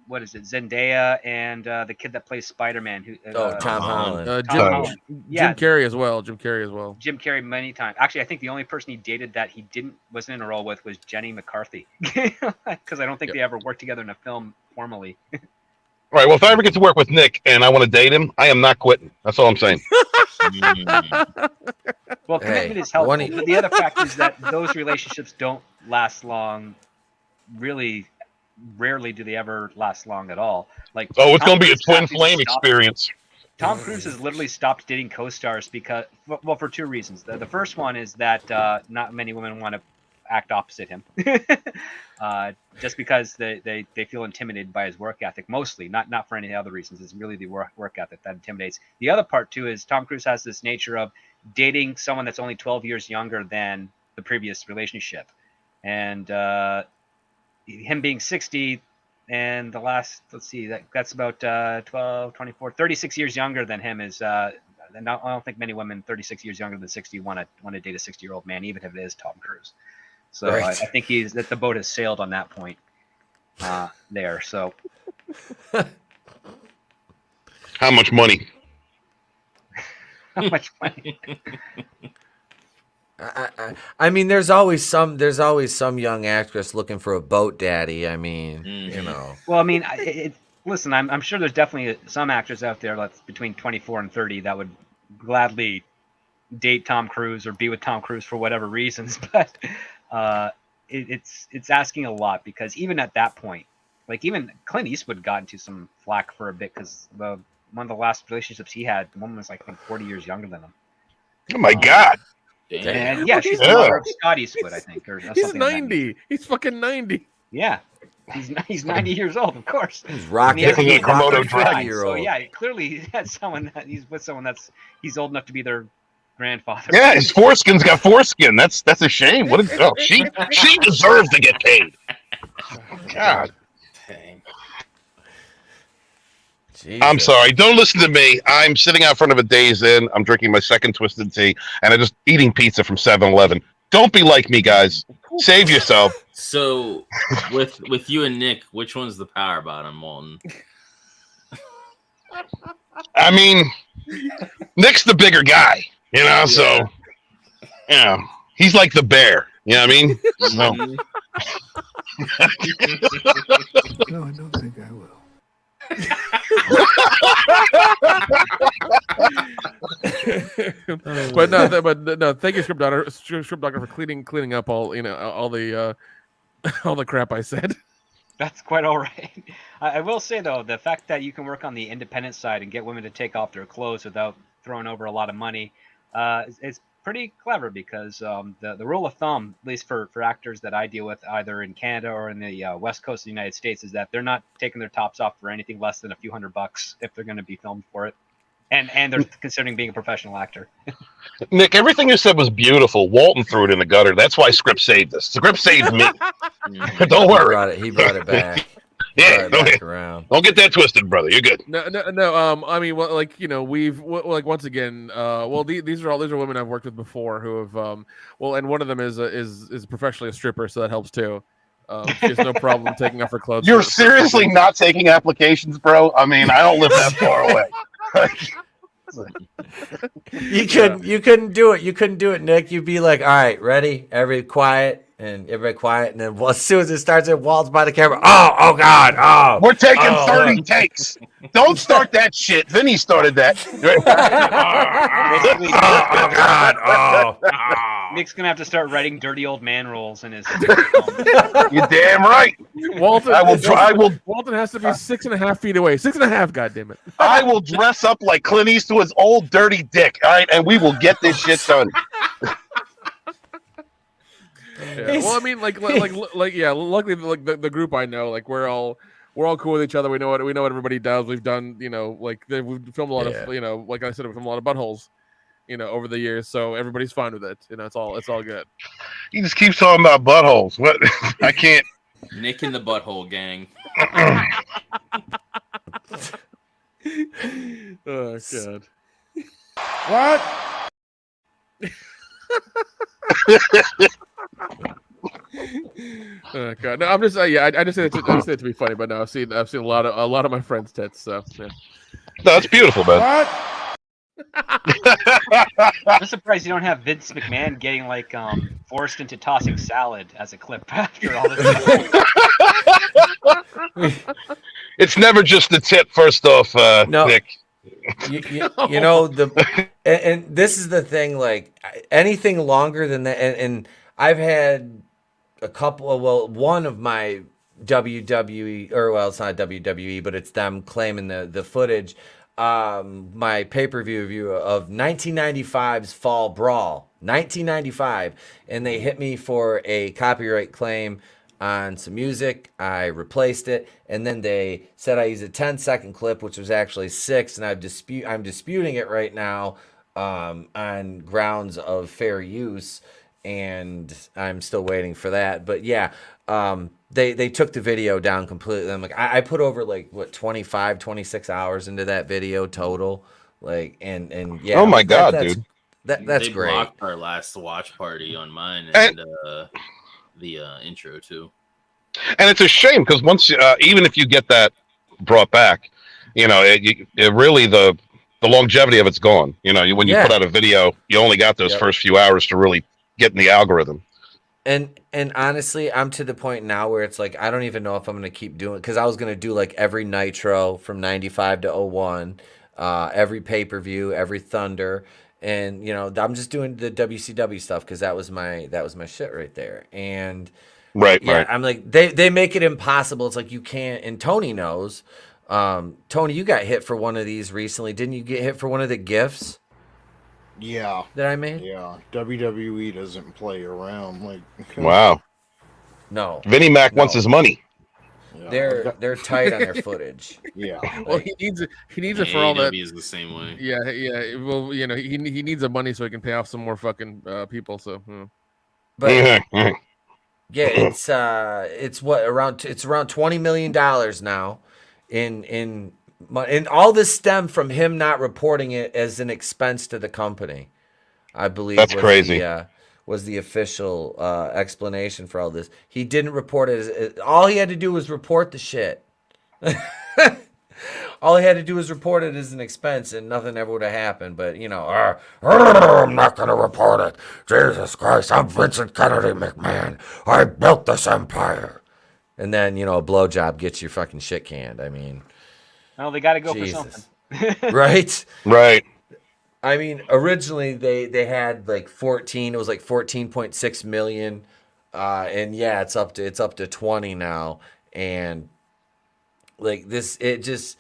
Speaker 11: what is it, Zendaya and the kid that plays Spider-Man,
Speaker 20: Tom Holland.
Speaker 12: Jim Carrey as well. Jim
Speaker 11: Carrey many times. Actually, I think the only person he dated that he wasn't in a role with was Jenny McCarthy, because I don't think they ever worked together in a film formally.
Speaker 13: All right, well, if I ever get to work with Nick and I want to date him, I am not quitting. That's all I'm saying.
Speaker 11: Well, commitment is helpful. But the other fact is that those relationships don't last long. Really, rarely do they ever last long at all. Like,
Speaker 13: it's going to be a twin flame experience.
Speaker 11: Tom Cruise has literally stopped dating co-stars for two reasons. The first one is that not many women want to act opposite him, just because they feel intimidated by his work ethic, mostly, not for any other reasons. It's really the work ethic that intimidates. The other part too is Tom Cruise has this nature of dating someone that's only 12 years younger than the previous relationship, and him being 60 and the last, that's about 12, 24, 36 years younger than him is I don't think many women 36 years younger than 60 want to date a 60-year-old man, even if it is Tom Cruise. So right. I think that the boat has sailed on that point there. So
Speaker 13: how much money?
Speaker 11: How much money?
Speaker 20: I mean, there's always some young actress looking for a boat daddy. I mean,
Speaker 11: Well, I mean, Listen, I'm sure there's definitely some actors out there that's between 24 and 30 that would gladly date Tom Cruise or be with Tom Cruise for whatever reasons, but it's asking a lot, because even at that point, like even Clint Eastwood got into some flack for a bit because one of the last relationships he had, the woman was like I think 40 years younger than him.
Speaker 13: Oh my God.
Speaker 11: And yeah, she's the mother of Scott Eastwood, I think, or
Speaker 12: He's
Speaker 11: something.
Speaker 12: 90. He's fucking 90.
Speaker 11: Yeah. He's 90 years old, of course.
Speaker 20: He's rocking
Speaker 11: And
Speaker 20: a
Speaker 11: Komodo
Speaker 20: dragon.
Speaker 11: So yeah, clearly he has someone that he's with someone he's old enough to be their grandfather.
Speaker 13: Yeah, his foreskin's got foreskin. That's a shame. She deserves to get paid. God. I'm sorry. Don't listen to me. I'm sitting out front of a Days Inn. I'm drinking my second twisted tea, and I'm just eating pizza from 7-Eleven. Don't be like me, guys. Save yourself.
Speaker 10: So, with you and Nick, which one's the power bottom, Walton?
Speaker 13: I mean, Nick's the bigger guy, so, he's like the bear. You know what I mean? So.
Speaker 14: No, I don't think I will.
Speaker 12: but no, thank you, Script Doctor, for cleaning up all all the crap I said.
Speaker 11: That's quite all right. I will say though, the fact that you can work on the independent side and get women to take off their clothes without throwing over a lot of money, is pretty clever, because the rule of thumb, at least for actors that I deal with either in Canada or in the west coast of the United States, is that they're not taking their tops off for anything less than a few $100 if they're going to be filmed for it, and they're considering being a professional actor.
Speaker 13: Nick, everything you said was beautiful. Walton threw it in the gutter. That's why Script saved us. Script saved me. Don't worry.
Speaker 20: He brought it back.
Speaker 13: Yeah,
Speaker 20: around.
Speaker 13: Don't get that twisted, brother. You're good.
Speaker 12: No. I mean, well, like we've once again. These are women I've worked with before who have. And one of them is professionally a stripper, so that helps too. She has no problem taking off her clothes.
Speaker 13: You're seriously not taking applications, bro? I mean, I don't live that far away.
Speaker 20: You couldn't do it. You couldn't do it, Nick. You'd be like, all right, ready? Everybody quiet. And then as soon as it starts, it walls by the camera. Oh God! Oh,
Speaker 13: we're taking 30 takes. Don't start that shit. Vinny started that.
Speaker 11: Oh God! Oh. Nick's gonna have to start writing dirty old man roles in his.
Speaker 13: You're damn right.
Speaker 12: Walton has to be 6.5 feet away. 6.5. goddammit.
Speaker 13: I will dress up like Clint Eastwood's old dirty dick. All right, and we will get this shit done.
Speaker 12: Yeah. Well, I mean, luckily, the group I know, like we're all cool with each other. We know what everybody does. We've done, we've filmed a lot of, like I said, we've filmed a lot of buttholes, over the years. So everybody's fine with it. It's all good.
Speaker 13: He just keeps talking about buttholes. What? I can't.
Speaker 10: Nick and the Butthole Gang.
Speaker 12: Oh God.
Speaker 21: What?
Speaker 12: Oh God! No, I'm just I just say it to be funny, but no, I've seen a lot of my friends' tits. So yeah.
Speaker 13: No, it's beautiful, man.
Speaker 21: What?
Speaker 11: I'm surprised you don't have Vince McMahon getting forced into tossing salad as a clip after all this.
Speaker 13: It's never just the tip. First off, Nick.
Speaker 20: And this is the thing. Like anything longer than that, and I've had a couple. One of my WWE, it's not WWE, but it's them claiming the footage. My pay-per-view review of 1995's Fall Brawl, 1995, and they hit me for a copyright claim on some music. I replaced it, and then they said I used a 10-second clip, which was actually 6, and I'm disputing it right now on grounds of fair use, and I'm still waiting for that. But yeah, they took the video down completely. I'm like, I put over 25, 26 hours into that video total. And yeah.
Speaker 13: Oh my God, dude.
Speaker 20: That's
Speaker 10: they
Speaker 20: great.
Speaker 10: Blocked our last watch party on mine and the intro too.
Speaker 13: And it's a shame because once, even if you get that brought back, it really the longevity of it's gone. When you put out a video, you only got those first few hours to really get in the algorithm.
Speaker 20: And honestly, I'm to the point now where it's like I don't even know if I'm going to keep doing, because I was going to do like every Nitro from 95 to 01, every pay-per-view, every Thunder, and I'm just doing the WCW stuff because that was my shit right there. And
Speaker 13: Right.
Speaker 20: I'm like they make it impossible. It's like you can't, and Tony knows. Tony, you got hit for one of these recently. Didn't you get hit for one of the gifts?
Speaker 7: Yeah.
Speaker 20: That I made?
Speaker 7: Yeah. WWE doesn't play around. Like,
Speaker 13: Wow.
Speaker 20: No.
Speaker 13: Vinnie Mac wants his money.
Speaker 7: Yeah,
Speaker 20: They're tight on their footage.
Speaker 7: Yeah.
Speaker 12: Well, he needs it for all that.
Speaker 10: AEW is the same way.
Speaker 12: Yeah. Well, he needs the money so he can pay off some more fucking people. So,
Speaker 20: but yeah, it's what around $20 million now, in all this stemmed from him not reporting it as an expense to the company. I believe
Speaker 13: that's crazy.
Speaker 20: Was the official explanation for all this. He didn't report it. All he had to do was report the shit. All he had to do was report it as an expense, and nothing ever would have happened. But I'm not going to report it. Jesus Christ, I'm Vincent Kennedy McMahon. I built this empire. And then a blowjob gets your fucking shit canned. I mean,
Speaker 11: well, they got to go
Speaker 20: Jesus.
Speaker 11: for something,
Speaker 20: right?
Speaker 13: Right.
Speaker 20: I mean, originally they had like 14. It was like 14.6 million, and yeah, it's up to 20 now. And like this, it just,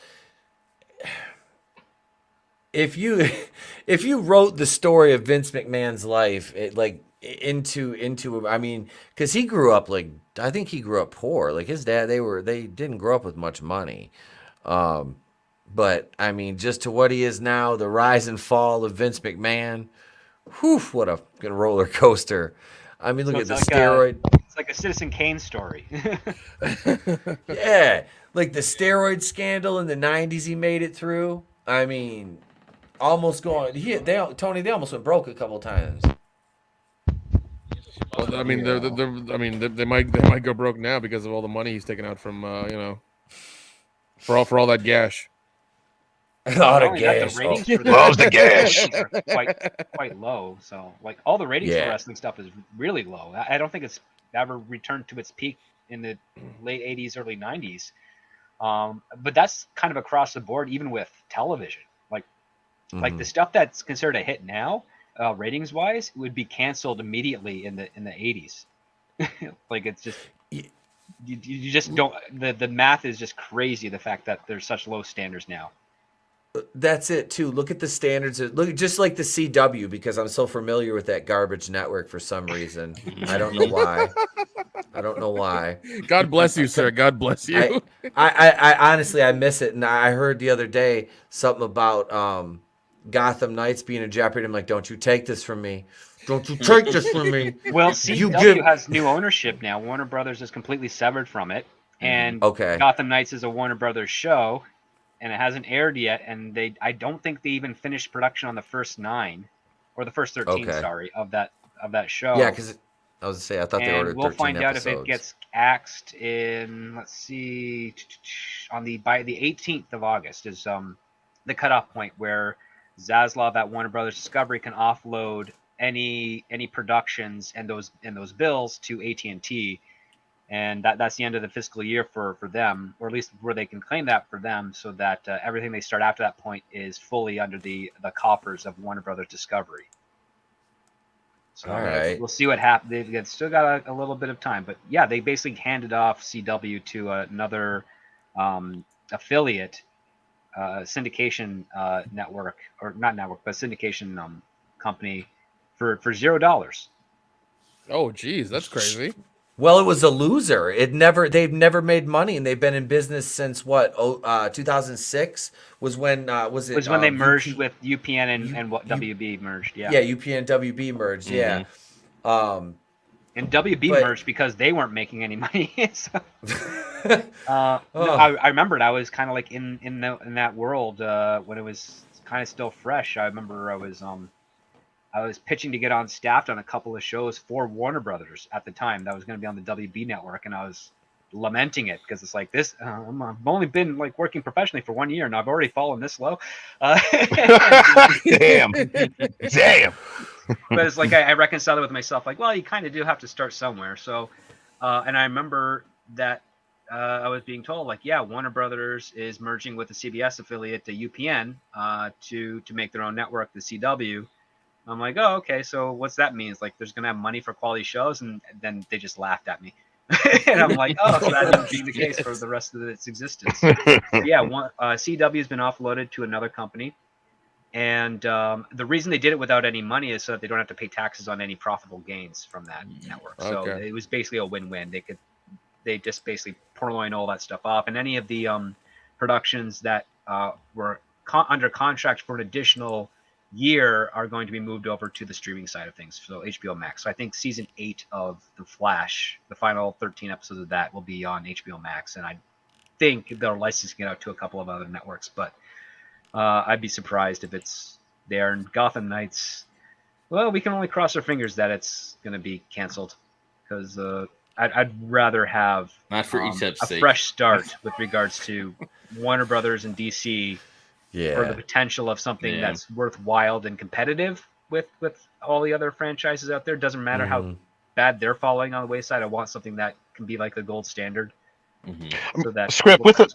Speaker 20: if you wrote the story of Vince McMahon's life, it like into I mean, because he grew up like, I think he grew up poor. Like his dad, they didn't grow up with much money. But I mean, just to what he is now, the rise and fall of Vince McMahon, whew, what a fucking roller coaster. I mean, look at the steroid.
Speaker 11: It's like a Citizen Kane story.
Speaker 20: Yeah, like the steroid scandal in the 90s he made it through. I mean, almost going. Tony, they almost went broke a couple times.
Speaker 12: Well, I mean, they might go broke now because of all the money he's taking out from for all that gash.
Speaker 20: A lot of
Speaker 11: The
Speaker 20: gas.
Speaker 11: ratings for
Speaker 13: Loves the gas.
Speaker 11: are quite low. So like all the ratings
Speaker 20: Yeah.
Speaker 11: for wrestling stuff is really low. I don't think it's ever returned to its peak in the late 80s, early 90s. But that's kind of across the board, even with television. Like the stuff that's considered a hit now, ratings wise, would be canceled immediately in the 80s. Like it's just you just don't. The math is just crazy. The fact that there's such low standards now.
Speaker 20: That's it too. Look at the standards. Look, just like the CW, because I'm so familiar with that garbage network for some reason. I don't know why.
Speaker 12: God bless you, sir. God bless you.
Speaker 20: I honestly, I miss it. And I heard the other day something about Gotham Knights being in jeopardy. I'm like, don't you take this from me. Don't you take this from me.
Speaker 11: Well, CW has new ownership now. Warner Brothers is completely severed from it. And Gotham Knights is a Warner Brothers show. And it hasn't aired yet, and I don't think they even finished production on the first 9, or the first 13, sorry, of that show.
Speaker 20: Yeah, because I was to say I thought they ordered 13
Speaker 11: we'll find
Speaker 20: episodes.
Speaker 11: out if it gets axed in. Let's see, by the 18th of August is the cutoff point where Zaslav at Warner Brothers Discovery can offload any productions and those bills to AT&T. And that's the end of the fiscal year for them, or at least where they can claim that for them, so that everything they start after that point is fully under the coffers of Warner Brothers Discovery. So
Speaker 20: all right,
Speaker 11: we'll see what happens. They've still got a little bit of time, but yeah, they basically handed off CW to another affiliate syndication network, or not network, but syndication company for $0.
Speaker 12: Oh, geez, that's crazy.
Speaker 20: Well, it was a loser. They've never made money, and they've been in business since what? 2006 was when was
Speaker 11: when they merged with UPN and what WB merged. Yeah.
Speaker 20: Yeah, UPN and WB merged.
Speaker 11: Mm-hmm.
Speaker 20: Yeah.
Speaker 11: And WB merged because they weren't making any money. So, I remembered I was kind of like in that world when it was kind of still fresh. I remember I was pitching to get on staff on a couple of shows for Warner Brothers at the time that was going to be on the WB network, and I was lamenting it because it's like this. I've only been like working professionally for 1 year, and I've already fallen this low.
Speaker 13: Damn.
Speaker 11: But it's like I reconciled it with myself. Like, well, you kind of do have to start somewhere. So, and I remember that I was being told, like, yeah, Warner Brothers is merging with the CBS affiliate, the UPN, to make their own network, the CW. I'm like, oh, okay. So what's that mean? It's like there's gonna have money for quality shows, and then they just laughed at me. And I'm like, oh, so that won't be the case for the rest of its existence. So, yeah, CW has been offloaded to another company, and the reason they did it without any money is so that they don't have to pay taxes on any profitable gains from that network. So
Speaker 12: Okay.
Speaker 11: it was basically a win-win. They just basically purloin all that stuff off, and any of the productions that were under contract for an additional year are going to be moved over to the streaming side of things, so HBO Max. So I think season 8 of The Flash, the final 13 episodes of that, will be on HBO Max, and I think they're licensing it out to a couple of other networks, but I'd be surprised if it's there. And Gotham Knights, well, we can only cross our fingers that it's going to be canceled, because I'd rather have
Speaker 10: Not for
Speaker 11: a
Speaker 10: ESEP's sake.
Speaker 11: fresh start with regards to Warner Brothers and DC for the potential of something that's worthwhile and competitive with all the other franchises out there. Doesn't matter how bad they're falling on the wayside. I want something that can be like the gold standard. So that
Speaker 13: Script with it.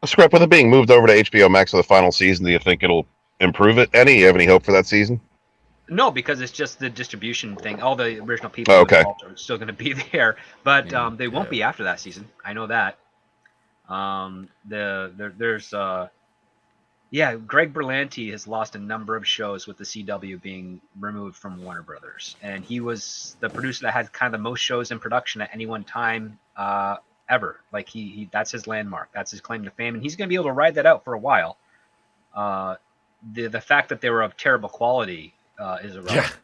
Speaker 13: Script with it being moved over to HBO Max for the final season, do you think it'll improve it? You have any hope for that season?
Speaker 11: No, because it's just the distribution thing. All the original people involved are still going to be there, but they won't be after that season. I know that. There's Greg Berlanti has lost a number of shows with the CW being removed from Warner Brothers, and he was the producer that had kind of the most shows in production at any one time ever. Like he that's his landmark, that's his claim to fame, and he's going to be able to ride that out for a while. The fact that they were of terrible quality is irrelevant.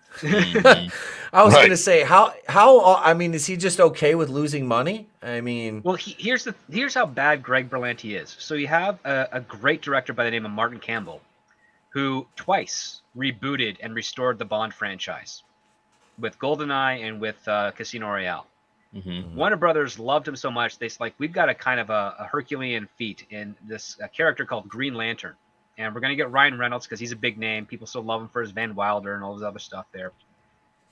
Speaker 20: I was going to say how I mean, is he just okay with losing money? I mean,
Speaker 11: well, here's how bad Greg Berlanti is. So you have a great director by the name of Martin Campbell, who twice rebooted and restored the Bond franchise with GoldenEye and with Casino Royale. Warner Brothers loved him so much, they're like, we've got a kind of a Herculean feat in this character called Green Lantern. And we're going to get Ryan Reynolds because he's a big name. People still love him for his Van Wilder and all this other stuff there.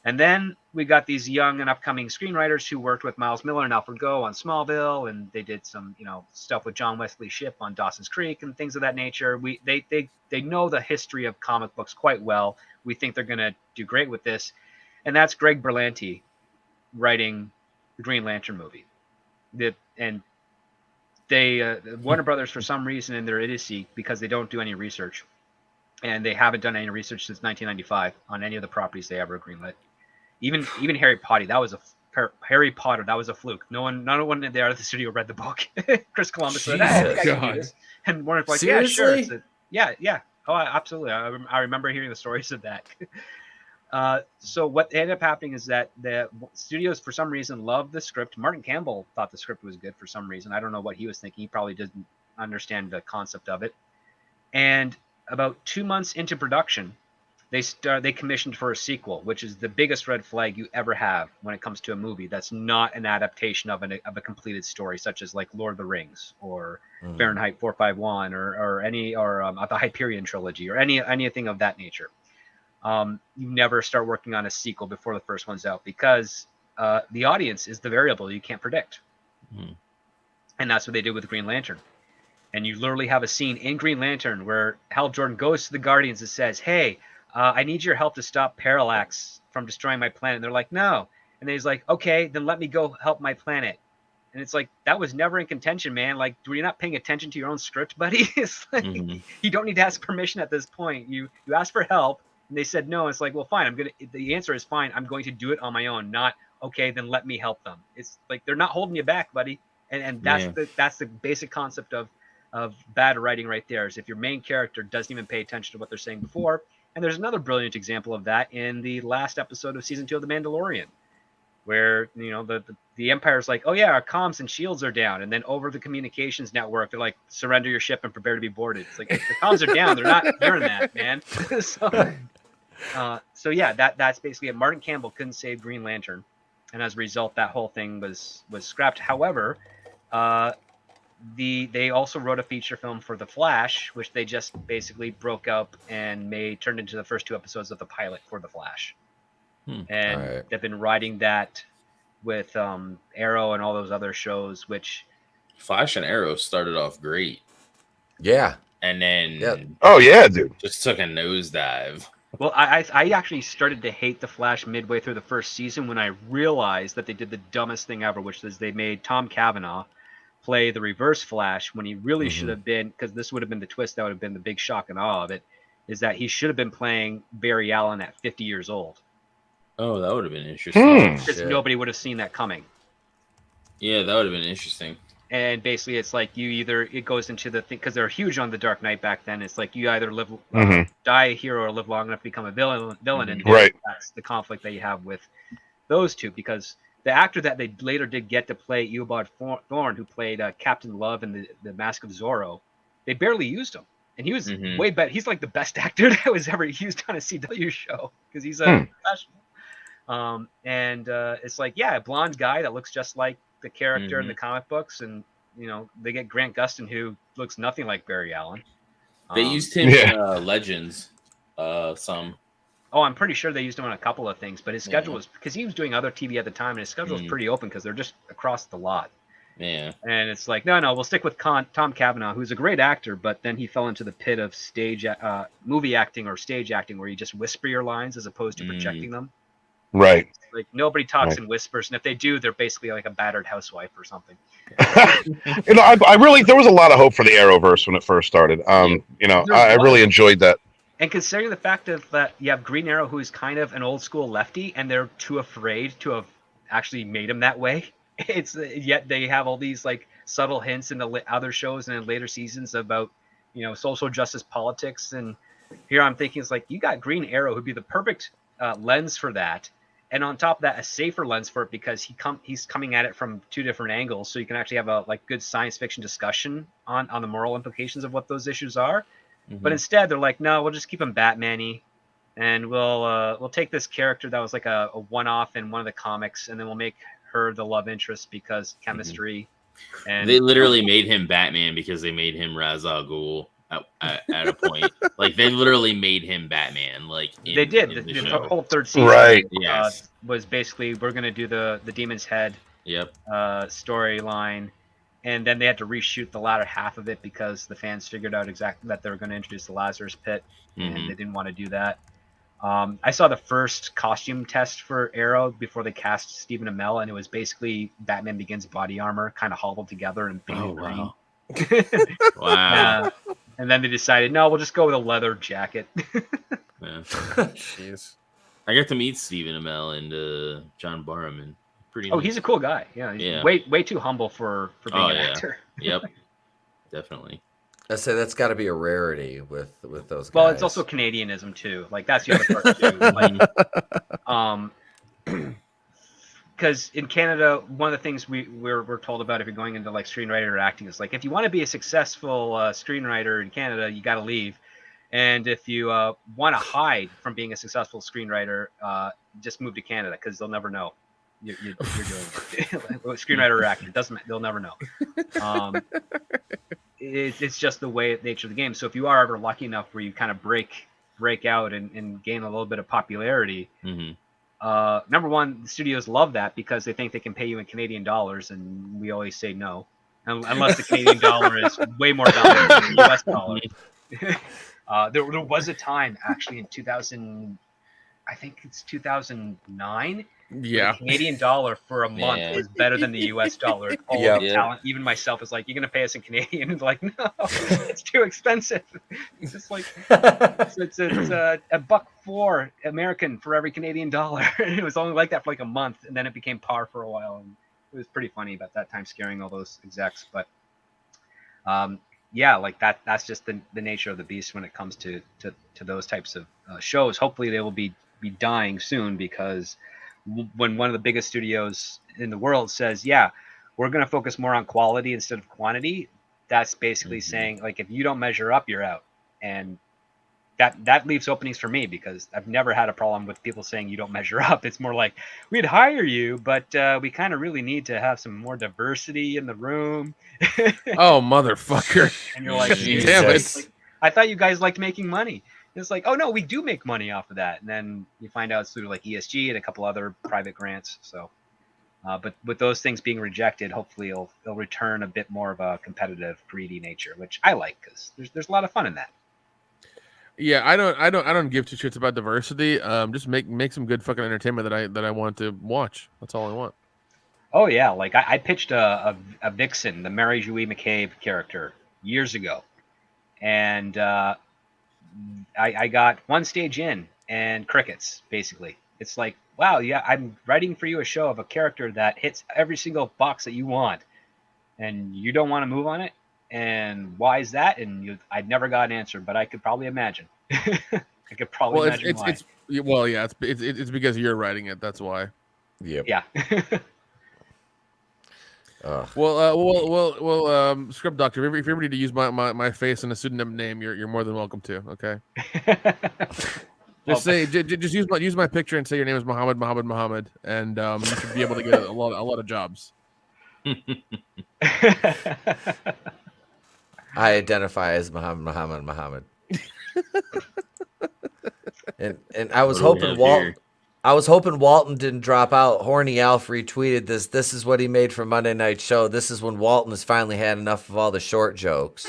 Speaker 11: And then we got these young and upcoming screenwriters who worked with Miles Miller and Alfred Goh on Smallville, and they did some, stuff with John Wesley Shipp on Dawson's Creek and things of that nature. They know the history of comic books quite well. We think they're going to do great with this. And that's Greg Berlanti writing the Green Lantern movie. Warner Brothers, for some reason in their idiocy, because they don't do any research, and they haven't done any research since 1995 on any of the properties they ever greenlit. Even Harry Potter, that was a fluke. No one there at the studio read the book. Chris Columbus said, I can do this. And Warner's like,
Speaker 20: seriously?
Speaker 11: Yeah, sure. Yeah. Oh, absolutely. I remember hearing the stories of that. So what ended up happening is that the studios, for some reason, loved the script. Martin Campbell thought the script was good for some reason. I don't know what he was thinking. He probably didn't understand the concept of it. And about 2 months into production, they commissioned for a sequel, which is the biggest red flag you ever have when it comes to a movie that's not an adaptation of a completed story, such as like Lord of the Rings or Fahrenheit 451 or the Hyperion trilogy or anything of that nature. You never start working on a sequel before the first one's out, because the audience is the variable you can't predict. And that's what they did with Green Lantern. And you literally have a scene in Green Lantern where Hal Jordan goes to the Guardians and says, hey, I need your help to stop Parallax from destroying my planet. And they're like, no. And then he's like, okay, then let me go help my planet. And it's like, that was never in contention, man. Like, were you not paying attention to your own script, buddy? It's like, you don't need to ask permission at this point. You asked for help. And they said no. It's like, well, fine. The answer is fine. I'm going to do it on my own. Not okay. Then let me help them. It's like they're not holding you back, buddy. And that's the basic concept of bad writing right there. Is if your main character doesn't even pay attention to what they're saying before. And there's another brilliant example of that in the last episode of season 2 of The Mandalorian, where the Empire's like, oh yeah, our comms and shields are down, and then over the communications network, they're like, surrender your ship and prepare to be boarded. It's like, if the comms are down, they're not hearing that, man. So yeah, that's basically it. Martin Campbell couldn't save Green Lantern, and as a result, that whole thing was scrapped. However, they also wrote a feature film for The Flash, which they just basically broke up and turned into the first 2 episodes of the pilot for The Flash. And they've been writing that with Arrow and all those other shows, which
Speaker 10: Flash and Arrow started off great.
Speaker 20: Yeah.
Speaker 10: And then
Speaker 13: oh yeah, dude,
Speaker 10: just took a nosedive.
Speaker 11: Well, I actually started to hate The Flash midway through the first season when I realized that they did the dumbest thing ever, which is they made Tom Cavanaugh play the Reverse Flash when he really should have been, because this would have been the twist that would have been the big shock and awe of it, is that he should have been playing Barry Allen at 50 years old.
Speaker 10: Oh, that would have been interesting.
Speaker 11: Because nobody would have seen that coming.
Speaker 10: Yeah, that would have been interesting.
Speaker 11: And basically, it's like it goes into the thing, because they're huge on the Dark Knight back then. It's like you either die a hero or live long enough to become a villain, and that's the conflict that you have with those two. Because the actor that they later did get to play Eobard Thorne, who played Captain Love in the Mask of Zorro, they barely used him, and he was way better. He's like the best actor that was ever used on a CW show because he's a professional. It's like, a blonde guy that looks just like the character in the comic books, and they get Grant Gustin, who looks nothing like Barry Allen.
Speaker 10: They used him in Legends some.
Speaker 11: Oh, I'm pretty sure they used him on a couple of things, but his schedule was, because he was doing other TV at the time, and his schedule was pretty open because they're just across the lot.
Speaker 10: Yeah.
Speaker 11: And it's like, no, we'll stick with Tom Cavanaugh, who's a great actor, but then he fell into the pit of movie acting or stage acting, where you just whisper your lines as opposed to projecting them.
Speaker 13: Right.
Speaker 11: Like nobody talks in whispers, and if they do, they're basically like a battered housewife or something.
Speaker 13: I really, there was a lot of hope for the Arrowverse when it first started. I really enjoyed that.
Speaker 11: And considering the fact that you have Green Arrow, who is kind of an old school lefty, and they're too afraid to have actually made him that way, yet they have all these like subtle hints in the other shows and in later seasons about social justice politics. And here I'm thinking, it's like, you got Green Arrow, who'd be the perfect lens for that. And on top of that, a safer lens for it, because he's coming at it from 2 different angles, so you can actually have a good science fiction discussion on the moral implications of what those issues are. But instead, they're like, no, we'll just keep him Batman-y, and we'll take this character that was like a one-off in one of the comics, and then we'll make her the love interest because chemistry. And
Speaker 10: they literally made him Batman because they made him Ra's al Ghul at a point. Like, they literally made him Batman. Like,
Speaker 11: they did. The whole 3rd season,
Speaker 13: right?
Speaker 11: Was basically, we're gonna do the Demon's Head storyline, and then they had to reshoot the latter half of it because the fans figured out exactly that they were going to introduce the Lazarus Pit, and they didn't want to do that. I saw the first costume test for Arrow before they cast Stephen Amell, and it was basically Batman Begins body armor, kind of hobbled together and painted green.
Speaker 10: Wow.
Speaker 11: And then they decided, no, we'll just go with a leather jacket.
Speaker 12: Jeez.
Speaker 10: I got to meet Stephen Amell and John Barrowman.
Speaker 11: He's a cool guy. Yeah, he's way too humble for being an actor.
Speaker 10: Yep, definitely.
Speaker 20: I say that's got to be a rarity with those guys.
Speaker 11: Well, it's also Canadianism too. Like, that's the other part too. Because in Canada, one of the things we're told about if you're going into like screenwriter or acting is like, if you want to be a successful screenwriter in Canada, you got to leave. And if you want to hide from being a successful screenwriter, just move to Canada, because they'll never know. You're doing screenwriter or actor. They'll never know. It's just the nature of the game. So if you are ever lucky enough where you kind of break out and gain a little bit of popularity, number one, the studios love that because they think they can pay you in Canadian dollars, and we always say no, unless the Canadian dollar is way more valuable than the US dollar. There was a time actually in 2000, I think it's 2009.
Speaker 12: Yeah,
Speaker 11: the Canadian dollar for a month was better than the US dollar. All the talent, even myself, is like, you're gonna pay us in Canadian. And like, no, it's too expensive. It's just like it's $1.04 American for every Canadian dollar. And it was only like that for like a month, and then it became par for a while. And it was pretty funny about that time, scaring all those execs. But like that's just the nature of the beast when it comes to those types of shows. Hopefully they will be dying soon, because when one of the biggest studios in the world says, we're going to focus more on quality instead of quantity, that's basically saying, like, if you don't measure up, you're out. And that leaves openings for me, because I've never had a problem with people saying you don't measure up. It's more like, we'd hire you, but we kind of really need to have some more diversity in the room.
Speaker 12: Oh, motherfucker.
Speaker 11: And you're like,
Speaker 12: damn it.
Speaker 11: like, I thought you guys liked making money. It's like, oh no, we do make money off of that. And then you find out it's through like ESG and a couple other private grants. So, but with those things being rejected, hopefully it'll return a bit more of a competitive, greedy nature, which I like, because there's a lot of fun in that.
Speaker 12: Yeah, I don't give two shits about diversity. Just make some good fucking entertainment that I want to watch. That's all I want.
Speaker 11: Oh yeah, like I pitched a Vixen, the Mary Jouy McCabe character, years ago, and I got one stage in and crickets. Basically, it's like, wow, yeah, I'm writing for you a show of a character that hits every single box that you want, and you don't want to move on it. And why is that? And I'd never got an answer, but I could probably imagine. I could probably imagine why.
Speaker 12: It's because you're writing it. That's why.
Speaker 20: Yep.
Speaker 11: Yeah.
Speaker 12: Well, Script Doctor, if you're ready to use my face and a pseudonym name, you're more than welcome to. Okay. Just use my picture and say your name is Muhammad, and you should be able to get a lot of jobs.
Speaker 20: I identify as Muhammad. and I was hoping Walton didn't drop out. Horny Alf retweeted this. This is what he made for Monday Night Show. This is when Walton has finally had enough of all the short jokes.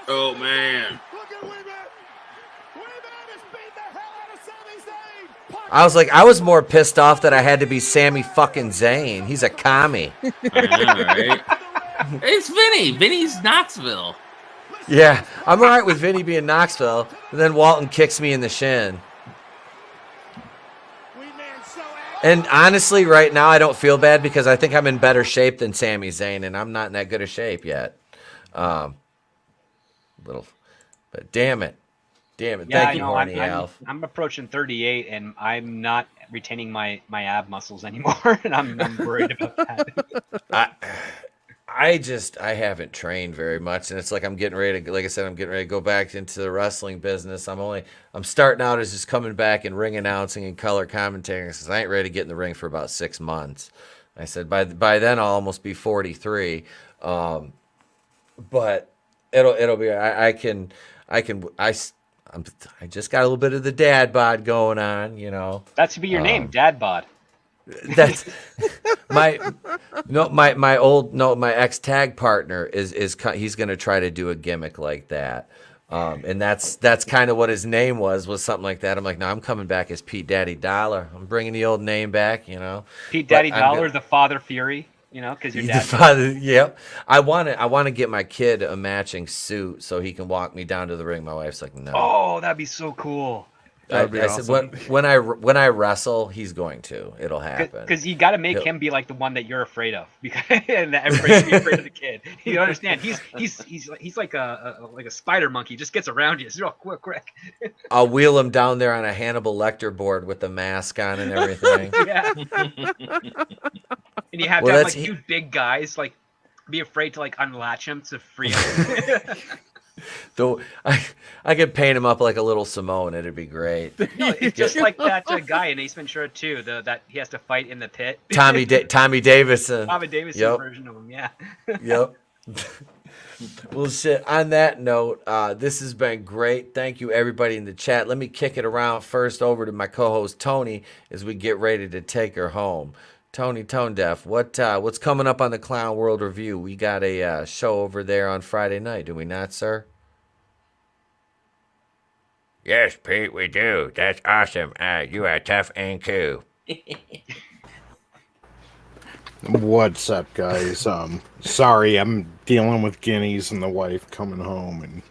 Speaker 10: Oh man.
Speaker 20: I was more pissed off that I had to be Sammy fucking Zayn. He's a commie.
Speaker 10: I know, right? It's Vinny. Vinny's Knoxville.
Speaker 20: Yeah, I'm all right with Vinny being Knoxville, but then Walton kicks me in the shin. And honestly, right now, I don't feel bad because I think I'm in better shape than Sami Zayn, and I'm not in that good a shape yet. But damn it.
Speaker 11: Yeah,
Speaker 20: Thank you, Horny Alf.
Speaker 11: I'm approaching 38, and I'm not retaining my ab muscles anymore, and I'm worried about that.
Speaker 20: I haven't trained very much, and it's like I'm getting ready to go back into the wrestling business. I'm starting out as just coming back and ring announcing and color commentating, because I ain't ready to get in the ring for about 6 months. I said by then I'll almost be 43, but it'll be I just got a little bit of the dad bod going on, you know.
Speaker 11: That should be your name, Dad Bod.
Speaker 20: That's my ex tag partner is he's going to try to do a gimmick like that. And that's kind of what his name was something like that. I'm like, no, I'm coming back as Pete Daddy Dollar. I'm bringing the old name back, you know.
Speaker 11: Pete Daddy Dollar, the Father Fury. You know, because your dad.
Speaker 20: Yep. I want to get my kid a matching suit so he can walk me down to the ring. My wife's like, no.
Speaker 11: Oh, that'd be so cool.
Speaker 20: I said when I wrestle, he's going to. It'll happen.
Speaker 11: Because you got to make him be like the one that you're afraid of, because and that everybody should be afraid of the kid. You understand? He's like a spider monkey. Just gets around you. It's real quick.
Speaker 20: I'll wheel him down there on a Hannibal Lecter board with the mask on and everything.
Speaker 11: Yeah. And you have to have like two big guys like be afraid to like unlatch him to free him.
Speaker 20: Though I could paint him up like a little Samoan, it'd be great.
Speaker 11: No, it's just like that guy in Ace Ventura 2, that he has to fight in the pit.
Speaker 20: Tommy Davidson.
Speaker 11: Tommy Davidson version of him, yeah.
Speaker 20: Yep. Well, shit. On that note, this has been great. Thank you, everybody in the chat. Let me kick it around first over to my co-host Tony as we get ready to take her home. Tony ToneDef, what's coming up on the Clown World Review? We got a show over there on Friday night, do we not, sir?
Speaker 9: Yes, Pete, we do. That's awesome. You are tough and cool.
Speaker 7: What's up, guys? Sorry, I'm dealing with guineas and the wife coming home, and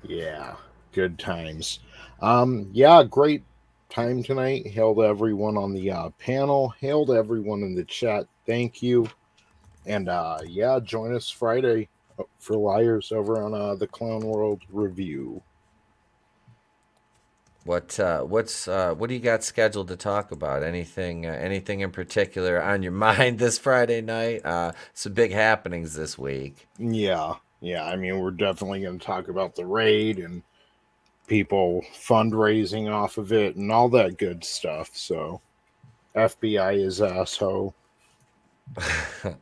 Speaker 7: yeah, good times. Yeah, great time tonight. Hail to everyone on the panel. Hail to everyone in the chat. Thank you. And yeah, join us Friday for Liars over on the Clown World Review.
Speaker 20: What do you got scheduled to talk about? Anything in particular on your mind this Friday night? Some big happenings this week.
Speaker 7: Yeah. Yeah, I mean, we're definitely going to talk about the raid and people fundraising off of it and all that good stuff. So, FBI is asshole.
Speaker 20: All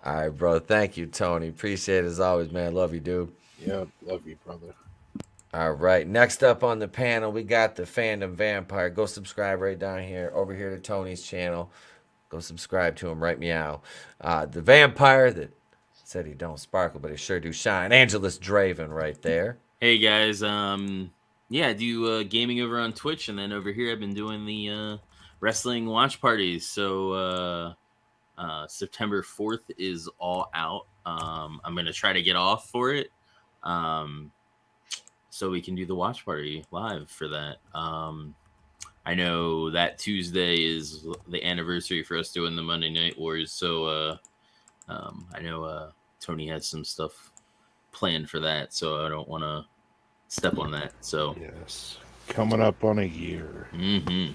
Speaker 20: right, bro. Thank you, Tony. Appreciate it as always, man. Love you, dude.
Speaker 7: Yeah, love you, brother.
Speaker 20: All right. Next up on the panel, we got the Fandom Vampire. Go subscribe right down here, over here to Tony's channel. Go subscribe to him right meow. The vampire that said he don't sparkle, but he sure do shine. Angelus Draven right there.
Speaker 10: Hey guys, yeah, I do gaming over on Twitch, and then over here I've been doing the wrestling watch parties. So September 4th is all out. I'm gonna try to get off for it, so we can do the watch party live for that. I know that Tuesday is the anniversary for us doing the Monday Night Wars, so I know Tony has some stuff planned for that, so I don't want to step on that. So
Speaker 7: yes, coming up on a year.
Speaker 10: Mm-hmm.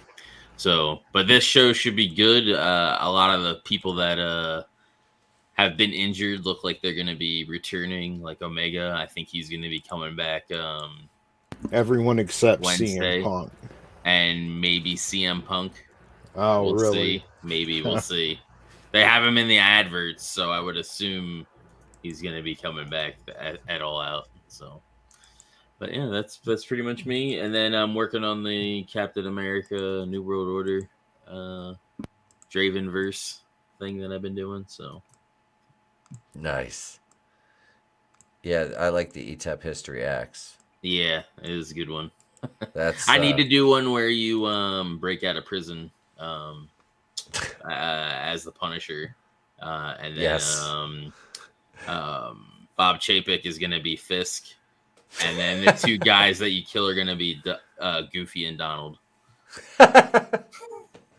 Speaker 10: So, but this show should be good. A lot of the people that have been injured look like they're going to be returning. Like Omega, I think he's going to be coming back.
Speaker 7: Everyone except
Speaker 10: Wednesday.
Speaker 7: CM Punk.
Speaker 10: And maybe CM Punk.
Speaker 7: Oh,
Speaker 10: we'll
Speaker 7: really?
Speaker 10: See. Maybe we'll see. They have him in the adverts, so I would assume he's going to be coming back at All Out. So, but yeah, that's pretty much me. And then I'm working on the Captain America New World Order Dravenverse thing that I've been doing. So
Speaker 20: nice. Yeah, I like the ETEP History X.
Speaker 10: Yeah, it is a good one.
Speaker 20: That's
Speaker 10: I need to do one where you break out of prison as the Punisher, and then
Speaker 20: yes.
Speaker 10: Bob Chapek is gonna be Fisk, and then the two guys that you kill are gonna be Goofy and Donald.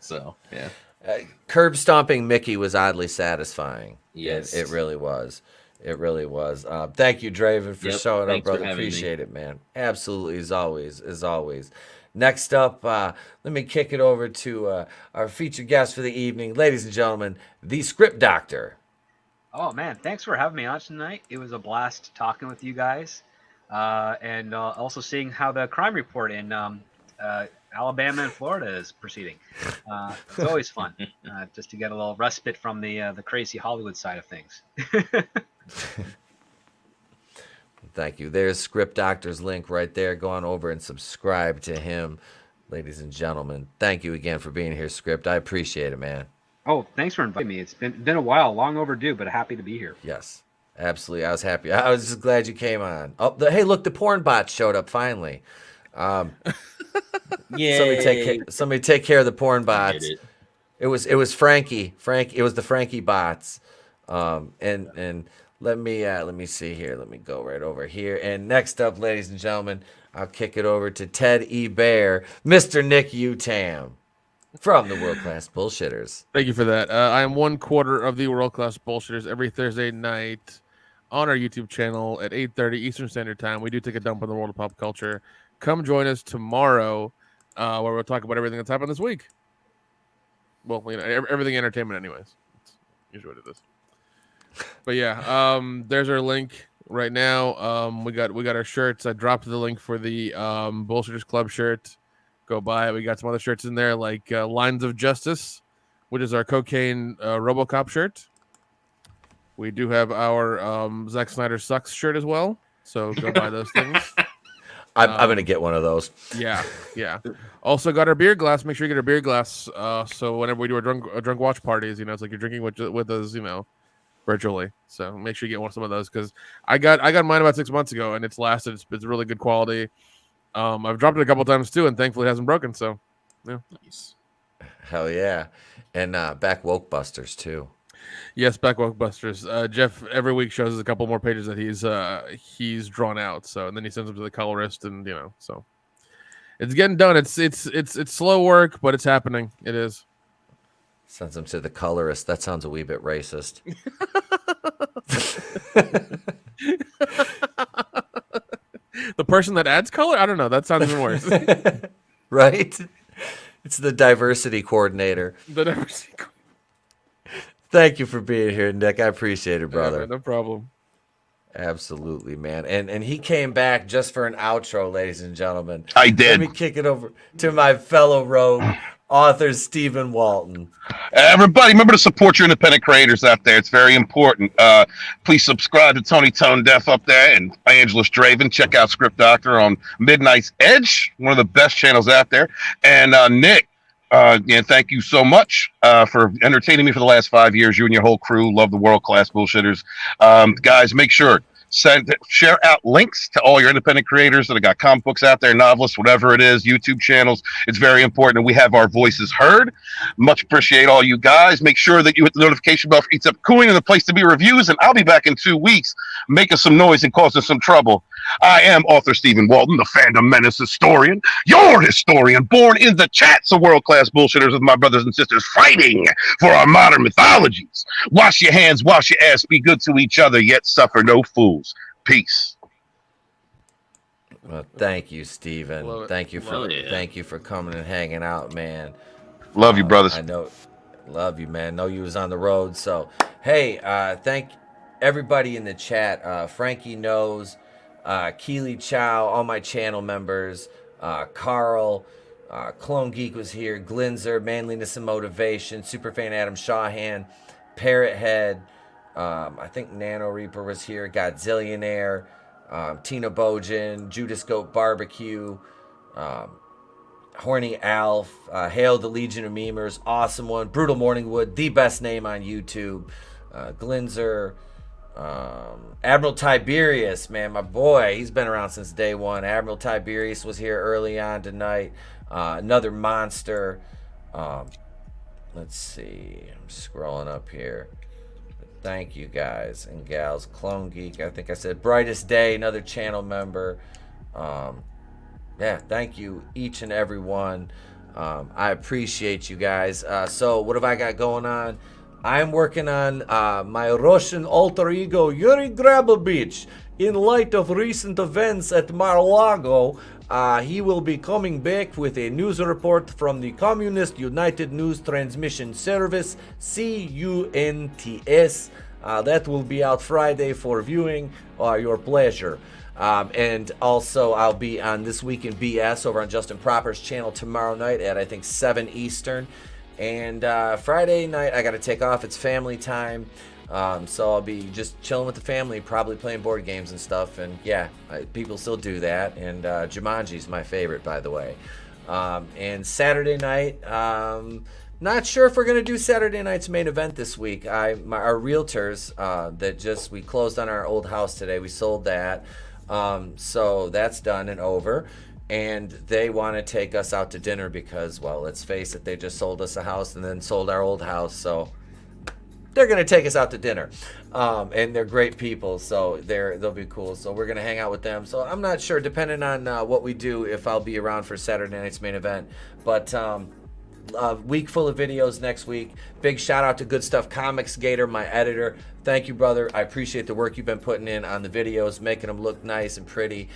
Speaker 10: So yeah,
Speaker 20: curb stomping Mickey was oddly satisfying.
Speaker 10: Yes,
Speaker 20: it really was. It really was. Thank you, Draven, for showing up, brother. Appreciate it, man. Absolutely, as always. Next up, let me kick it over to our featured guest for the evening, ladies and gentlemen, the Script Doctor.
Speaker 11: Oh man, thanks for having me on tonight. It was a blast talking with you guys, and also seeing how the crime report in Alabama and Florida is proceeding. It's always fun just to get a little respite from the crazy Hollywood side of things.
Speaker 20: Thank you. There's Script Doctor's link right there. Go on over and subscribe to him, ladies and gentlemen. Thank you again for being here, Script. I appreciate it, man.
Speaker 11: Oh, thanks for inviting me. It's been a while, long overdue, but happy to be here.
Speaker 20: Yes, absolutely. I was happy. I was just glad you came on. Oh, hey, look, the porn bot showed up finally.
Speaker 10: Yeah.
Speaker 20: Somebody take care of the porn bots. It was Frankie. It was the Frankie bots. And let me see here. Let me go right over here. And next up, ladies and gentlemen, I'll kick it over to Ted E. Bear, Mr. Nick Utam from the World Class Bullshitters.
Speaker 12: Thank you for that. I am 1/4 of the World Class Bullshitters every Thursday night on our YouTube channel at 8:30 Eastern Standard Time. We do take a dump on the world of pop culture. Come join us tomorrow, where we'll talk about everything that's happened this week. Well, everything entertainment, anyways. That's usually what it is. But yeah, there's our link right now. We got our shirts. I dropped the link for the Bullshitters Club shirt. Go buy it. We got some other shirts in there, like Lines of Justice, which is our cocaine RoboCop shirt. We do have our Zack Snyder Sucks shirt as well. So go buy those things.
Speaker 20: I'm gonna get one of those.
Speaker 12: Yeah. Also got our beer glass. Make sure you get our beer glass. So whenever we do a drunk watch parties, it's like you're drinking with us, virtually. So make sure you get some of those, because I got mine about 6 months ago and it's lasted. It's really good quality. I've dropped it a couple times too, and thankfully it hasn't broken. So yeah,
Speaker 20: nice. Hell yeah, and back Woke Busters too.
Speaker 12: Yes, back Woke Busters. Jeff every week shows us a couple more pages that he's drawn out. So and then he sends them to the colorist, and so it's getting done. It's slow work, but it's happening. It is.
Speaker 20: Sends them to the colorist. That sounds a wee bit racist.
Speaker 12: The person that adds color? I don't know. That sounds even worse.
Speaker 20: Right? It's the diversity coordinator. Thank you for being here, Nick. I appreciate it, brother.
Speaker 12: Yeah, no problem.
Speaker 20: Absolutely, man. And he came back just for an outro, ladies and gentlemen.
Speaker 13: I did.
Speaker 20: Let me kick it over to my fellow rogue, author Stephen Walton.
Speaker 13: Everybody, remember to support your independent creators out there. It's very important. Please subscribe to Tony Tone-Deaf up there and Angela Straven. Check out Script Doctor on Midnight's Edge, one of the best channels out there. And Nick, thank you so much for entertaining me for the last 5 years. You and your whole crew love the world-class bullshitters. Guys, make sure share out links to all your independent creators that have got comic books out there, novelists, whatever it is, YouTube channels. It's very important that we have our voices heard. Much appreciate all you guys. Make sure that you hit the notification bell for Eats Up Cooing and the place to be reviews, and I'll be back in 2 weeks making some noise and causing some trouble. I am author Stephen Walton, the fandom menace historian, your historian, born in the chats of world-class bullshitters with my brothers and sisters fighting for our modern mythologies. Wash your hands, wash your ass, be good to each other, yet suffer no fools. Peace.
Speaker 20: Well, thank you, Stephen. Thank you for coming and hanging out, man.
Speaker 13: Love you, brothers.
Speaker 20: Love you, man. Know you was on the road, so hey, thank everybody in the chat. Frankie knows. Keely Chow, all my channel members, Carl, Clone Geek was here, Glinzer, Manliness and Motivation, Superfan Adam Shawhan, Parrot Head, I think Nano Reaper was here, Godzillionaire, Tina Bojan, Judas Goat Barbecue, Horny Alf, Hail the Legion of Memers, Awesome One, Brutal Morningwood, the best name on YouTube, Glinzer, Admiral Tiberius, man, my boy, he's been around since day one. Admiral Tiberius was here early on tonight. Another monster. Let's see, I'm scrolling up here. Thank you guys and gals. Clone Geek, I think I said. Brightest Day, another channel member. Yeah, thank you each and every one. I appreciate you guys. So what have I got going on? I'm working on my Russian alter ego, Yuri Grabovich. In light of recent events at Mar-a-Lago, he will be coming back with a news report from the Communist United News Transmission Service, CUNTS. That will be out Friday for viewing, your pleasure. And also, I'll be on This Week in BS over on Justin Proper's channel tomorrow night at, I think, 7 Eastern. And Friday night, I got to take off. It's family time. So I'll be just chilling with the family, probably playing board games and stuff. And yeah, people still do that. And Jumanji's my favorite, by the way. And Saturday night, not sure if we're going to do Saturday night's main event this week. Our realtors we closed on our old house today. We sold that. So that's done and over. And they want to take us out to dinner because, well, let's face it, they just sold us a house and then sold our old house. So they're going to take us out to dinner. And they're great people, so they'll be cool. So we're going to hang out with them. So I'm not sure, depending on what we do, if I'll be around for Saturday night's main event. But a week full of videos next week. Big shout out to Good Stuff Comics Gator, my editor. Thank you, brother. I appreciate the work you've been putting in on the videos, making them look nice and pretty.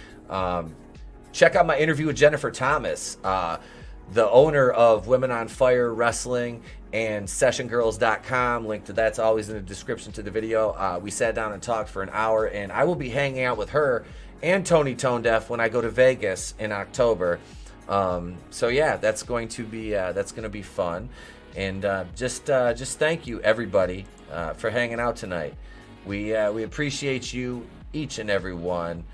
Speaker 20: Check out my interview with Jennifer Thomas, the owner of Women on Fire Wrestling and SessionGirls.com. Link to that's always in the description to the video. We sat down and talked for an hour, and I will be hanging out with her and Tony Tone-Deaf when I go to Vegas in October. So yeah, that's going to be fun. And just thank you everybody for hanging out tonight. We appreciate you, each and every one.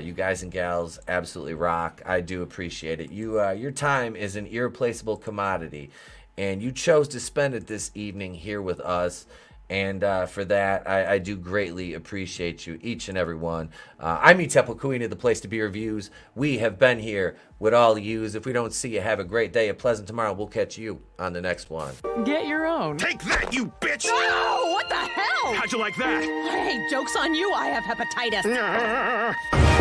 Speaker 20: You guys and gals absolutely rock. I do appreciate it. Your time is an irreplaceable commodity, and you chose to spend it this evening here with us. And for that, I do greatly appreciate you, each and every one. I'm Infinitale Chronicles, the place to be reviews. We have been here with all yous. If we don't see you, have a great day, a pleasant tomorrow. We'll catch you on the next one.
Speaker 1: Get your own.
Speaker 4: Take that, you bitch!
Speaker 1: No! What the hell?
Speaker 4: How'd you like that?
Speaker 1: Hey, joke's on you. I have hepatitis.